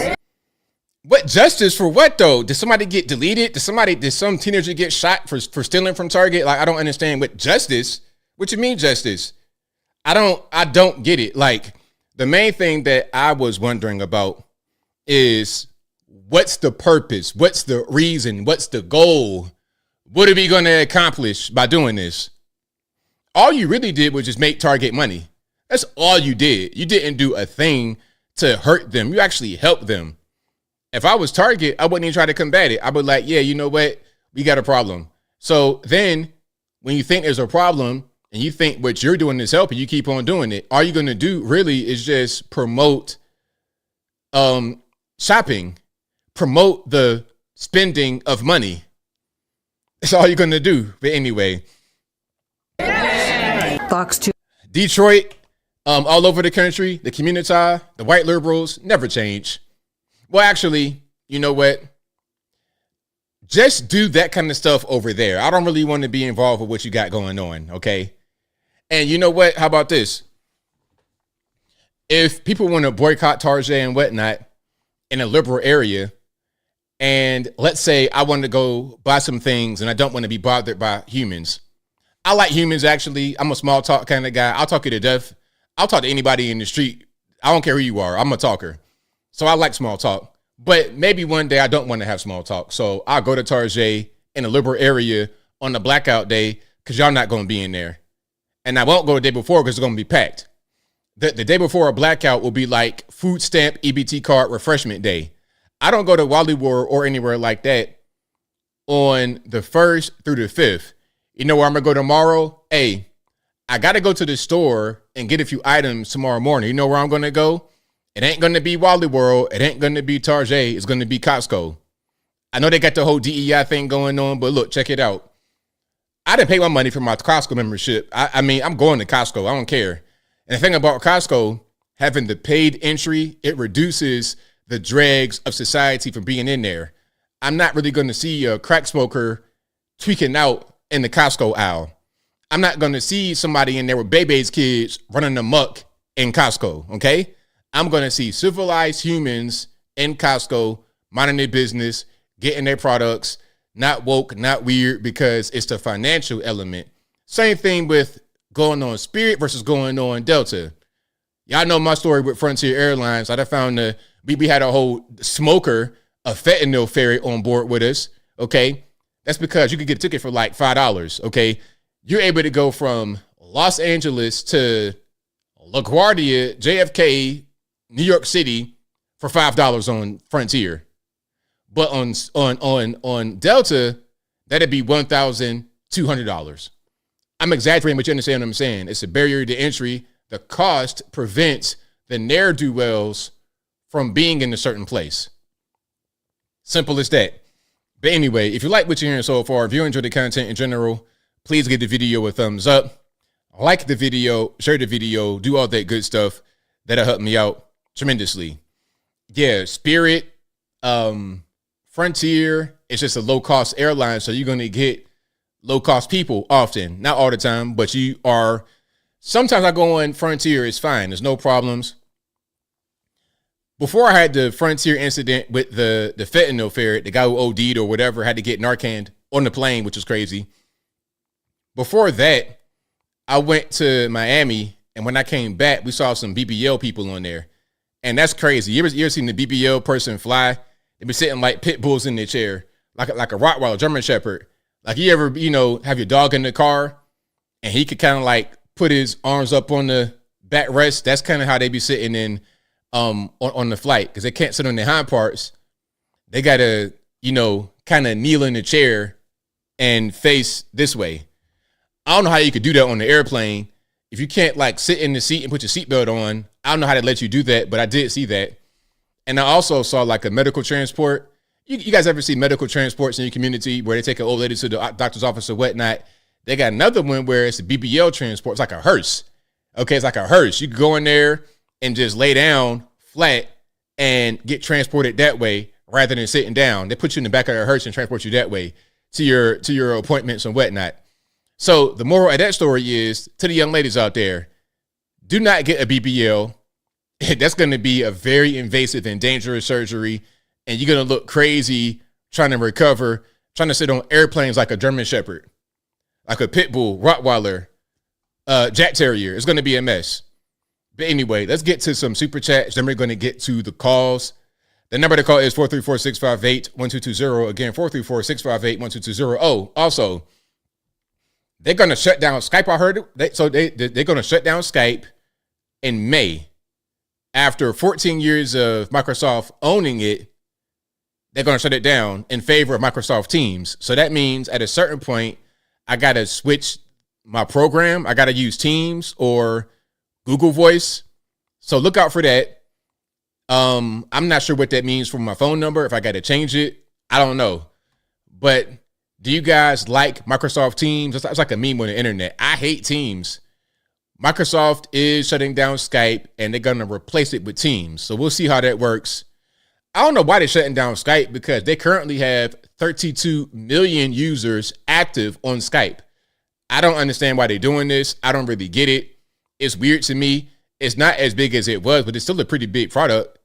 What justice for what though? Did somebody get deleted? Did some teenager get shot for stealing from Target? Like, I don't understand what justice. What you mean justice? I don't get it. Like, the main thing that I was wondering about is what's the purpose? What's the reason? What's the goal? What are we going to accomplish by doing this? All you really did was just make Target money. That's all you did. You didn't do a thing to hurt them. You actually helped them. If I was Target, I wouldn't even try to combat it. I would like, yeah, you know what? We got a problem. So then when you think there's a problem and you think what you're doing is helping, you keep on doing it. All you're going to do really is just promote shopping, promote the spending of money. That's all you're going to do. But anyway. Fox 2. Detroit, all over the country, the community, the white liberals never change. Well, actually, you know what? Just do that kind of stuff over there. I don't really want to be involved with what you got going on, okay? And you know what? How about this? If people want to boycott Target and whatnot in a liberal area, and let's say I want to go buy some things and I don't want to be bothered by humans. I like humans, actually. I'm a small talk kind of guy. I'll talk you to death. I'll talk to anybody in the street. I don't care who you are. I'm a talker. So I like small talk. But maybe one day I don't want to have small talk. So I'll go to Target in a liberal area on the blackout day because y'all not going to be in there. And I won't go the day before because it's going to be packed. The day before a blackout will be like food stamp EBT card refreshment day. I don't go to Wally World or anywhere like that on the 1st through the 5th. You know where I'm going to go tomorrow? Hey, I got to go to the store and get a few items tomorrow morning. You know where I'm going to go? It ain't going to be Wally World. It ain't going to be Target. It's going to be Costco. I know they got the whole DEI thing going on, but look, check it out. I didn't pay my money for my Costco membership. I mean, I'm going to Costco. I don't care. And the thing about Costco, having the paid entry, it reduces the dregs of society from being in there. I'm not really going to see a crack smoker tweaking out in the Costco aisle. I'm not going to see somebody in there with baby's kids running amok in Costco, okay? I'm going to see civilized humans in Costco minding their business, getting their products, not woke, not weird, because it's the financial element. Same thing with going on Spirit versus going on Delta. Y'all know my story with Frontier Airlines. I found we had a whole smoker, a fentanyl ferry on board with us, okay? That's because you could get a ticket for like $5, okay? You're able to go from Los Angeles to LaGuardia, JFK, New York City for $5 on Frontier. But on Delta, that'd be $1,200. I'm exaggerating, but you understand what I'm saying. It's a barrier to entry. The cost prevents the ne'er-do-wells from being in a certain place. Simple as that. But anyway, if you like what you're hearing so far, if you enjoy the content in general, please give the video a thumbs up. Like the video, share the video, do all that good stuff. That'll help me out tremendously. Yeah, Spirit, Frontier, it's just a low-cost airline, so you're going to get low-cost people often. Not all the time, but you are. Sometimes I go on Frontier, it's fine. There's no problems. Before I had the Frontier incident with the fentanyl ferret, the guy who OD'd or whatever had to get Narcan on the plane, which was crazy. Before that, I went to Miami, and when I came back, we saw some BBL people on there. And that's crazy. You ever seen the BBL person fly? They be sitting like pit bulls in their chair, like a Rottweiler, German Shepherd. Like you ever, have your dog in the car, and he could kind of like put his arms up on the backrest. That's kind of how they be sitting in on the flight, because they can't sit on their hind parts. They gotta, kind of kneel in the chair and face this way. I don't know how you could do that on the airplane. If you can't like sit in the seat and put your seatbelt on, I don't know how to let you do that, but I did see that. And I also saw like a medical transport. You guys ever see medical transports in your community where they take an old lady to the doctor's office or whatnot? They got another one where it's a BBL transport. It's like a hearse. Okay, it's like a hearse. You can go in there and just lay down flat and get transported that way rather than sitting down. They put you in the back of a hearse and transport you that way to your appointments and whatnot. So the moral of that story is, to the young ladies out there, do not get a BBL. That's going to be a very invasive and dangerous surgery, and you're going to look crazy trying to recover, trying to sit on airplanes like a German Shepherd, like a pit bull, Rottweiler, Jack Terrier. It's going to be a mess. But anyway, let's get to some super chats. Then we're going to get to the calls. The number to call is 434-658-1220. Again, 434-658-1220. Oh, also, they're going to shut down Skype. I heard it. They're going to shut down Skype in May. After 14 years of Microsoft owning it, they're going to shut it down in favor of Microsoft Teams. So that means at a certain point, I got to switch my program. I got to use Teams or Google Voice. So look out for that. I'm not sure what that means for my phone number. If I got to change it, I don't know. But do you guys like Microsoft Teams? It's like a meme on the internet. I hate Teams. Microsoft is shutting down Skype, and they're going to replace it with Teams. So we'll see how that works. I don't know why they're shutting down Skype, because they currently have 32 million users active on Skype. I don't understand why they're doing this. I don't really get it. It's weird to me. It's not as big as it was, but it's still a pretty big product.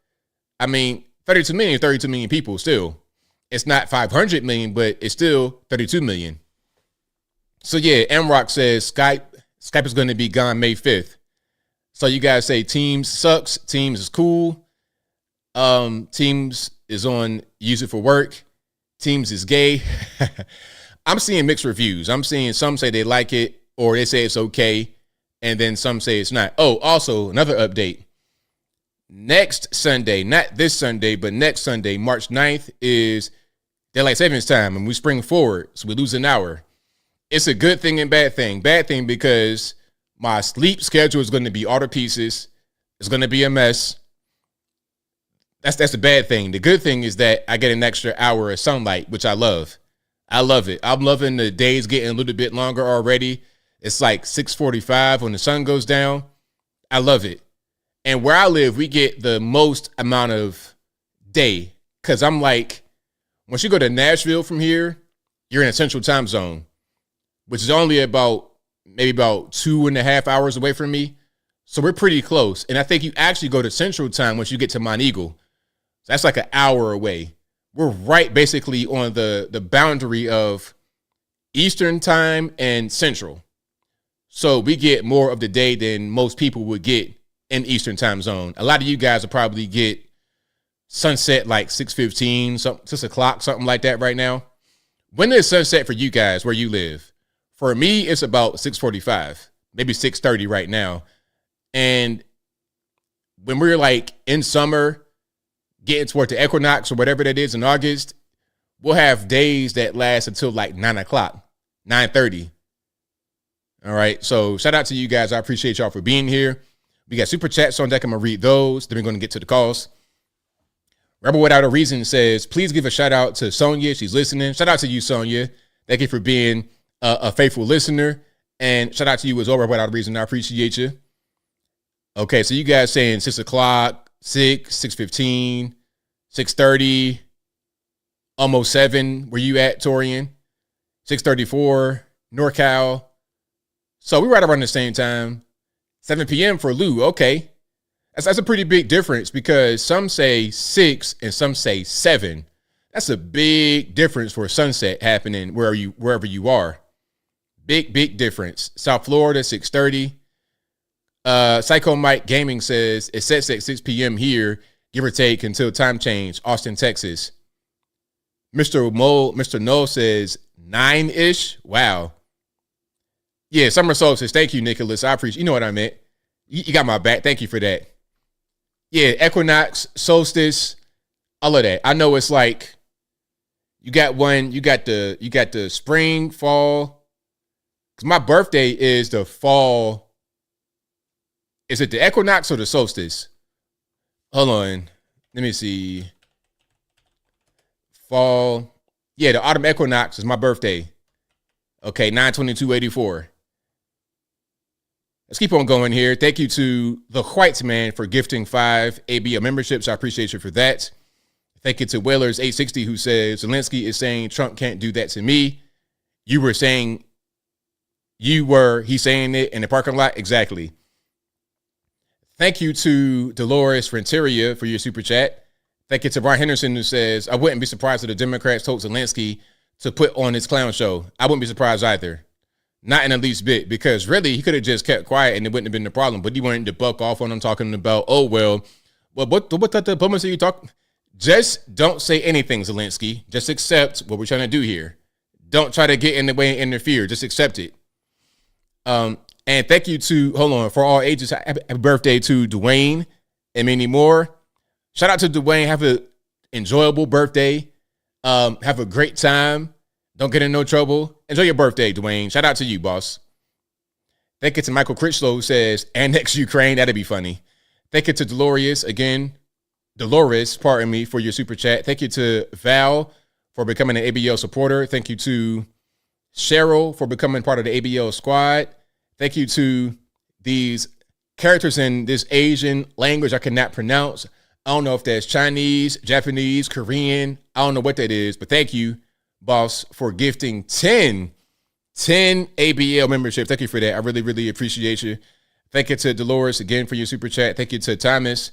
I mean, 32 million people still. It's not 500 million, but it's still 32 million. So yeah, MRock says Skype is going to be gone May 5th. So you guys say Teams sucks. Teams is cool. Teams is on use it for work. Teams is gay. I'm seeing mixed reviews. I'm seeing some say they like it or they say it's okay. And then some say it's not. Oh, also another update. Next Sunday, not this Sunday, but next Sunday, March 9th is daylight savings time, and we spring forward, so we lose an hour. It's a good thing and bad thing. Bad thing because my sleep schedule is going to be all to pieces. It's going to be a mess. That's the bad thing. The good thing is that I get an extra hour of sunlight, which I love. I love it. I'm loving the days getting a little bit longer already. It's like 6:45 when the sun goes down. I love it. And where I live, we get the most amount of day. Because I'm like, once you go to Nashville from here, you're in a central time zone, which is only maybe about 2.5 hours away from me. So we're pretty close. And I think you actually go to central time once you get to Mount Eagle. So that's like an hour away. We're right basically on the boundary of Eastern time and Central. So we get more of the day than most people would get in Eastern time zone. A lot of you guys will probably get sunset like 6:15, 6 o'clock, something like that right now. When is sunset for you guys where you live? For me, it's about 6:45, maybe 6:30 right now. And when we're like in summer, getting toward the equinox or whatever that is in August, we'll have days that last until like 9 o'clock, 9:30. All right. So shout out to you guys. I appreciate y'all for being here. We got super chats on deck. I'm going to read those. Then we're going to get to the calls. Rebel Without a Reason says, please give a shout out to Sonia. She's listening. Shout out to you, Sonia. Thank you for being a faithful listener. And shout out to you as well, Rebel Without a Reason. I appreciate you. Okay, so you guys saying 6 o'clock, 6:15, 6:30, almost 7. Where you at, Torian? 6:34, NorCal. So we're right around the same time. 7 p.m. for Lou. Okay. That's a pretty big difference because some say 6 and some say 7. That's a big difference for sunset happening wherever you are. Big difference. South Florida, 6:30. Psycho Mike Gaming says it sets at 6 p.m. here, give or take until time change. Austin, Texas. Mr. Noel says 9-ish. Wow. Yeah, summer solstice. Thank you, Nicholas. I appreciate. You know what I meant. You got my back. Thank you for that. Yeah, equinox, solstice, all of that. I know it's like you got the spring, fall. Because my birthday is the fall. Is it the equinox or the solstice? Hold on. Let me see. Fall. Yeah, the autumn equinox is my birthday. Okay, 9/22/84. Let's keep on going here. Thank you to the White Man for gifting 5 ABL memberships. I appreciate you for that. Thank you to Whalers 860 who says Zelensky is saying Trump can't do that to me. He's saying it in the parking lot. Exactly. Thank you to Dolores Renteria for your super chat. Thank you to Brian Henderson who says, I wouldn't be surprised if the Democrats told Zelensky to put on his clown show. I wouldn't be surprised either. Not in the least bit, because really he could have just kept quiet and it wouldn't have been the problem. But he wanted to buck off on him talking about, what the diplomacy you talk? Just don't say anything, Zelensky. Just accept what we're trying to do here. Don't try to get in the way and interfere. Just accept it. And thank you to, for all ages. Happy birthday to Dwayne and many more. Shout out to Dwayne. Have an enjoyable birthday. Have a great time. Don't get in no trouble. Enjoy your birthday, Dwayne. Shout out to you, boss. Thank you to Michael Critchlow who says, annex Ukraine. That'd be funny. Thank you to Dolores, pardon me, for your super chat. Thank you to Val for becoming an ABL supporter. Thank you to Cheryl for becoming part of the ABL squad. Thank you to these characters in this Asian language I cannot pronounce. I don't know if that's Chinese, Japanese, Korean. I don't know what that is, but thank you, boss, for gifting 10 ABL memberships. Thank you for that. I really, really appreciate you. Thank you to Dolores again for your super chat. Thank you to Thomas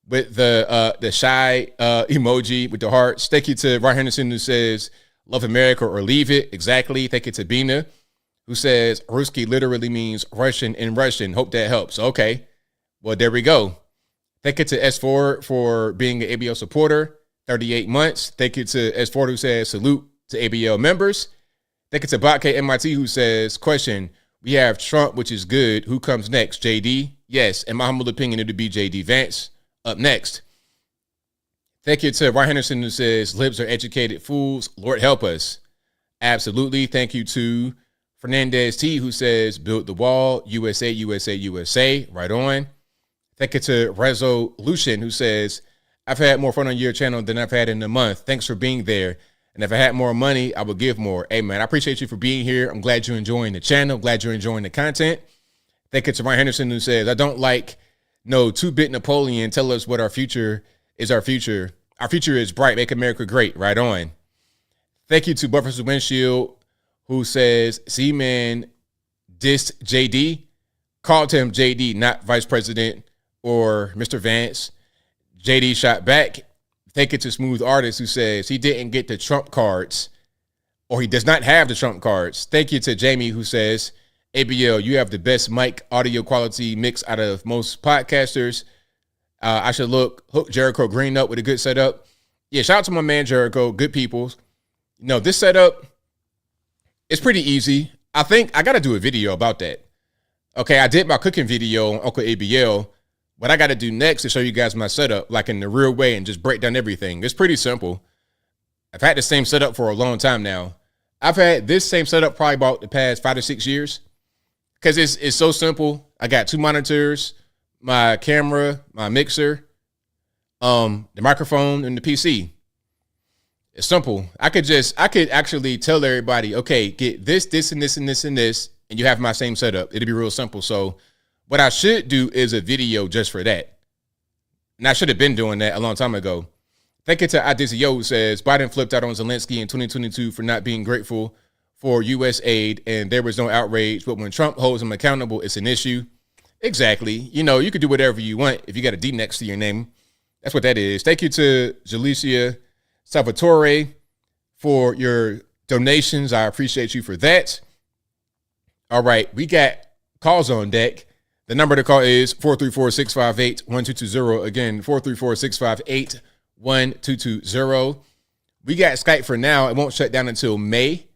with the shy emoji with the hearts. Thank you to Ryan Henderson who says, love America or leave it. Exactly. Thank you to Bina who says, Ruski literally means Russian in Russian. Hope that helps. Okay. Well, there we go. Thank you to S4 for being an ABL supporter, 38 months. Thank you to S4 who says salute to ABL members. Thank you to Blackout MIT who says, question, we have Trump, which is good. Who comes next? JD? Yes. In my humble opinion, it would be JD Vance up next. Thank you to Ryan Henderson who says, libs are educated fools. Lord help us. Absolutely. Thank you to Fernandez T who says, build the wall. USA, USA, USA. Right on. Thank you to Resolution who says, I've had more fun on your channel than I've had in a month. Thanks for being there. And if I had more money, I would give more. Hey, man, I appreciate you for being here. I'm glad you're enjoying the channel. Glad you're enjoying the content. Thank you to Ryan Henderson who says, I don't like no 2-bit Napoleon. Tell us what our future is. Our future is bright. Make America great. Right on. Thank you to Buffers Windshield who says, C-Man dissed JD. Called him JD, not Vice President or Mr. Vance. JD shot back. Thank you to Smooth Artist who says he didn't get the Trump cards, or he does not have the Trump cards. Thank you to Jamie who says, ABL, you have the best mic audio quality mix out of most podcasters. I should hook Jericho Green up with a good setup. Yeah, shout out to my man Jericho. Good people. This setup is pretty easy. I think I got to do a video about that. Okay, I did my cooking video on Uncle ABL. What I got to do next is show you guys my setup, like in the real way, and just break down everything. It's pretty simple. I've had the same setup for a long time now. I've had this same setup probably about the past 5 to 6 years because it's so simple. I got 2 monitors, my camera, my mixer, the microphone, and the PC. It's simple. I could actually tell everybody, okay, get this, this, and this, and this, and this, and you have my same setup. It'll be real simple. So what I should do is a video just for that. And I should have been doing that a long time ago. Thank you to Adizio who says, Biden flipped out on Zelensky in 2022 for not being grateful for U.S. aid, and there was no outrage. But when Trump holds him accountable, it's an issue. Exactly. You could do whatever you want if you got a D next to your name. That's what that is. Thank you to Jalicia Salvatore for your donations. I appreciate you for that. All right, we got calls on deck. The number to call is 434-658-1220. Again, 434-658-1220. We got Skype for now. It won't shut down until May.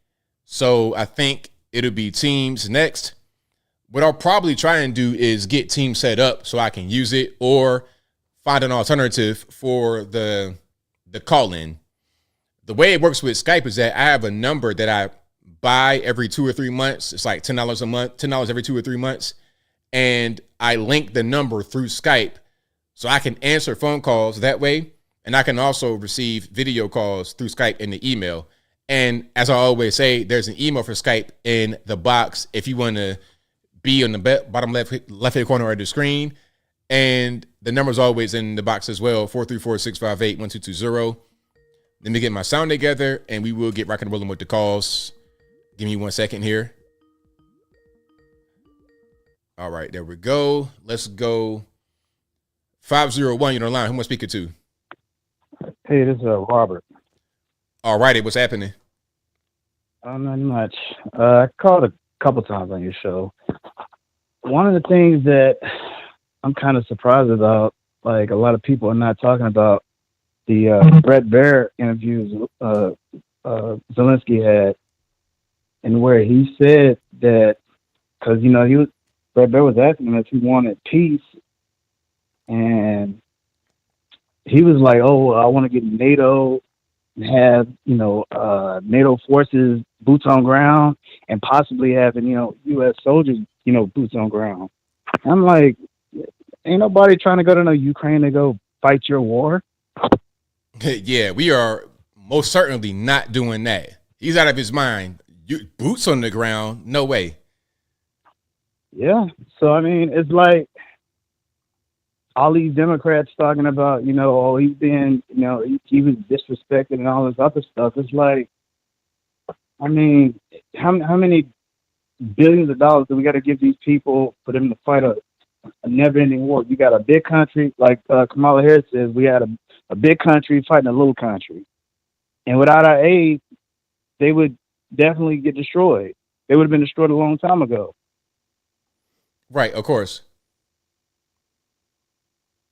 So I think it'll be Teams next. What I'll probably try and do is get Teams set up so I can use it or find an alternative for the call-in. The way it works with Skype is that I have a number that I buy every 2 or 3 months. It's like $10 a month, $10 every 2 or 3 months. And I link the number through Skype so I can answer phone calls that way. And I can also receive video calls through Skype in the email. And as I always say, there's an email for Skype in the box if you want to be on the bottom left-hand corner of the screen. And the number's always in the box as well, 434-658-1220. Let me get my sound together, and we will get rocking and rolling with the calls. Give me 1 second here. All right, there we go. Let's go. 501, you're on the line. Who am I speaking to? Hey, this is Robert. All righty, what's happening? Not much. I called a couple times on your show. One of the things that I'm kind of surprised about, like a lot of people are not talking about, the Brett Baer interviews Zelensky had, and where he said that, because Brett Baer was asking him if he wanted peace, and he was like, "Oh, I want to get NATO and have NATO forces boots on ground, and possibly having U.S. soldiers boots on ground." I'm like, ain't nobody trying to go to Ukraine to go fight your war. Yeah, we are most certainly not doing that. He's out of his mind. Boots on the ground? No way. Yeah. So, I mean, it's like all these Democrats talking about, oh, he's been, he was disrespected and all this other stuff. It's like, I mean, how many billions of dollars do we got to give these people for them to fight a never-ending war? You got a big country, like Kamala Harris says, we had a big country fighting a little country. And without our aid, they would definitely get destroyed. They would have been destroyed a long time ago. Right, of course.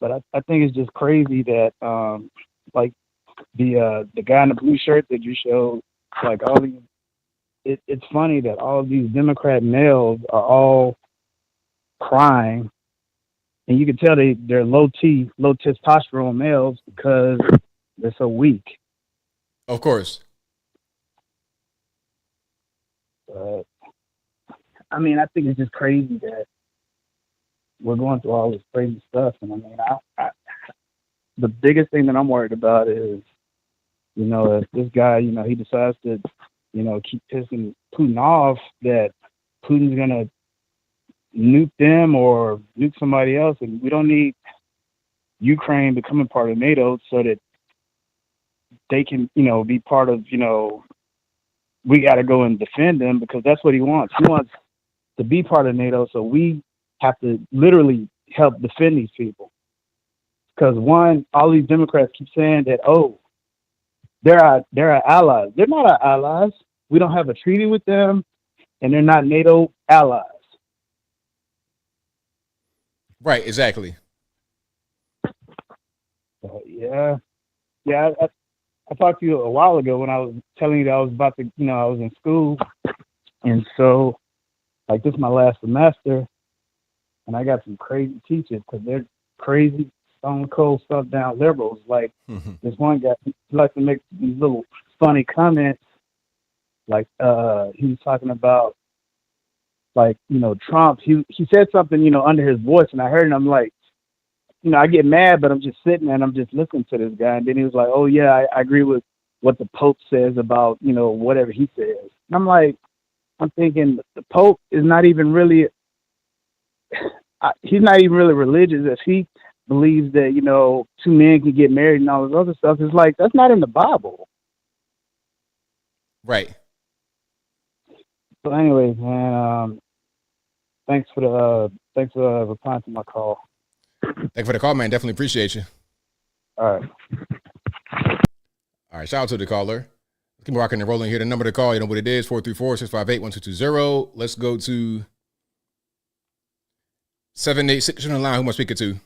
But I think it's just crazy that like the guy in the blue shirt that you showed, like all these. It's funny that all of these Democrat males are all crying, and you can tell they're low testosterone males because they're so weak. Of course. I mean, I think it's just crazy that we're going through all this crazy stuff. And I mean, I the biggest thing that I'm worried about is, you know, if this guy, you know, he decides to, you know, keep pissing Putin off, that Putin's going to nuke them or nuke somebody else. And we don't need Ukraine becoming part of NATO so that they can, you know, be part of, you know, we got to go and defend them, because that's what he wants. He wants to be part of NATO, so we have to literally help defend these people. Because one, all these Democrats keep saying that, oh, they're our allies. They're not our allies. We don't have a treaty with them, and they're not NATO allies. Right, exactly. Yeah. I talked to you a while ago when I was telling you that I was about to, you know, I was in school. And so, like, this is my last semester, and I got some crazy teachers because they're crazy, stone cold, stuff down liberals. Like, this one guy, he likes to make these little funny comments. Like, he was talking about, like, you know, Trump. He said something, you know, under his voice, and I heard it, and I'm like, you know, I get mad, but I'm just sitting there and I'm just listening to this guy. And then he was like, oh, yeah, I agree with what the Pope says about, you know, whatever he says. And I'm like, I'm thinking the Pope is not even really, he's not even really religious. If he believes that, you know, two men can get married and all this other stuff, it's like, that's not in the Bible. Right. So anyways, man, thanks for replying to my call. Thank you for the call, man. Definitely appreciate you. All right. All right. Shout out to the caller. Keep rocking and rolling here. The number to call, you know what it is, 434-658-1220. Let's go to 786 on the line. Who am I speaking to?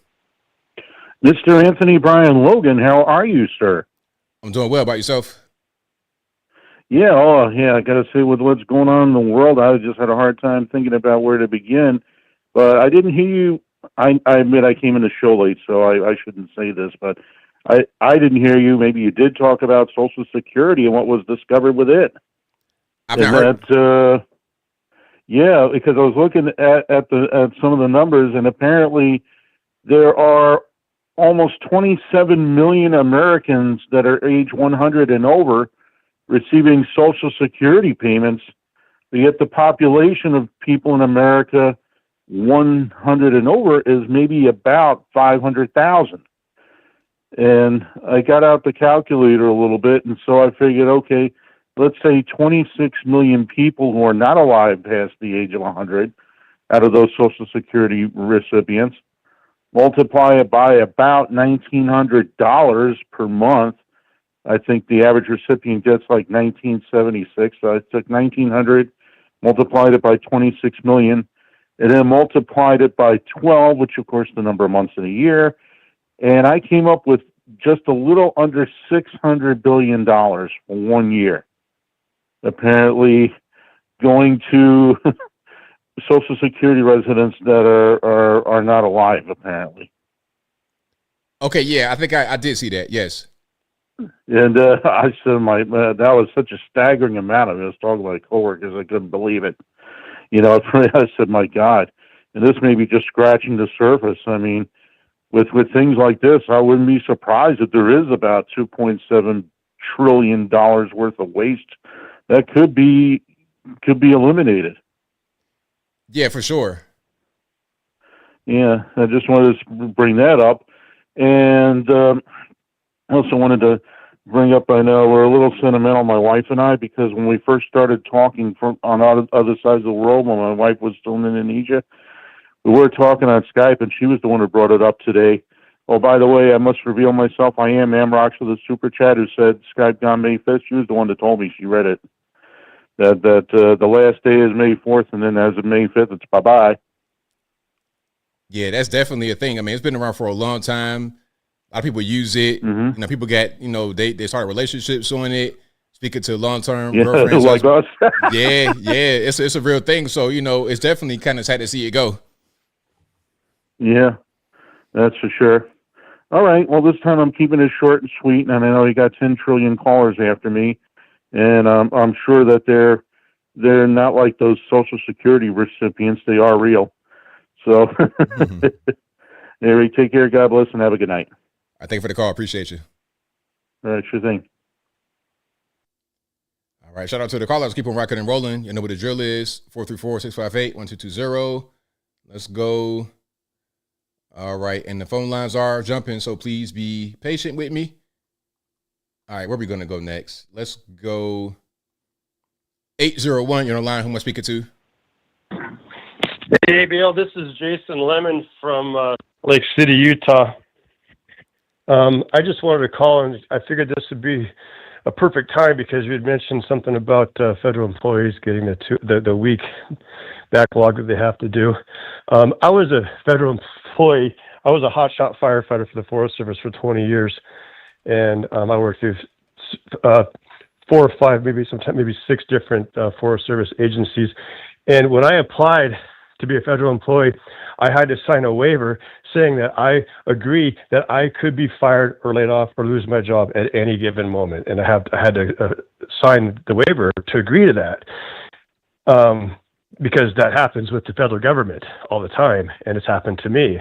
Mr. Anthony Brian Logan, how are you, sir? I'm doing well. About yourself? Yeah, I got to say, with what's going on in the world, I just had a hard time thinking about where to begin. But I didn't hear you. I admit I came in the show late, so I shouldn't say this, but I didn't hear you. Maybe you did talk about Social Security and what was discovered with it. I've not heard. Yeah, because I was looking at some of the numbers, and apparently there are almost 27 million Americans that are age 100 and over receiving Social Security payments. Yet the population of people in America 100 and over is maybe about 500,000. And I got out the calculator a little bit, and so I figured, okay, let's say 26 million people who are not alive past the age of 100 out of those Social Security recipients, multiply it by about $1,900 per month. I think the average recipient gets like $1,976. So I took 1,900, multiplied it by 26 million, and then multiplied it by 12, which of course the number of months in a year, and I came up with just a little under $600 billion for 1 year. Apparently going to Social Security residents that are not alive, apparently. Okay, yeah, I think I did see that, yes. And I said, that was such a staggering amount of it. I was talking to my coworkers, I couldn't believe it. You know, I said, my God, and this may be just scratching the surface. I mean, with things like this, I wouldn't be surprised if there is about $2.7 trillion worth of waste that could be eliminated. Yeah, for sure. Yeah, I just wanted to bring that up. And I also wanted to bring up, I know we're a little sentimental, my wife and I, because when we first started talking on other sides of the world, when my wife was still in Indonesia, we were talking on Skype, and she was the one who brought it up today. Oh, by the way, I must reveal myself. I am Amrox with a super chat who said Skype gone May 5th. She was the one that told me. She read it. That the last day is May 4th, and then as of May 5th, it's bye-bye. Yeah, that's definitely a thing. I mean, it's been around for a long time. A lot of people use it. You know, people get, you know, they start relationships on it, speaking to long-term girlfriends. Like us. yeah, it's a real thing. So, you know, it's definitely kind of sad to see it go. Yeah, that's for sure. All right. Well, this time I'm keeping it short and sweet, and I know you got 10 trillion callers after me, and I'm sure that they're not like those Social Security recipients. They are real. So, anyway, take care. God bless, and have a good night. I thank you for the call. Appreciate you. All right, sure thing. All right. Shout out to the callers. Keep on rocking and rolling. You know what the drill is. 434-658-1220. Let's go. All right. And the phone lines are jumping, so please be patient with me. All right. Where are we going to go next? Let's go 801. You're on the line. Who am I speaking to? Hey, ABL. This is Jason Lemon from Lake City, Utah. I just wanted to call, and I figured this would be a perfect time because you had mentioned something about federal employees getting the week backlog that they have to do. I was a federal employee. I was a hotshot firefighter for the Forest Service for 20 years, and I worked through 4 or 5, maybe 6 different Forest Service agencies. And when I applied to be a federal employee, I had to sign a waiver saying that I agree that I could be fired or laid off or lose my job at any given moment. And I had to sign the waiver to agree to that. Because that happens with the federal government all the time, and it's happened to me.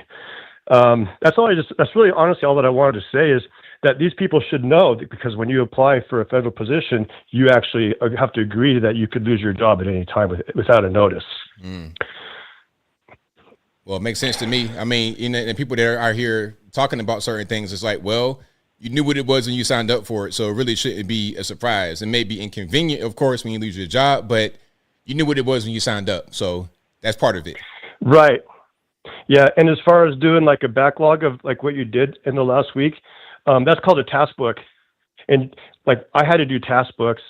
That's really honestly all that I wanted to say is that these people should know that, because when you apply for a federal position, you actually have to agree that you could lose your job at any time without a notice. Well, it makes sense to me. I mean, you know, and people that are here talking about certain things, it's like, well, you knew what it was when you signed up for it, so it really shouldn't be a surprise. It may be inconvenient, of course, when you lose your job, but you knew what it was when you signed up, so that's part of it. Right. Yeah, and as far as doing like a backlog of like what you did in the last week, that's called a task book. And like I had to do task books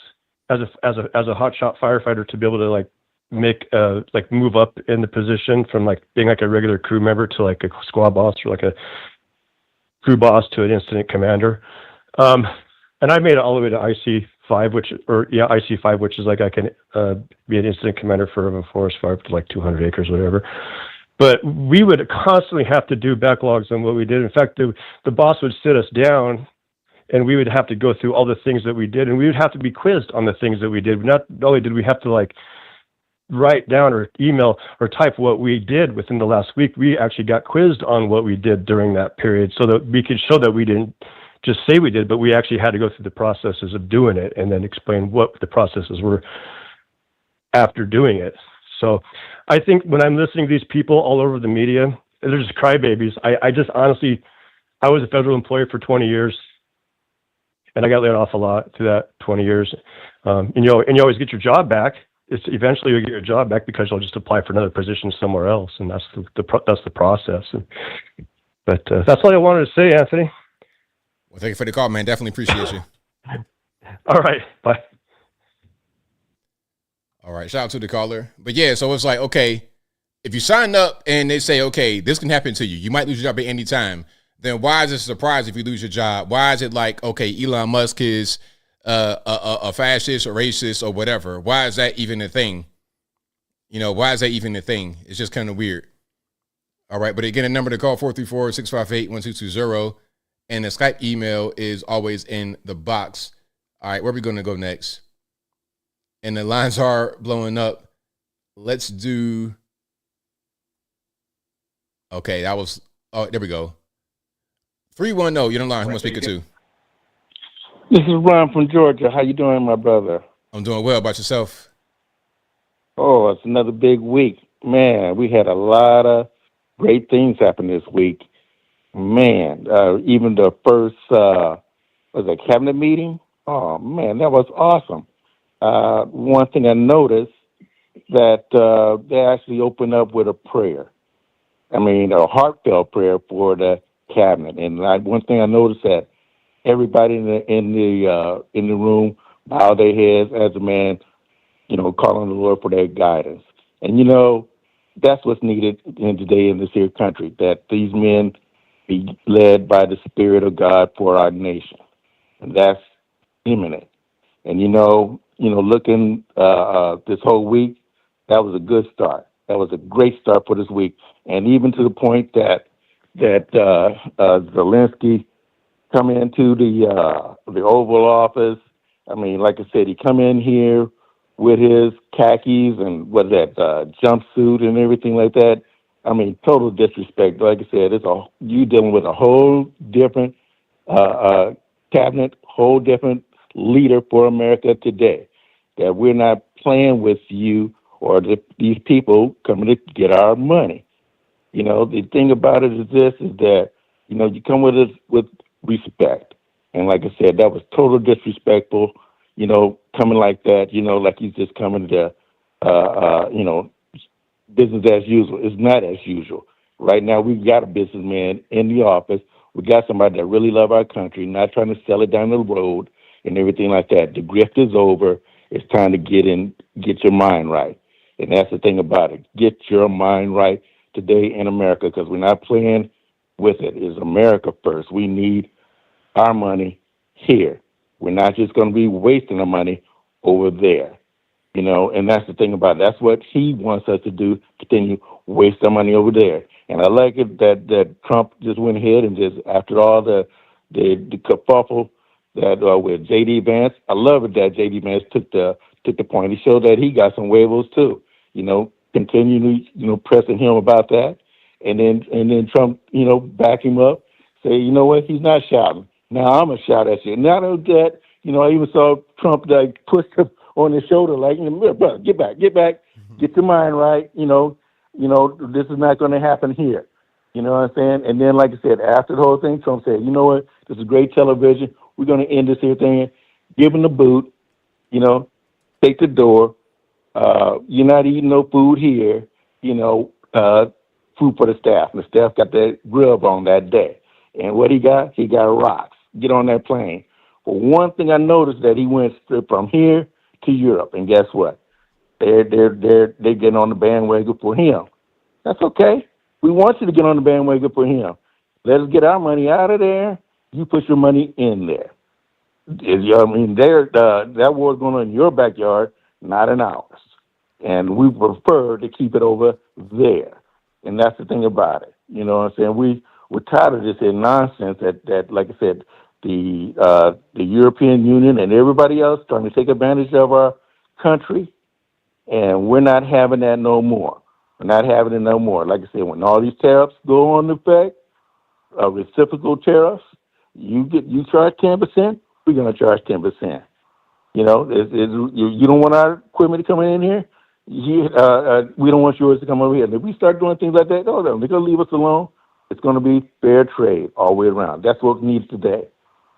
as a hotshot firefighter to be able to like move up in the position from like being like a regular crew member to like a squad boss or like a crew boss to an incident commander. And I made it all the way to IC5, which is like I can be an incident commander for a forest fire up to like 200 acres, whatever. But we would constantly have to do backlogs on what we did. In fact, the boss would sit us down, and we would have to go through all the things that we did, and we would have to be quizzed on the things that we did. Not only did we have to like write down or email or type what we did within the last week, we actually got quizzed on what we did during that period so that we could show that we didn't just say we did, but we actually had to go through the processes of doing it and then explain what the processes were after doing it. So I think when I'm listening to these people all over the media, they're just crybabies. I just honestly, I was a federal employee for 20 years and I got laid off a lot through that 20 years. And you always get your job back. It's eventually you'll get your job back because you'll just apply for another position somewhere else. And that's the process. But that's all I wanted to say, Anthony. Well, thank you for the call, man. Definitely appreciate you. All right. Bye. All right. Shout out to the caller. But yeah, so it's like, okay, if you sign up and they say, okay, this can happen to you, you might lose your job at any time, then why is it a surprise if you lose your job? Why is it like, okay, Elon Musk is a fascist or racist or whatever? Why is that even a thing? You know, why is that even a thing? It's just kind of weird. All right. But again, a number to call 434-658-1220. And the Skype email is always in the box. All right, where are we going to go next? And the lines are blowing up. Let's do. Okay, that was. Oh, there we go. 310. You're on the line. Who am I speaking to? This is Ron from Georgia. How you doing, my brother? I'm doing well. About yourself? Oh, it's another big week. Man, we had a lot of great things happen this week. Man, even the first was a cabinet meeting. Oh man, that was awesome. One thing I noticed that they actually opened up with a prayer. I mean, a heartfelt prayer for the cabinet. And one thing I noticed that everybody in the room bowed their heads as a man, calling the Lord for their guidance. And that's what's needed in today in this here country, that these men be led by the Spirit of God for our nation. And that's imminent. And, looking this whole week, that was a good start. That was a great start for this week. And even to the point that Zelensky come into the Oval Office. I mean, like I said, he come in here with his khakis and jumpsuit and everything like that. I mean, total disrespect. Like I said, you dealing with a whole different cabinet, whole different leader for America today. That we're not playing with you or these people coming to get our money. The thing about it is this: is that you come with us with respect, and like I said, that was total disrespectful. Coming like that, like he's just coming to, business as usual. It's not as usual. Right now, we've got a businessman in the office. We got somebody that really love our country, not trying to sell it down the road and everything like that. The grift is over. It's time to get your mind right. And that's the thing about it. Get your mind right today in America, because we're not playing with it. It's America first. We need our money here. We're not just going to be wasting our money over there. And that's the thing about it. That's what he wants us to do, continue waste our money over there. And I like it that Trump just went ahead and just, after all the kerfuffle that with J.D. Vance, I love it that J.D. Vance took the point. He showed that he got some huevos too. Continually, pressing him about that, and then Trump, back him up, say, you know what, he's not shouting. Now I'm gonna shout at you. Not only that, I even saw Trump like push him on his shoulder, like, brother, get back, get your mind right. This is not going to happen here. You know what I'm saying? And then, like I said, after the whole thing, Trump said, you know what, this is great television. We're going to end this here thing. Give him the boot. Take the door. You're not eating no food here. Food for the staff. And the staff got that grub on that day. And what he got? He got rocks. Get on that plane. But one thing I noticed that he went from here to Europe, and guess what? They're getting on the bandwagon for him. That's okay. We want you to get on the bandwagon for him. Let us get our money out of there. You put your money in there. That war's going on in your backyard, not in ours. And we prefer to keep it over there. And that's the thing about it. You know what I'm saying? We're tired of this nonsense that, like I said, the European Union and everybody else trying to take advantage of our country, and we're not having that no more. We're not having it no more. Like I said, when all these tariffs go on effect, reciprocal tariffs, you charge 10%, we're going to charge 10%. You don't want our equipment to come in here. We don't want yours to come over here. And if we start doing things like that, they're going to leave us alone. It's going to be fair trade all the way around. That's what we need today.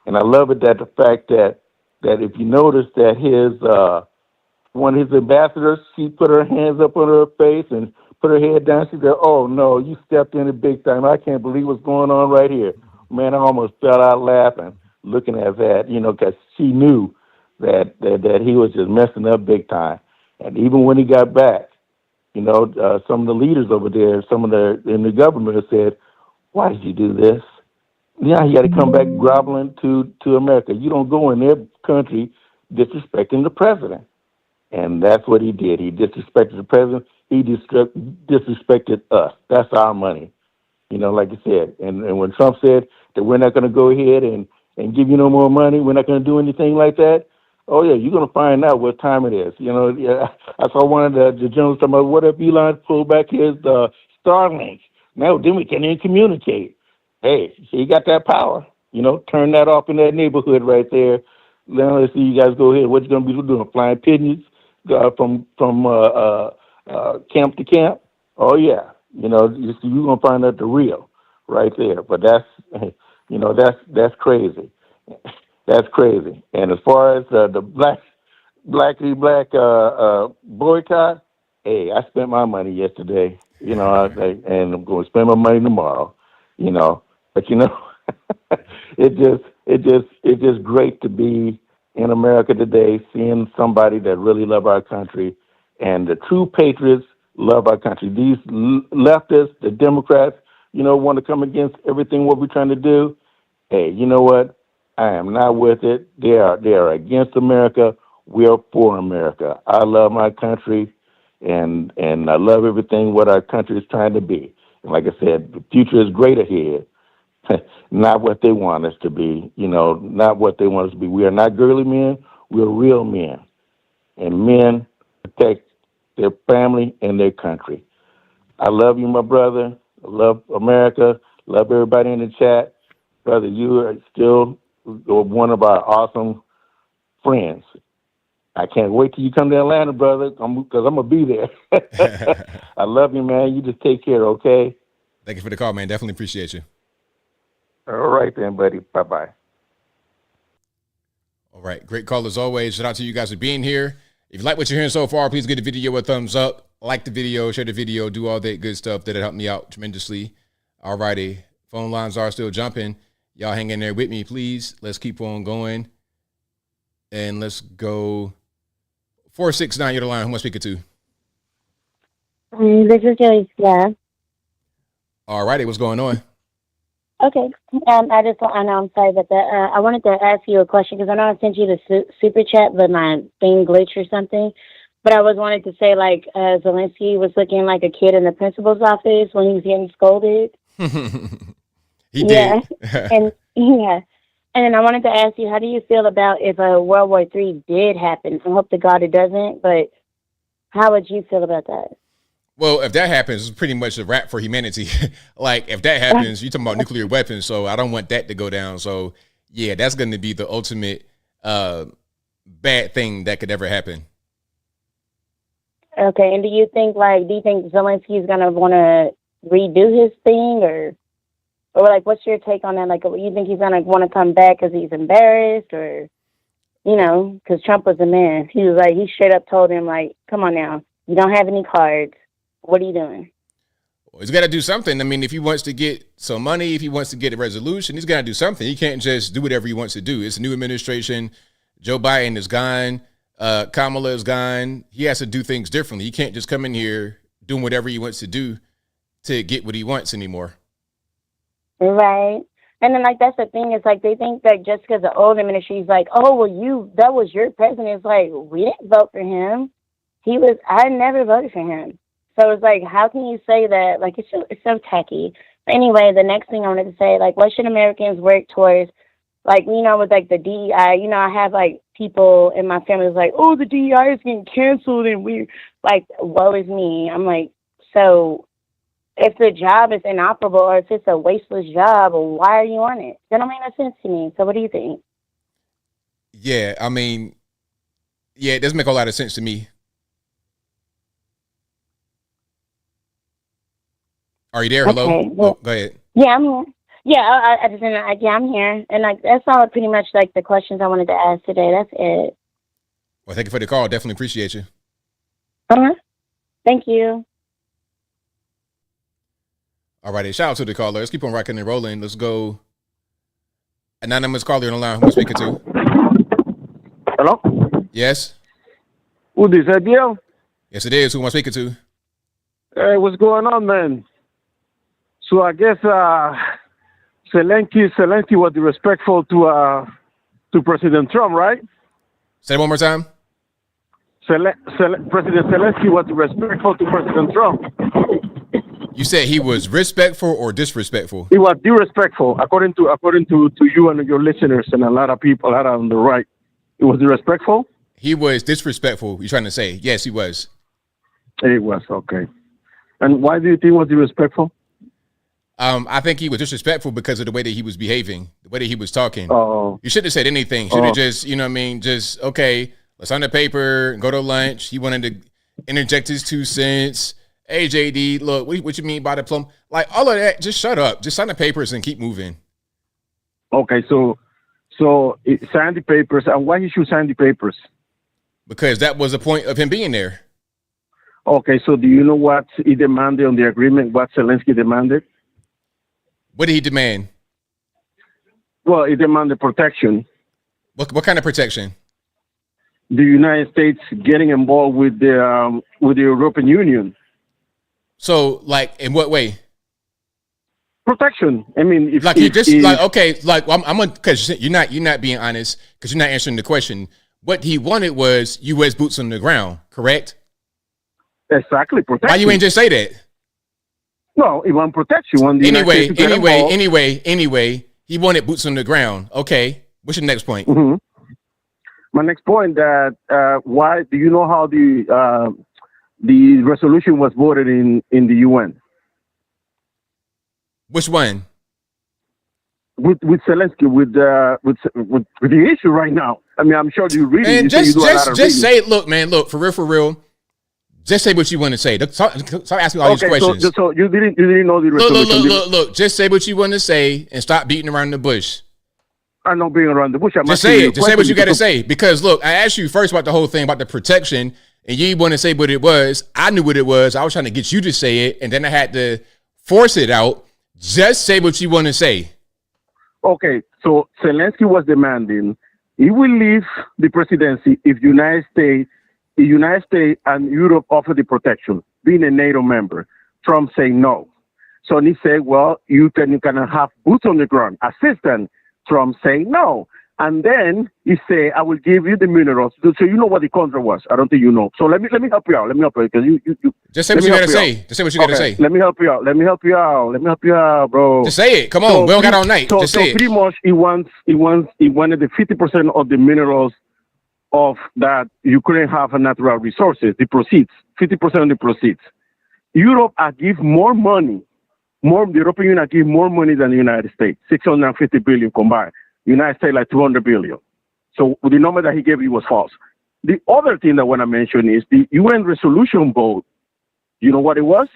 And I love it that the fact that if you notice that his one of his ambassadors, she put her hands up on her face and put her head down. She said, "Oh no, you stepped in it big time. I can't believe what's going on right here." Man, I almost fell out laughing looking at that, because she knew that he was just messing up big time. And even when he got back, some of the leaders over there, in the government said, "Why did you do this?" Now he got to come back groveling to America. You don't go in their country disrespecting the president. And that's what he did. He disrespected the president. He disrespected us. That's our money, like you said. And when Trump said that we're not going to go ahead and give you no more money, we're not going to do anything like that, oh, yeah, you're going to find out what time it is. I saw one of the journalists talking about, what if Elon pulled back his Starlink? No, then we can't even communicate. Hey, he got that power. Turn that off in that neighborhood right there. Now let's see you guys go ahead. What you going to be doing? Flying pigeons from camp to camp? Oh, yeah. You're going to find out the real right there. But that's crazy. That's crazy. And as far as the black boycott, hey, I spent my money yesterday, and I'm going to spend my money tomorrow, But it's just great to be in America today, seeing somebody that really love our country, and the true patriots love our country. These leftists, the Democrats, want to come against everything what we're trying to do. Hey, you know what? I am not with it. They are against America. We are for America. I love my country, and I love everything what our country is trying to be. And like I said, the future is great ahead. Not what they want us to be, not what they want us to be. We are not girly men. We're real men. And men protect their family and their country. I love you, my brother. I love America. Love everybody in the chat. Brother, you are still one of our awesome friends. I can't wait till you come to Atlanta, brother, because I'm going to be there. I love you, man. You just take care, okay? Thank you for the call, man. Definitely appreciate you. All right then, buddy. Bye-bye. All right. Great call as always. Shout out to you guys for being here. If you like what you're hearing so far, please give the video a thumbs up. Like the video, share the video, do all that good stuff. That'll help me out tremendously. All righty. Phone lines are still jumping. Y'all hang in there with me, please. Let's keep on going. And let's go. 469, you're the line. Who am I speaking to? This is Joyce. All righty. What's going on? Okay. I know I'm sorry about that. I wanted to ask you a question because I know I sent you the super chat, but my thing glitched or something. But I was wanted to say, Zelensky was looking like a kid in the principal's office when he was getting scolded. He did. And then I wanted to ask you, how do you feel about if a World War III did happen? I hope to God it doesn't, but how would you feel about that? Well, if that happens, it's pretty much a wrap for humanity. Like, if that happens, you're talking about nuclear weapons, so I don't want that to go down. So, yeah, that's going to be the ultimate bad thing that could ever happen. Okay, and do you think Zelensky is going to want to redo his thing, or what's your take on that? Like, you think he's going to want to come back because he's embarrassed, or, because Trump was a man. He straight up told him, come on now, you don't have any cards. What are you doing? Well, he's got to do something. I mean, if he wants to get some money, if he wants to get a resolution, he's got to do something. He can't just do whatever he wants to do. It's a new administration. Joe Biden is gone. Kamala is gone. He has to do things differently. He can't just come in here doing whatever he wants to do to get what he wants anymore. Right. And then, that's the thing. It's they think that just because the old administration is oh, well, that was your president. It's we didn't vote for him. I never voted for him. So it's how can you say that? It's so tacky. But anyway, the next thing I wanted to say, what should Americans work towards? With the DEI, I have people in my family is oh, the DEI is getting canceled and we woe is me. I'm so if the job is inoperable or if it's a wasteless job, why are you on it? That don't make no sense to me. So what do you think? Yeah, I mean, it doesn't make a lot of sense to me. Are you there? Hello? Okay, well, go ahead. Yeah, I'm here. Yeah, I'm here. And that's all pretty much the questions I wanted to ask today. That's it. Well, thank you for the call. Definitely appreciate you. Thank you. All right. Shout out to the caller. Let's keep on rocking and rolling. Let's go. Anonymous caller on the line. Who am I speaking to? Hello? Yes? Who this, ABL? Yes, it is. Who am I speaking to? Hey, what's going on, man? So I guess Zelensky was disrespectful to President Trump, right? Say it one more time. President Zelensky was disrespectful to President Trump. You said he was respectful or disrespectful? He was disrespectful, according to you and your listeners and a lot of people out on the right. He was disrespectful? He was disrespectful, you're trying to say. Yes, he was. He was, okay. And why do you think he was disrespectful? I think he was disrespectful because of the way that he was behaving, the way that he was talking. Oh. You shouldn't have said anything. Should have just, just, okay, let's sign the paper and go to lunch. He wanted to interject his 2 cents. Hey, JD, look, what you mean by the plum? All of that, just shut up. Just sign the papers and keep moving. Okay, so sign the papers. And why he should sign the papers? Because that was the point of him being there. Okay, so do you know what he demanded on the agreement, what Zelensky demanded? What did he demand? Well, he demanded protection. What kind of protection? The United States getting involved with the European Union. So, like, in what way? Protection. I mean, if like you just like okay, like I'm gonna because you're not being honest because you're not answering the question. What he wanted was U.S. boots on the ground, correct? Exactly, protection. Why you ain't just say that? No, he want protection. Anyway, he wanted boots on the ground. Okay, what's your next point? Mm-hmm. My next point that why do you know how the resolution was voted in the UN? Which one? With Zelensky, with the issue right now. I mean, I'm sure you read it. And just say it. Look, man, look, for real. Just say what you want to say. Stop asking all these questions. So you didn't know the resolution. Look. Just say what you want to say and stop beating around the bush. I'm not beating around the bush. Just say it. Just say what you got to say. Because look, I asked you first about the whole thing about the protection, and you want to say what it was. I knew what it was. I was trying to get you to say it, and then I had to force it out. Just say what you want to say. Okay, so Zelensky was demanding he will leave the presidency if the United States and Europe offer the protection, being a NATO member. Trump say no. So he said, well, you can have boots on the ground, assistance. Trump say no. And then he say, I will give you the minerals. So you know what the contract was. I don't think you know. So let me help you out. Because you just say what you got to say. Just say what you got to say. Let me help you out. Let me help you out, bro. Just say it. Come on. We don't got all night. Just say it. Pretty much he wanted the 50% of the minerals of that Ukraine have and natural resources, the proceeds, 50% of the proceeds. Europe give more money. The European Union give more money than the United States, 650 billion combined. United States like 200 billion. So the number that he gave you was false. The other thing that I want to mention is the UN resolution vote. You know what it was?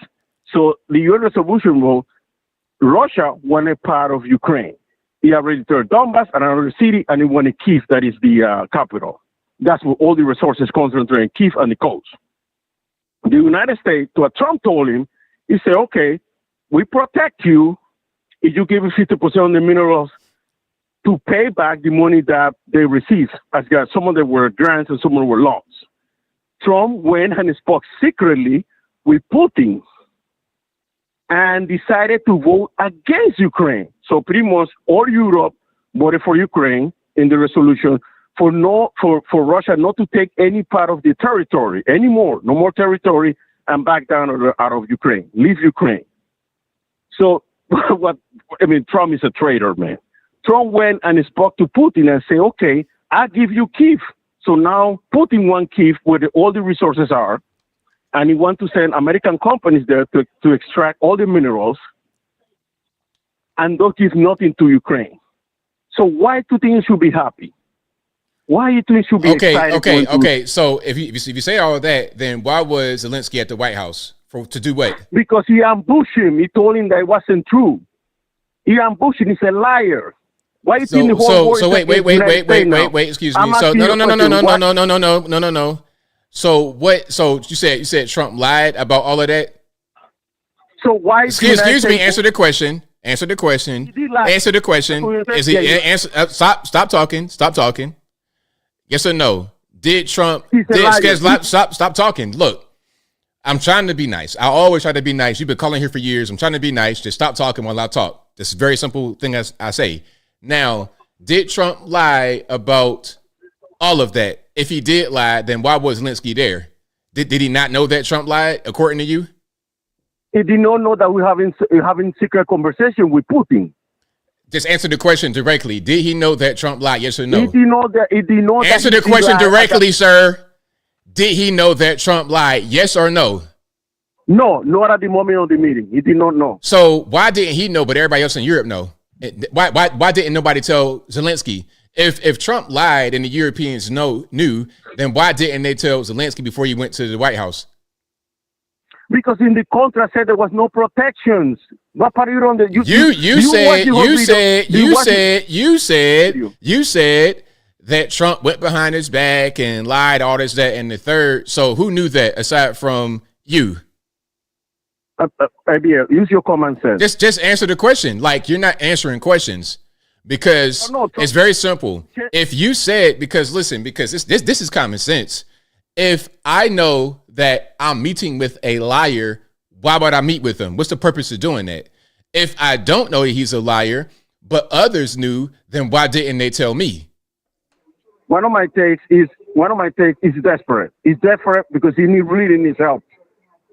So the UN resolution vote, Russia wanted part of Ukraine. He already turned Donbass, another city, and he wanted Kyiv, that is the capital. That's where all the resources concentrate in Kyiv and the coast. The United States, to what Trump told him, he said, okay, we protect you if you give us 50% of the minerals to pay back the money that they received. As some of them were grants and some of them were loans. Trump went and spoke secretly with Putin and decided to vote against Ukraine. So pretty much all Europe voted for Ukraine in the resolution for Russia not to take any part of the territory anymore, no more territory, and back down out of Ukraine, leave Ukraine. So Trump is a traitor, man. Trump went and spoke to Putin and said, okay, I'll give you Kyiv. So now Putin wants Kyiv where all the resources are, and he wants to send American companies there to extract all the minerals, and don't give nothing to Ukraine. So why do you think you should be happy? Why do you think you should be excited? Okay. So if you say all of that, then why was Zelensky at the White House? To do what? Because he ambushed him. He told him that it wasn't true. He ambushed him. He's a liar. Why you think the whole world? So wait. Excuse me. So no. So what? So you said Trump lied about all of that. So why? Excuse me. Answer the question. Answer the question. Is he? Stop talking. Yes or no? Did Trump? Stop talking. Look, I'm trying to be nice. I always try to be nice. You've been calling here for years. I'm trying to be nice. Just stop talking while I talk. This is a very simple thing I say. Now, did Trump lie about all of that? If he did lie, then why was Zelensky there? Did he not know that Trump lied, according to you? He did not know that we're having secret conversation with Putin. Just answer the question directly. Did he know that Trump lied? Yes or no? He did not know. Answer the question directly, sir. Did he know that Trump lied? Yes or no? No, not at the moment of the meeting. He did not know. So why didn't he know, but everybody else in Europe know? Why didn't nobody tell Zelensky? If Trump lied and the Europeans knew, then why didn't they tell Zelensky before he went to the White House? Because in the contract said there was no protections. What part on the you said that Trump went behind his back and lied, all this, that, and the third. So who knew that aside from you? ABL, use your common sense. Just answer the question. Like, you're not answering questions because it's very simple. If you said, because this is common sense. If I know that I'm meeting with a liar, why would I meet with him? What's the purpose of doing that? If I don't know he's a liar, but others knew, then why didn't they tell me? One of my takes is desperate. He's desperate because he really needs help.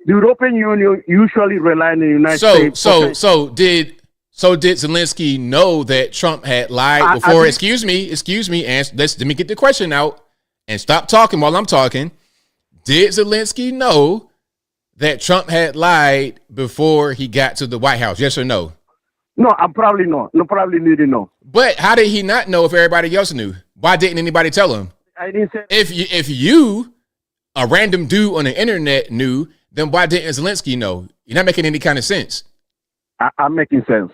The European Union usually rely on the United States. So did Zelensky know that Trump had lied before? Excuse me, and let me get the question out and stop talking while I'm talking. Did Zelensky know that Trump had lied before he got to the White House? Yes or no? No, I'm probably not. No, probably didn't know. But how did he not know if everybody else knew? Why didn't anybody tell him? I didn't say. If you, a random dude on the internet, knew, then why didn't Zelensky know? You're not making any kind of sense. I'm making sense.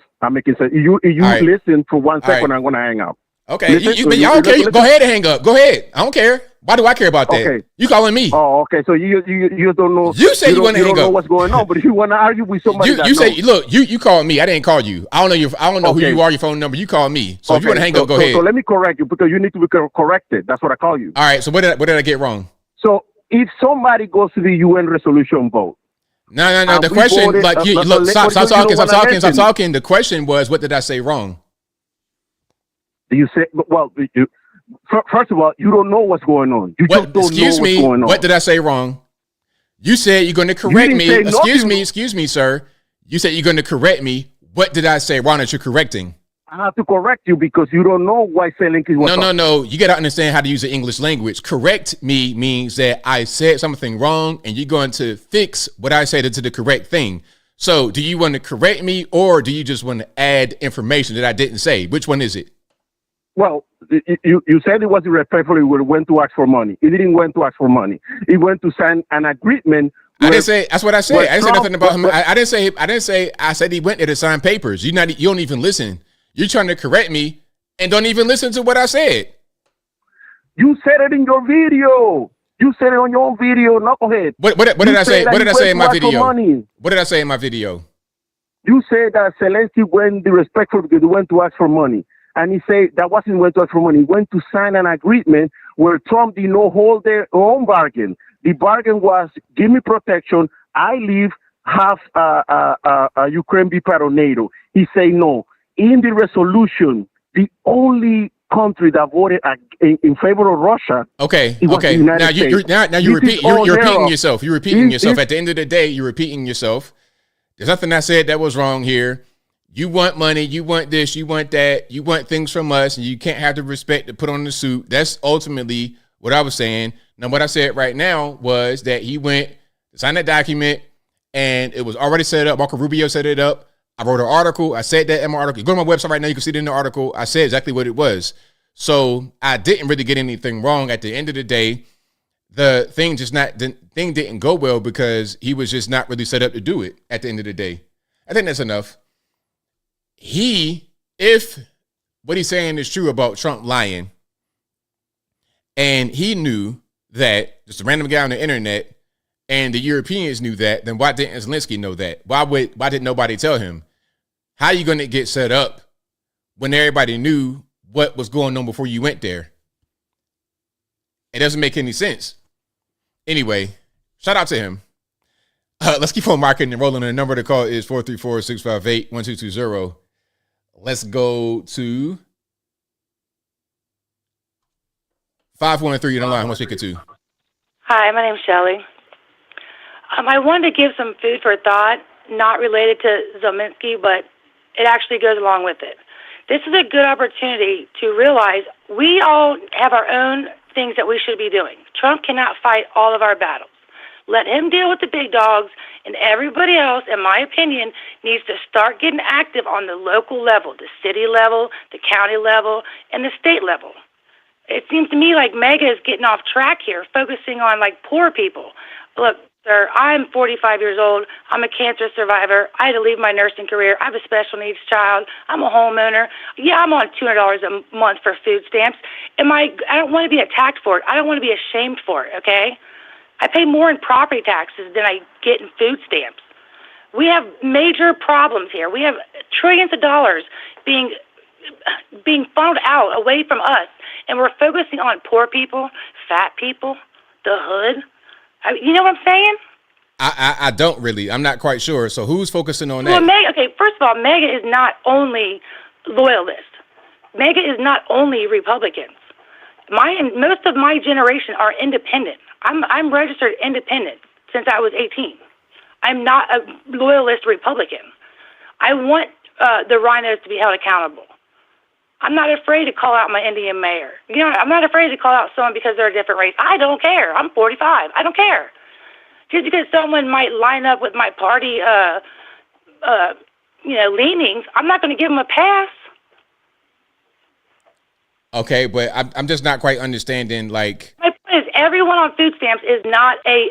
You right. Listen for 1 second. Right. I'm gonna hang up. Okay. Y'all don't care. Go ahead and hang up. Go ahead. I don't care. Why do I care about that? Okay. You calling me? Oh, okay. So you don't know. You say you want to hang up. You don't know what's going on, but if you want to argue with somebody, you say, look, you called me. I didn't call you. I don't know who you are. Your phone number. You called me. So if you want to hang up, go ahead. So let me correct you because you need to be corrected. That's what I call you. All right. So what did I get wrong? So if somebody goes to the UN resolution vote. No. The question, look, stop talking. The question was, what did I say wrong? You say, well, first of all, you don't know what's going on. You just don't know what's going on. What did I say wrong? You said you're going to correct me. Excuse me, sir. You said you're going to correct me. What did I say wrong that you're correcting? I have to correct you because you don't know why Zelensky was. No. You got to understand how to use the English language. Correct me means that I said something wrong and you're going to fix what I said to the correct thing. So do you want to correct me or do you just want to add information that I didn't say? Which one is it? Well, you said it was irrespectful. He went to ask for money. He didn't went to ask for money. He went to sign an agreement. I didn't say. That's what I said. I didn't say nothing about him. I didn't say. I said he went there to sign papers. You don't even listen. You're trying to correct me and don't even listen to what I said. You said it in your video. You said it on your own video. Knucklehead. What did I say? What did I say in my video? What did I say in my video? You said that Zelensky went disrespectful because he went to ask for money. And he said that wasn't went to ask for money. He went to sign an agreement where Trump did not hold their own bargain. The bargain was, give me protection. I leave, have Ukraine be part of NATO. He said no. In the resolution, the only country that voted in favor of Russia. Okay. Now you're repeating yourself. You're repeating yourself. At the end of the day, you're repeating yourself. There's nothing I said that was wrong here. You want money, you want this, you want that, you want things from us, and you can't have the respect to put on the suit. That's ultimately what I was saying. Now, what I said right now was that he went to sign that document, and it was already set up. Marco Rubio set it up. I wrote an article. I said that in my article. Go to my website right now. You can see it in the article. I said exactly what it was. So I didn't really get anything wrong. At the end of the day, the thing didn't go well because he was just not really set up to do it at the end of the day. I think that's enough. If what he's saying is true about Trump lying, and he knew that, just a random guy on the internet, and the Europeans knew that, then why didn't Zelensky know that? Why didn't nobody tell him? How are you going to get set up when everybody knew what was going on before you went there? It doesn't make any sense. Anyway, shout out to him. Let's keep on marketing and rolling. The number to call is 434-658-1220. Let's go to 513 in the line. Who am I speaking to? Hi, my name's Shelly. I wanted to give some food for thought, not related to Zelensky, but it actually goes along with it. This is a good opportunity to realize we all have our own things that we should be doing. Trump cannot fight all of our battles. Let him deal with the big dogs, and everybody else, in my opinion, needs to start getting active on the local level, the city level, the county level, and the state level. It seems to me like Mega is getting off track here, focusing on, poor people. Look, sir, I'm 45 years old. I'm a cancer survivor. I had to leave my nursing career. I have a special needs child. I'm a homeowner. Yeah, I'm on $200 a month for food stamps. I don't want to be attacked for it. I don't want to be ashamed for it, okay? I pay more in property taxes than I get in food stamps. We have major problems here. We have trillions of dollars being funneled out away from us, and we're focusing on poor people, fat people, the hood. You know what I'm saying? I don't really. I'm not quite sure. So who's focusing on that? Well, first of all, MAGA is not only loyalist. MAGA is not only Republicans. Most of my generation are independent. I'm registered independent since I was 18. I'm not a loyalist Republican. I want the rhinos to be held accountable. I'm not afraid to call out my Indian mayor. I'm not afraid to call out someone because they're a different race. I don't care. I'm 45. I don't care. Just because someone might line up with my party, leanings, I'm not going to give them a pass. Okay, but I'm just not quite understanding, like... My point is, everyone on food stamps is not a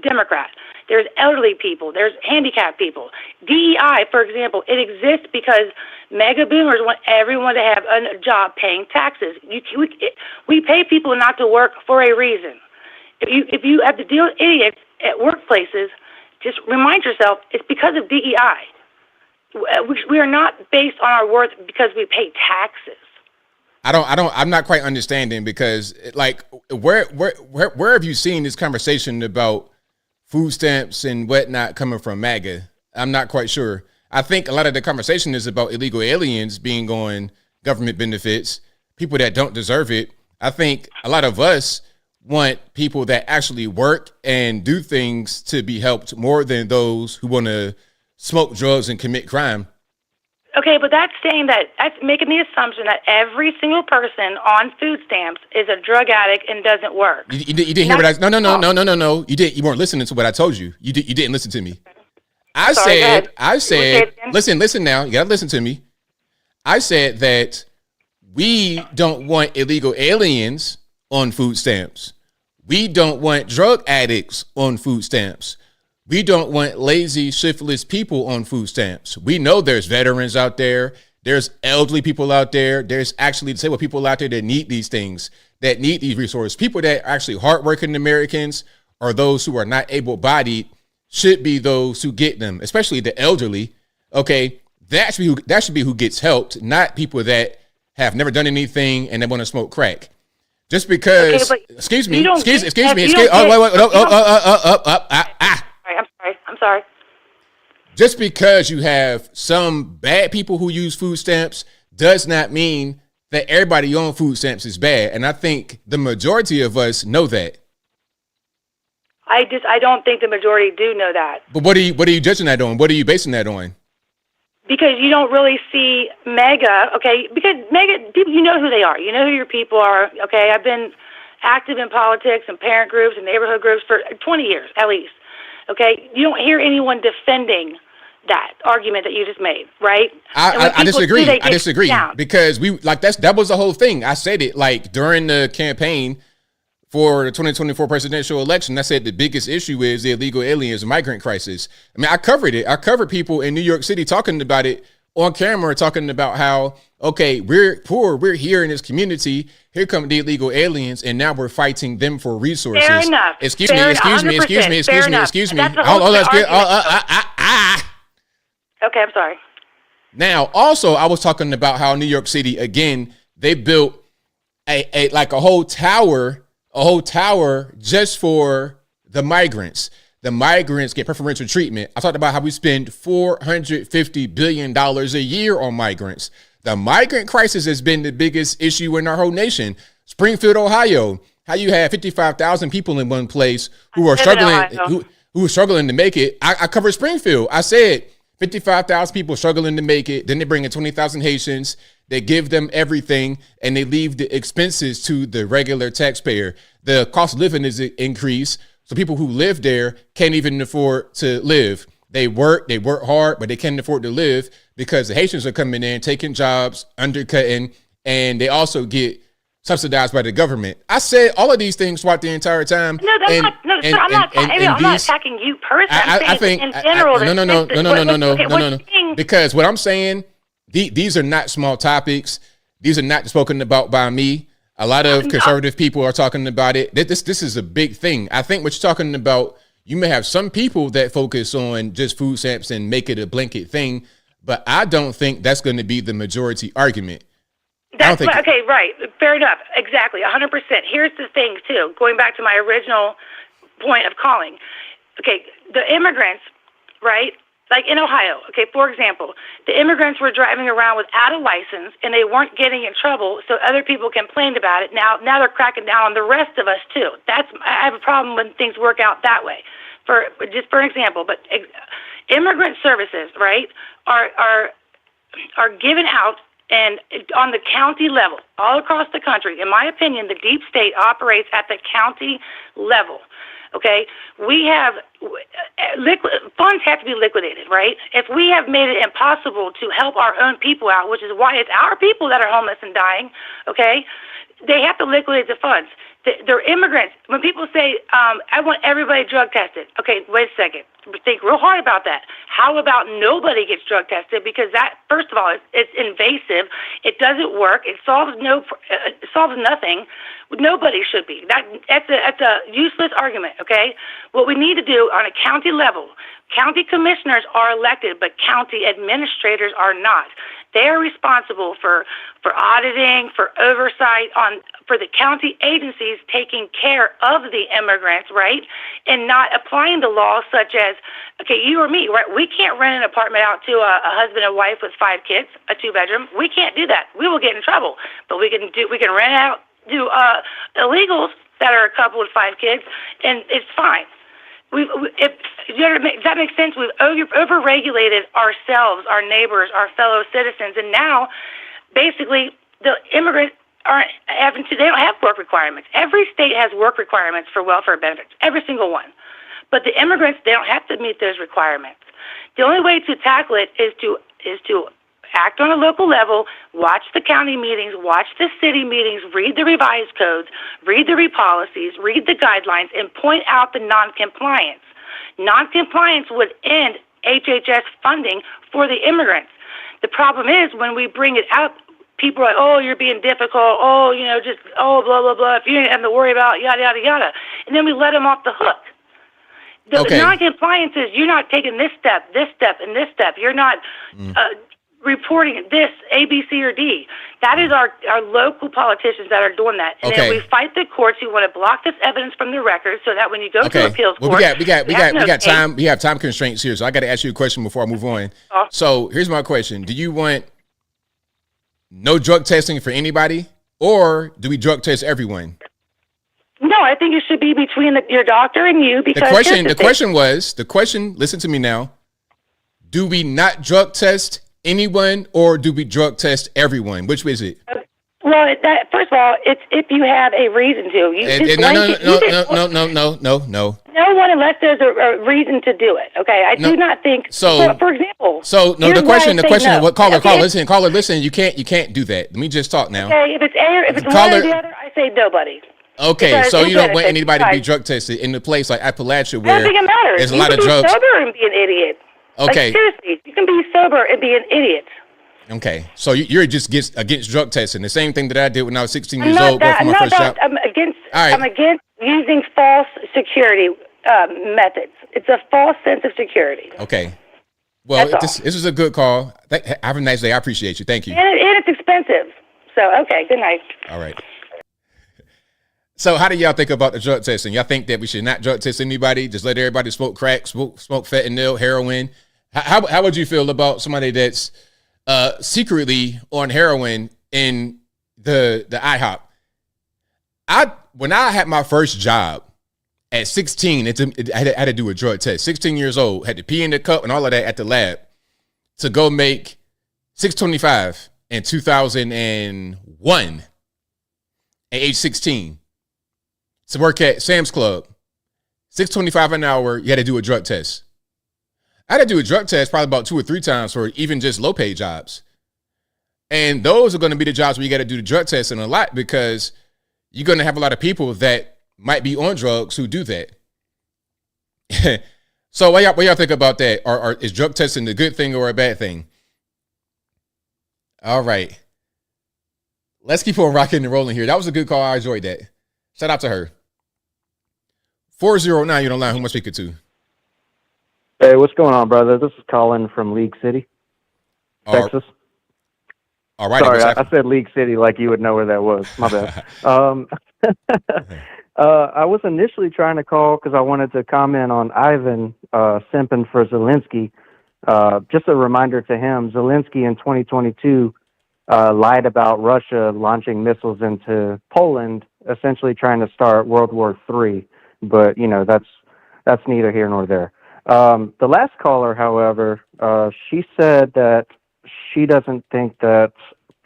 Democrat. There's elderly people. There's handicapped people. DEI, for example, it exists because mega boomers want everyone to have a job paying taxes. We pay people not to work for a reason. If you have to deal with idiots at workplaces, just remind yourself it's because of DEI. We are not based on our worth because we pay taxes. I'm not quite understanding, because like where have you seen this conversation about food stamps and whatnot coming from MAGA? I'm not quite sure. I think a lot of the conversation is about illegal aliens being on government benefits, people that don't deserve it. I think a lot of us want people that actually work and do things to be helped more than those who want to smoke drugs and commit crime. Okay, but that's making the assumption that every single person on food stamps is a drug addict and doesn't work. You didn't hear what I... No. You weren't listening to what I told you. You didn't listen to me. I said, listen now. You got to listen to me. I said that we don't want illegal aliens on food stamps. We don't want drug addicts on food stamps. We don't want lazy, shiftless people on food stamps. We know there's veterans out there. There's elderly people out there. There's actually disabled people out there that need these things, that need these resources. People that are actually hardworking Americans, or those who are not able-bodied, should be those who get them, especially the elderly. Okay, that should be who gets helped, not people that have never done anything and they want to smoke crack. Just because, excuse me. I'm sorry. Just because you have some bad people who use food stamps does not mean that everybody on food stamps is bad. And I think the majority of us know that. I don't think the majority do know that. But what are you judging that on? What are you basing that on? Because you don't really see MAGA, okay? Because MAGA people, you know who they are. You know who your people are, okay? I've been active in politics and parent groups and neighborhood groups for 20 years at least. Okay, you don't hear anyone defending that argument that you just made, right? I disagree. I disagree because that was the whole thing. I said it like during the campaign for the 2024 presidential election. I said the biggest issue is the illegal aliens and migrant crisis. I mean, I covered it. I covered people in New York City talking about it on camera, talking about how, okay, we're poor, we're here in this community, here come the illegal aliens, and now we're fighting them for resources. Fair enough. Excuse me. Okay, I'm sorry. Now, also, I was talking about how New York City, again, they built a whole tower just for the migrants. The migrants get preferential treatment. I talked about how we spend $450 billion a year on migrants. The migrant crisis has been the biggest issue in our whole nation. Springfield, Ohio, how you have 55,000 people in one place who are struggling, who are struggling to make it. I covered Springfield. I said 55,000 people struggling to make it. Then they bring in 20,000 Haitians. They give them everything, and they leave the expenses to the regular taxpayer. The cost of living is increased. So people who live there can't even afford to live. They work hard, but they can't afford to live because the Haitians are coming in, taking jobs, undercutting, and they also get subsidized by the government. I said all of these things throughout the entire time. I'm not attacking you personally. I'm saying in general. No. Because what I'm saying, these are not small topics. These are not spoken about by me. A lot of conservative people are talking about it. This is a big thing. I think what you're talking about, you may have some people that focus on just food stamps and make it a blanket thing, but I don't think that's going to be the majority argument. Okay, right. Fair enough. Exactly. 100%. Here's the thing, too, going back to my original point of calling. okay, the immigrants, right? Like in Ohio, okay, for example, the immigrants were driving around without a license and they weren't getting in trouble, so other people complained about it. Now they're cracking down on the rest of us too. I have a problem when things work out that way. For example, but immigrant services, right, are given out and on the county level, all across the country. In my opinion, the deep state operates at the county level. Okay, we have funds have to be liquidated, right? If we have made it impossible to help our own people out, which is why it's our people that are homeless and dying, okay, they have to liquidate the funds. They're immigrants. When people say, I want everybody drug tested, okay, wait a second. Think real hard about that. How about nobody gets drug tested? Because that, first of all, it's invasive. It doesn't work. It solves nothing. Nobody should be. That's a useless argument. Okay. What we need to do on a county level, county commissioners are elected, but county administrators are not. They are responsible for auditing, for oversight for the county agencies taking care of the immigrants, right? And not applying the laws such as, okay, you or me, right? We can't rent an apartment out to a husband and wife with 5 kids, a 2-bedroom. We can't do that. We will get in trouble. But we can rent out to illegals that are a couple with 5 kids, and it's fine. Does that make sense? We've over-regulated ourselves, our neighbors, our fellow citizens, and now, basically, the immigrants they don't have work requirements. Every state has work requirements for welfare benefits, every single one. But the immigrants, they don't have to meet those requirements. The only way to tackle it is to act on a local level, watch the county meetings, watch the city meetings, read the revised codes, read the policies, read the guidelines, and point out the non-compliance. Non-compliance would end HHS funding for the immigrants. The problem is when we bring it out, people are like, oh, you're being difficult, blah, blah, blah, if you didn't have to worry about yada, yada, yada. And then we let them off the hook. The non-compliance is you're not taking this step, and this step. You're not reporting this, A, B, C, or D. That is our local politicians that are doing that. And then we fight the courts who want to block this evidence from the record so that when you go to appeals court, we got time. We have time constraints here, so I got to ask you a question before I move on. So here's my question: do you want no drug testing for anybody, or do we drug test everyone? No, I think it should be between your doctor and you. Because the question. Listen to me now. Do we not drug test anyone, or do we drug test everyone? Which is it? Well, first of all, it's if you have a reason to. No. No one, unless there's a reason to do it. Okay, I do not think. So, for example. So no, the question. What caller? Listen. You can't do that. Let me just talk now. Okay, if it's one or the other, I say nobody. Okay, because so you don't want anybody to be drug tested in a place like Appalachia where there's a lot of drugs. You can be sober and be an idiot. Okay. Like, seriously, you can be sober and be an idiot. Okay, so you're just against drug testing. The same thing that I did when I was 16 years old. Going for my first job. I'm against using false security methods. It's a false sense of security. Okay. Well, this is a good call. Have a nice day. I appreciate you. Thank you. And it's expensive. So, okay, good night. All right. So how do y'all think about the drug testing? Y'all think that we should not drug test anybody? Just let everybody smoke crack, smoke fentanyl, heroin? How would you feel about somebody that's secretly on heroin in the IHOP? When I had my first job at 16, I had to do a drug test. 16 years old, had to pee in the cup and all of that at the lab to go make $6.25 in 2001 at age 16. To work at Sam's Club, $6.25 an hour, you had to do a drug test. I had to do a drug test probably about 2 or 3 times for even just low-paid jobs. And those are going to be the jobs where you got to do the drug testing a lot because you're going to have a lot of people that might be on drugs who do that. So what y'all think about that? Is drug testing a good thing or a bad thing? All right. Let's keep on rocking and rolling here. That was a good call. I enjoyed that. Shout out to her. 409, you're on line. Who am I speaking to? Hey, what's going on, brother? This is Colin from League City, Texas. All right. Sorry, I said League City like you would know where that was. My bad. I was initially trying to call because I wanted to comment on Ivan simping for Zelensky. Just a reminder to him, Zelensky in 2022 lied about Russia launching missiles into Poland, essentially trying to start World War III. But, that's neither here nor there. The last caller, however, she said that she doesn't think that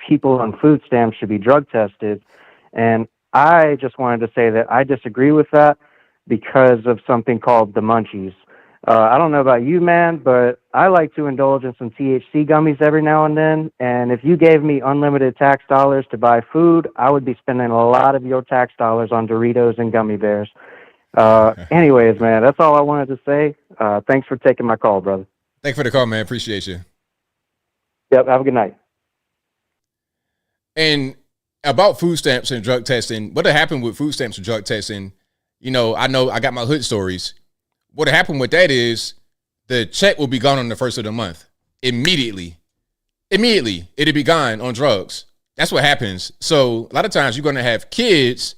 people on food stamps should be drug tested. And I just wanted to say that I disagree with that because of something called the munchies. I don't know about you, man, but I like to indulge in some THC gummies every now and then. And if you gave me unlimited tax dollars to buy food, I would be spending a lot of your tax dollars on Doritos and gummy bears. Anyways, man, that's all I wanted to say. Thanks for taking my call, brother. Thanks for the call, man. Appreciate you. Yep, have a good night. And about food stamps and drug testing, what happened with food stamps and drug testing, I know I got my hood stories. What happened with that is the check will be gone on the first of the month. Immediately. It'll be gone on drugs. That's what happens. So a lot of times you're going to have kids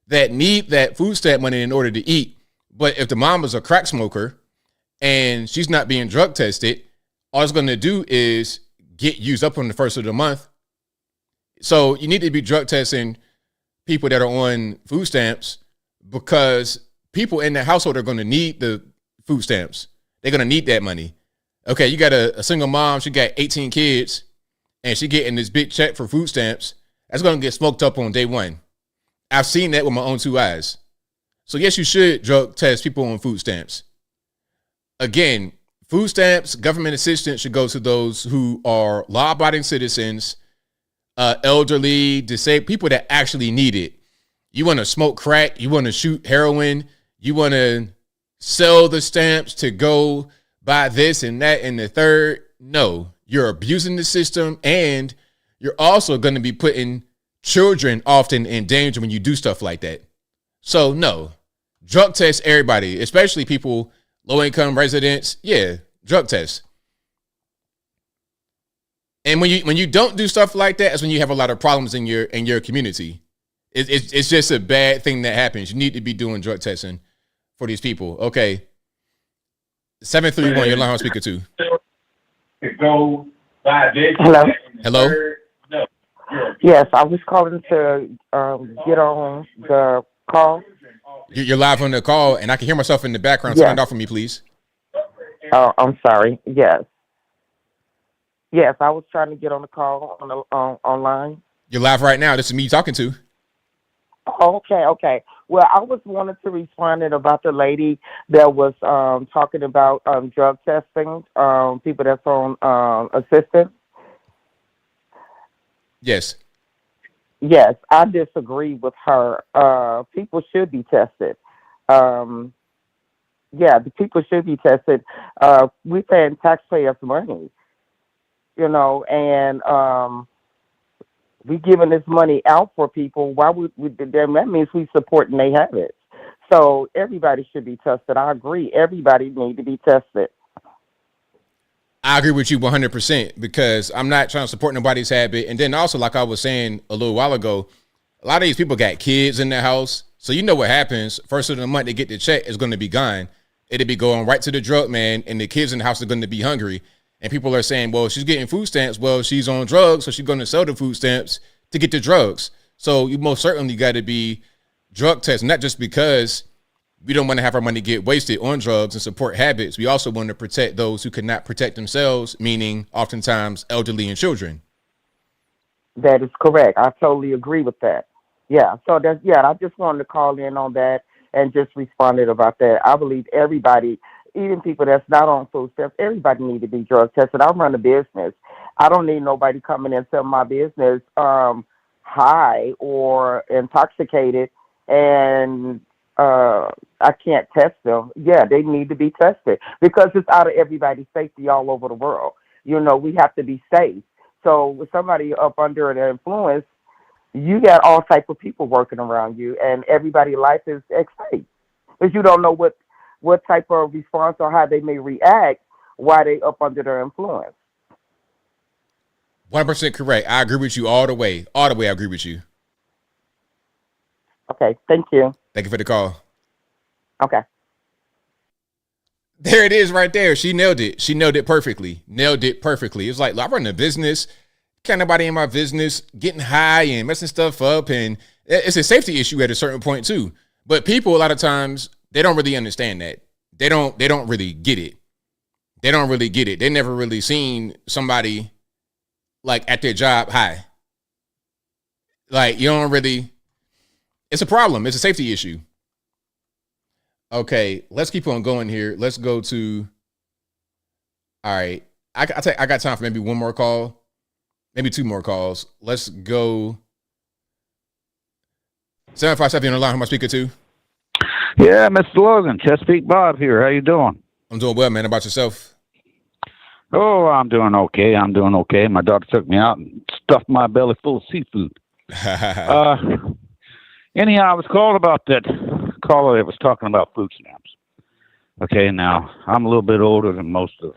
that need that food stamp money in order to eat. But if the mom is a crack smoker and she's not being drug tested, all it's going to do is get used up on the first of the month. So you need to be drug testing people that are on food stamps because people in the household are going to need the food stamps. They're going to need that money. Okay, you got a single mom. She got 18 kids and she getting this big check for food stamps. That's going to get smoked up on day one. I've seen that with my own two eyes. So yes, you should drug test people on food stamps. Again, food stamps, government assistance should go to those who are law-abiding citizens, elderly, disabled, people that actually need it. You want to smoke crack, you want to shoot heroin, you want to sell the stamps to go buy this and that and the third. No, you're abusing the system and you're also going to be putting children often in danger when you do stuff like that. So no, drug test everybody, especially people, low-income residents. Yeah, drug test. And when you don't do stuff like that, that's when you have a lot of problems in your community. It's just a bad thing that happens. You need to be doing drug testing for these people. Okay. 731, you're line speaker 2. Hello. Hello. Yes, I was calling to get on the call. You're live on the call, and I can hear myself in the background. So turn it off for me, please. Oh, I'm sorry. Yes. Yes, I was trying to get on the call online. You're live right now. This is me talking to. Oh, okay. Well, I was wanting to respond about the lady that was talking about drug testing, people that's on assistance. Yes. Yes, I disagree with her. People should be tested. The people should be tested. We're paying taxpayers' money, and we giving this money out for people. Why would we? That means we supporting their habits. So everybody should be tested. I agree. Everybody need to be tested. I agree with you 100% because I'm not trying to support nobody's habit. And then also, like I was saying a little while ago, a lot of these people got kids in their house. So you know what happens. First of the month, they get the check, it's going to be gone. It'll be going right to the drug man, and the kids in the house are going to be hungry. And people are saying, well, she's getting food stamps. Well, she's on drugs, so she's going to sell the food stamps to get the drugs. So you most certainly got to be drug tested, not just because we don't want to have our money get wasted on drugs and support habits. We also want to protect those who cannot protect themselves, meaning oftentimes elderly and children. That is correct. I totally agree with that. Yeah. So I just wanted to call in on that and just responded about that. I believe everybody, even people that's not on food stamps, everybody need to be drug tested. I run a business. I don't need nobody coming into my business high or intoxicated and I can't test them. Yeah, they need to be tested because it's out of everybody's safety all over the world. We have to be safe. So with somebody up under an influence, you got all type of people working around you, and everybody's life is at stake because you don't know what type of response or how they may react while they up under their influence. 100% correct. I agree with you all the way. All the way, I agree with you. Okay, thank you. Thank you for the call. Okay. There it is right there. She nailed it. She nailed it perfectly. Nailed it perfectly. It's like, I run a business. Can't nobody in my business getting high and messing stuff up. And it's a safety issue at a certain point too. But people, a lot of times, they don't really understand that. They don't really get it. They don't really get it. They never really seen somebody like at their job high. Like, you don't really, it's a problem. It's a safety issue. Okay, let's keep on going here. Let's go to, all right. I got time for maybe one more call, maybe two more calls. Let's go. 757 on the line. Who am I speaking to? Yeah, Mr. Logan, Chesapeake Bob here. How you doing? I'm doing well, man. How about yourself? Oh, I'm doing okay. My daughter took me out and stuffed my belly full of seafood. Anyhow, I was called about that caller that was talking about food stamps. Okay, now, I'm a little bit older than most of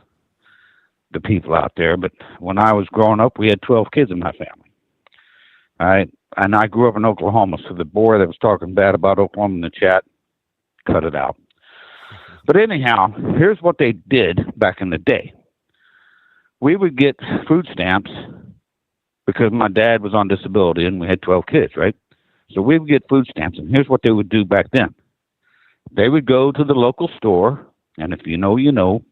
the people out there, but when I was growing up, we had 12 kids in my family. All right, and I grew up in Oklahoma, so the boy that was talking bad about Oklahoma in the chat, cut it out. But anyhow, here's what they did back in the day. We would get food stamps because my dad was on disability and we had 12 kids, right? So we would get food stamps, and here's what they would do back then. They would go to the local store, and if you know, you know.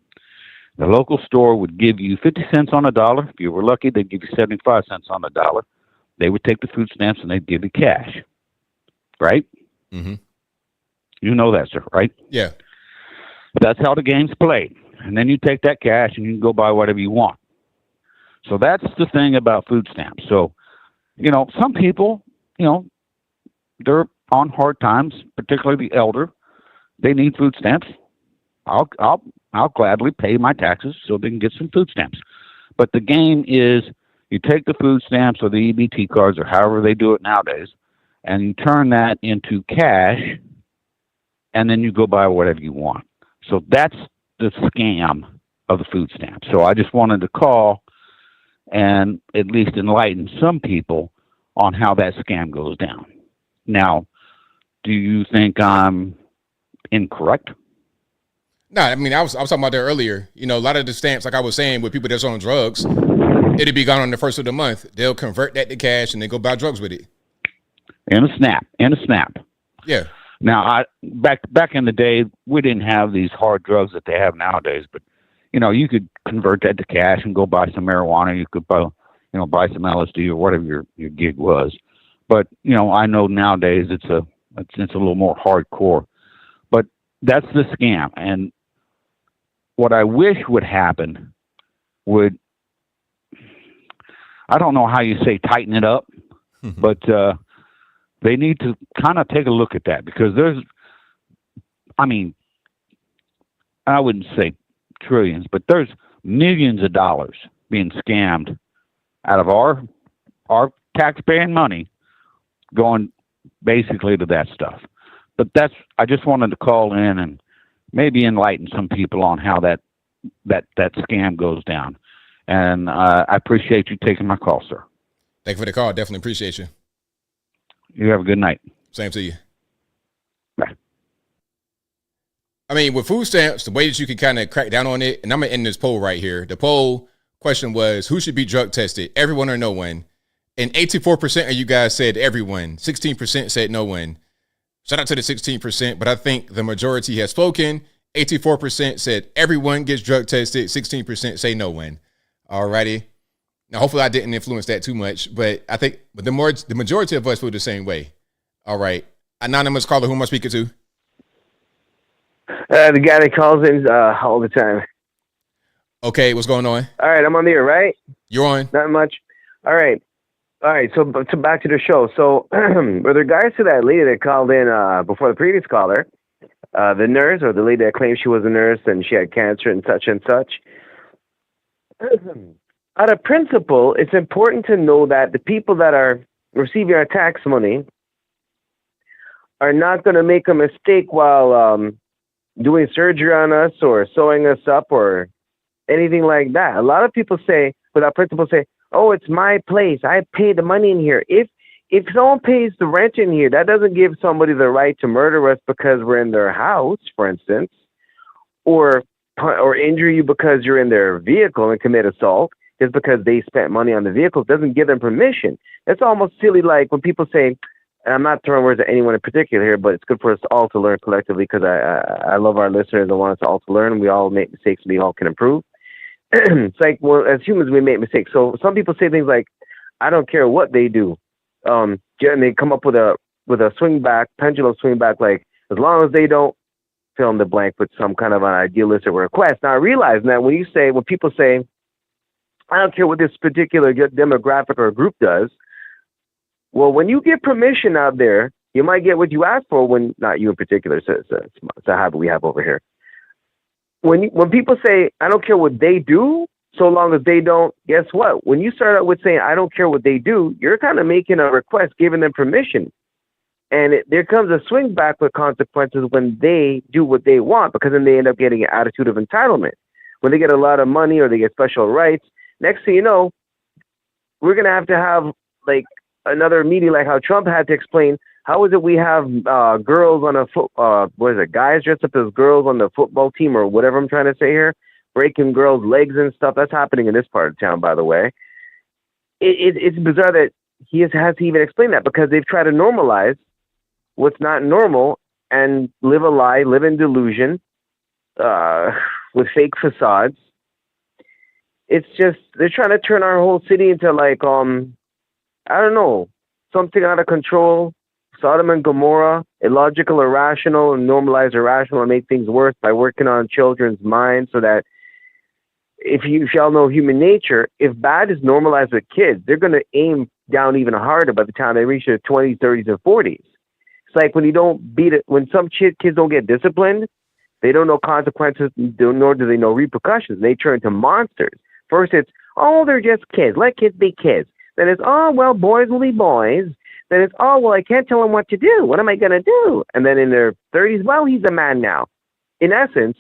The local store would give you 50 cents on a dollar. If you were lucky, they'd give you 75 cents on a dollar. They would take the food stamps and they'd give you cash, right? Mm-hmm. You know that, sir, right? Yeah. That's how the game's played. And then you take that cash and you can go buy whatever you want. So that's the thing about food stamps. So, some people, they're on hard times, particularly the elder. They need food stamps. I'll gladly pay my taxes so they can get some food stamps. But the game is you take the food stamps or the EBT cards or however they do it nowadays, and you turn that into cash, and then you go buy whatever you want. So that's the scam of the food stamp. So I just wanted to call and at least enlighten some people on how that scam goes down. Now, do you think I'm incorrect? No, I mean, I was talking about that earlier. A lot of the stamps, like I was saying, with people that's on drugs, it'll be gone on the first of the month. They'll convert that to cash and then go buy drugs with it. In a snap. Yeah. Now, back in the day, we didn't have these hard drugs that they have nowadays, but you could convert that to cash and go buy some marijuana. You could buy some LSD or whatever your gig was. But I know nowadays it's a little more hardcore. But that's the scam. And what I wish would happen would, I don't know how you say tighten it up, but they need to kind of take a look at that, because I wouldn't say trillions, but there's millions of dollars being scammed out of our taxpaying money going basically to that stuff. But I just wanted to call in and maybe enlighten some people on how that scam goes down. And I appreciate you taking my call, sir. Thank you for the call. Definitely appreciate you. You have a good night. Same to you. Bye. I mean, with food stamps, the way that you can kind of crack down on it, and I'm going to end this poll right here. The poll question was, who should be drug tested, everyone or no one? And 84% of you guys said everyone. 16% said no one. Shout out to the 16%, but I think the majority has spoken. 84% said everyone gets drug tested. 16% say no one. All righty. Now, hopefully I didn't influence that too much, but I think the majority of us feel the same way. All right. Anonymous caller, who am I speaking to? The guy that calls in all the time. Okay, what's going on? All right, I'm on the air, right? You're on. Not much. All right, so back to the show. So with regards to that lady that called in before the previous caller, the nurse, or the lady that claimed she was a nurse and she had cancer and such and such, out of principle, it's important to know that the people that are receiving our tax money are not going to make a mistake while doing surgery on us or sewing us up or anything like that. A lot of people say, without principle, say, oh, it's my place. I pay the money in here. If if someone pays the rent in here, that doesn't give somebody the right to murder us because we're in their house, for instance, or injure you because you're in their vehicle and commit assault just because they spent money on the vehicle. It doesn't give them permission. It's almost silly, like when people say, and I'm not throwing words at anyone in particular here, but it's good for us all to learn collectively because I love our listeners. I want us all to learn. We all make mistakes. We all can improve. It's like, well, as humans, we make mistakes. So some people say things like, I don't care what they do. And they come up with a pendulum swing back, like, as long as they don't fill in the blank with some kind of an idealistic request. Now, I realize that when people say, I don't care what this particular demographic or group does, well, when you get permission out there, you might get what you ask for. When not you in particular, it's a habit we have over here. When people say, I don't care what they do, so long as they don't, guess what? When you start out with saying, I don't care what they do, you're kind of making a request, giving them permission. And there comes a swing back with consequences when they do what they want, because then they end up getting an attitude of entitlement. When they get a lot of money or they get special rights, next thing you know, we're going to have like another meeting, like how Trump had to explain, how is it we have girls on guys dressed up as girls on the football team or whatever I'm trying to say here, breaking girls' legs and stuff. That's happening in this part of town, by the way. It's bizarre that he has to even explain that, because they've tried to normalize what's not normal and live a lie, live in delusion with fake facades. It's just, they're trying to turn our whole city into like, I don't know, something out of control, Sodom and Gomorrah, illogical, irrational, and normalize irrational and make things worse by working on children's minds, so that if y'all know human nature, if bad is normalized with kids, they're going to aim down even harder by the time they reach their 20s, 30s, and 40s. It's like when you don't beat it, when some kids don't get disciplined, they don't know consequences, nor do they know repercussions. They turn into monsters. First it's, oh, they're just kids. Let kids be kids. Then it's, oh, well, boys will be boys. Then it's, oh, well, I can't tell him what to do. What am I going to do? And then in their 30s, well, he's a man now. In essence,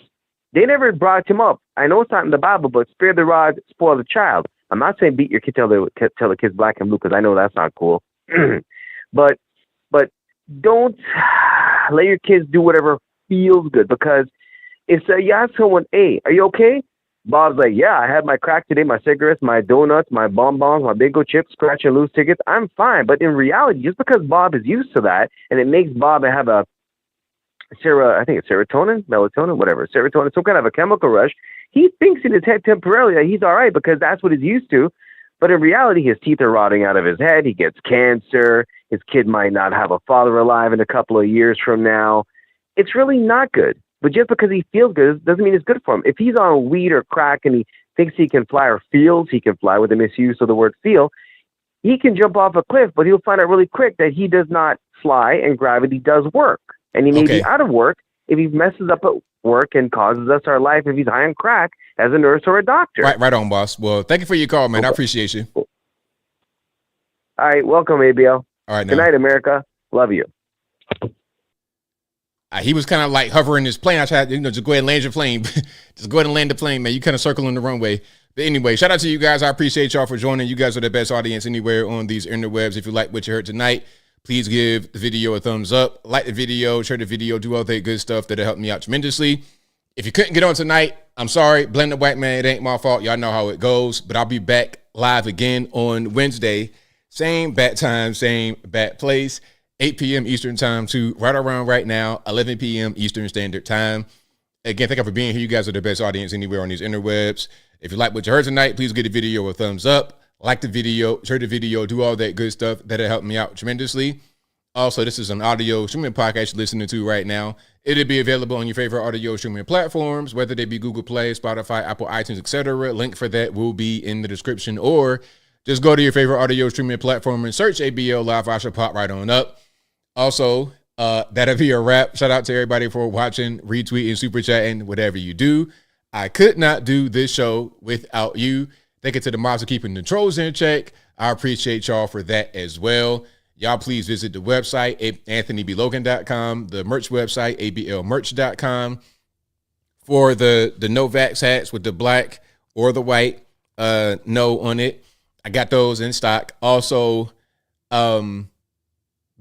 they never brought him up. I know it's not in the Bible, but spare the rod, spoil the child. I'm not saying beat your kid till the kid's black and blue, because I know that's not cool. but don't let your kids do whatever feels good, because if you ask someone, hey, are you okay? Bob's like, yeah, I had my crack today, my cigarettes, my donuts, my bonbons, my bagel chips, scratch and lose tickets. I'm fine. But in reality, just because Bob is used to that, and it makes Bob have I think it's serotonin, melatonin, whatever, serotonin, some kind of a chemical rush, he thinks in his head temporarily that he's all right because that's what he's used to. But in reality, his teeth are rotting out of his head. He gets cancer. His kid might not have a father alive in a couple of years from now. It's really not good. But just because he feels good doesn't mean it's good for him. If he's on weed or crack and he thinks he can fly, or feels he can fly with the misuse of the word feel, he can jump off a cliff, but he'll find out really quick that he does not fly and gravity does work. And he may be out of work if he messes up at work and causes us our life if he's high on crack as a nurse or a doctor. Right on, boss. Well, thank you for your call, man. I appreciate you. All right. Welcome, ABL. All right. Good night, America. Love you. He was kind of like hovering his plane. I tried, just go ahead and land your plane. Just go ahead and land the plane, man. You kind of circling the runway. But anyway, shout out to you guys. I appreciate y'all for joining. You guys are the best audience anywhere on these interwebs. If you like what you heard tonight, please give the video a thumbs up. Like the video, share the video, do all that good stuff. That'll help me out tremendously. If you couldn't get on tonight, I'm sorry. Blame the white man. It ain't my fault. Y'all know how it goes. But I'll be back live again on Wednesday. Same bat time, same bat place. 8 p.m. Eastern time to right around right now, 11 p.m. Eastern Standard Time. Again, thank you for being here. You guys are the best audience anywhere on these interwebs. If you like what you heard tonight, please give the video a thumbs up. Like the video, share the video, do all that good stuff. That'll help me out tremendously. Also, this is an audio streaming podcast you're listening to right now. It'll be available on your favorite audio streaming platforms, whether they be Google Play, Spotify, Apple, iTunes, etc. Link for that will be in the description, or just go to your favorite audio streaming platform and search ABL Live. I should pop right on up. Also, that'll be a wrap. Shout out to everybody for watching, retweeting, super chatting, whatever you do. I could not do this show without you. Thank you to the mods for keeping the trolls in check. I appreciate y'all for that as well. Y'all please visit the website, anthonyblogan.com, the merch website, ablmerch.com, for the no vax hats with the black or the white no on it. I got those in stock. Also,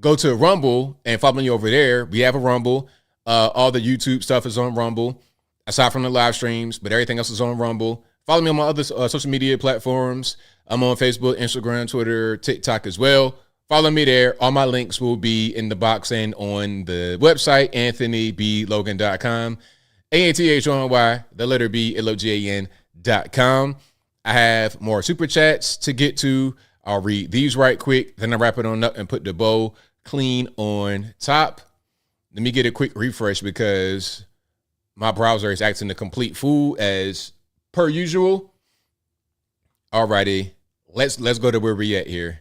go to Rumble and follow me over there. We have a Rumble. All the YouTube stuff is on Rumble, aside from the live streams, but everything else is on Rumble. Follow me on my other social media platforms. I'm on Facebook, Instagram, Twitter, TikTok as well. Follow me there. All my links will be in the box and on the website, anthonyblogan.com. ANTHONY, the letter B, LOGAN.com. I have more super chats to get to. I'll read these right quick. Then I wrap it on up and put the bow clean on top. Let me get a quick refresh because my browser is acting a complete fool as per usual. Alrighty, let's go to where we at here.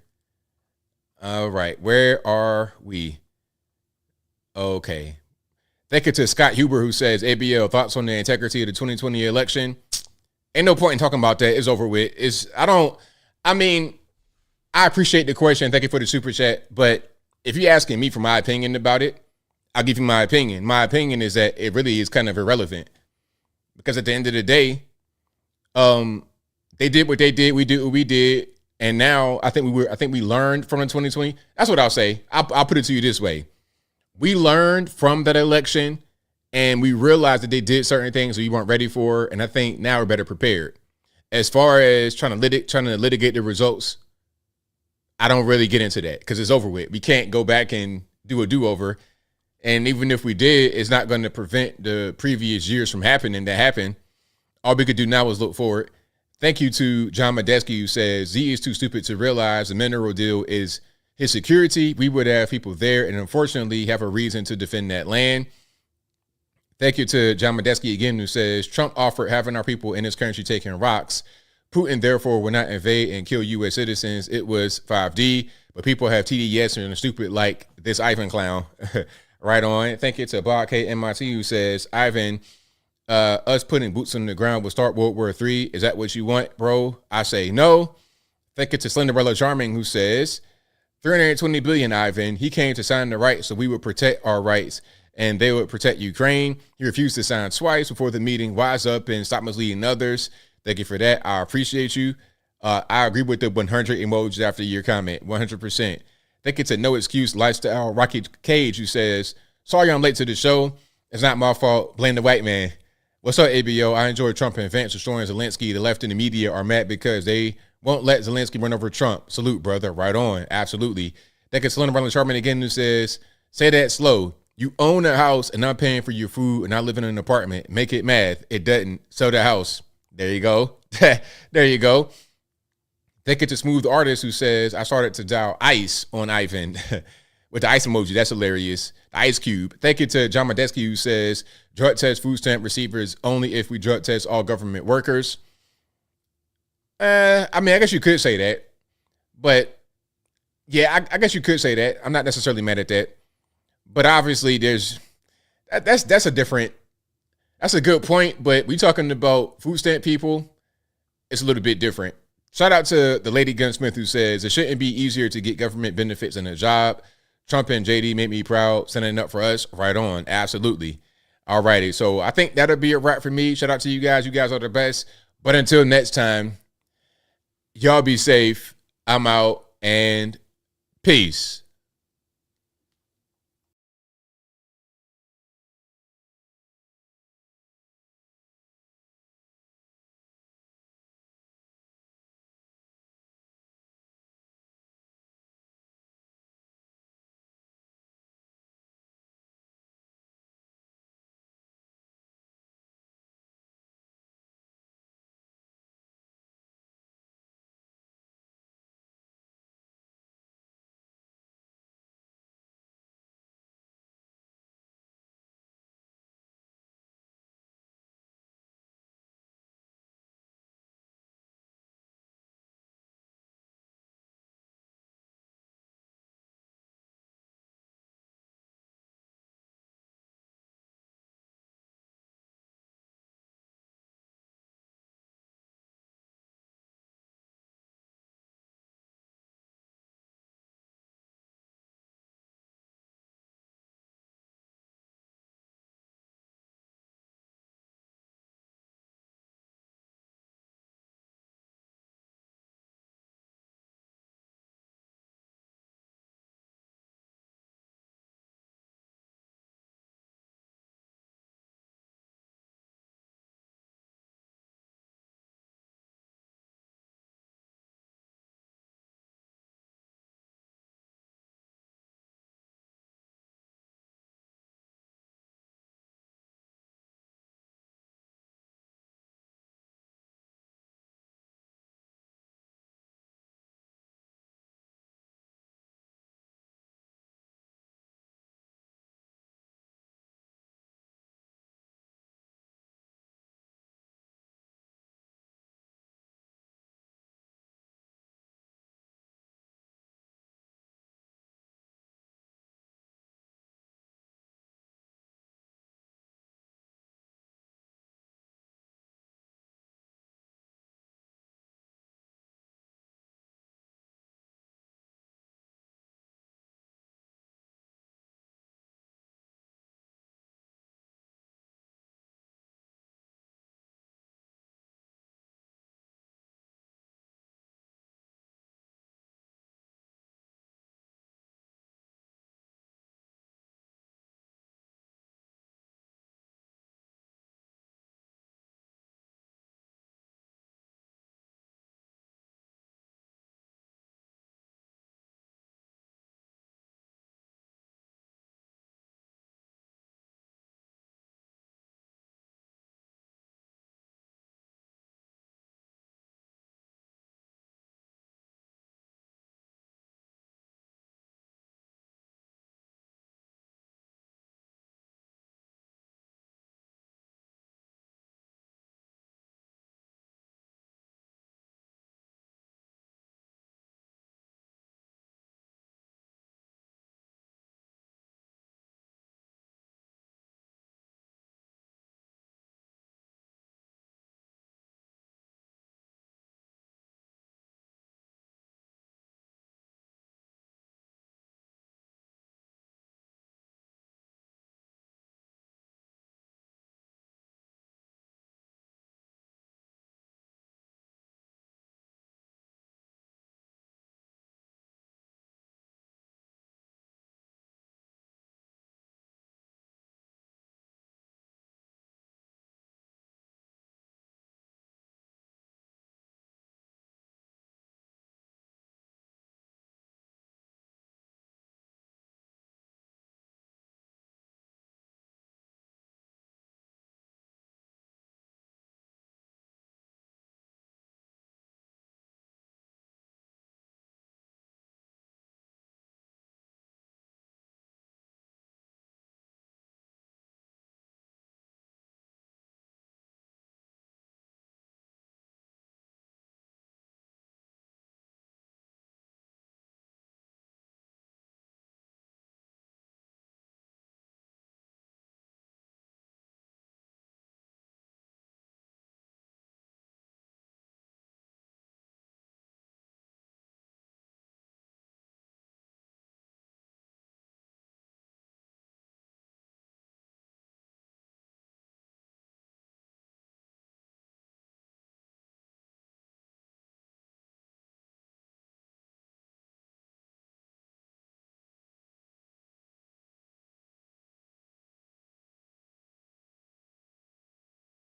All right, where are we? Okay. Thank you to Scott Huber who says, ABL, thoughts on the integrity of the 2020 election? Ain't no point in talking about that. It's over with. I appreciate the question. Thank you for the super chat. But if you're asking me for my opinion about it, I'll give you my opinion. My opinion is that it really is kind of irrelevant because at the end of the day, they did what they did. We did what we did. And now I think we learned from the 2020. That's what I'll say. I'll put it to you this way. We learned from that election and we realized that they did certain things we weren't ready for. And I think now we're better prepared. As far as trying to litigate the results, I don't really get into that because it's over with. We can't go back and do a do-over. And even if we did, it's not going to prevent the previous years from happening that happened. All we could do now is look forward. Thank you to John Medeski who says, Z is too stupid to realize the mineral deal is his security. We would have people there and unfortunately have a reason to defend that land. Thank you to John Medeski again who says, Trump offered having our people in his country taking rocks. Putin, therefore, will not invade and kill U.S. citizens. It was 5D, but people have TDS and are stupid like this Ivan clown. Right on. Thank you to Bob K. MIT who says, Ivan, us putting boots on the ground will start World War III. Is that what you want, bro? I say no. Thank you to Slenderella Charming who says, 320 billion, Ivan. He came to sign the rights so we would protect our rights and they would protect Ukraine. He refused to sign twice before the meeting. Wise up and stop misleading others. Thank you for that. I appreciate you. I agree with the 100 emojis after your comment. 100%. Thank you to No Excuse Lifestyle Rocky Cage who says, sorry I'm late to the show. It's not my fault. Blame the white man. What's up, ABO? I enjoy Trump and Vance destroying Zelensky. The left and the media are mad because they won't let Zelensky run over Trump. Salute, brother. Right on. Absolutely. Thank you to Selena Brown Sharman again who says, say that slow. You own a house and I'm paying for your food and I live in an apartment. Make it math. It doesn't. Sell the house. There you go. There you go. Thank you to Smooth Artist who says, I started to dial ice on Ivan with the ice emoji. That's hilarious. The ice cube. Thank you to John Medeski who says, drug test food stamp receivers only if we drug test all government workers. I guess you could say that. But yeah, I guess you could say that. I'm not necessarily mad at that. But obviously that's a good point. But we talking about food stamp people, it's a little bit different. Shout out to the lady gunsmith who says it shouldn't be easier to get government benefits than a job. Trump and JD made me proud, standing up for us. Right on. Absolutely. All righty. So I think that'll be a wrap for me. Shout out to you guys. You guys are the best. But until next time, y'all be safe. I'm out and peace.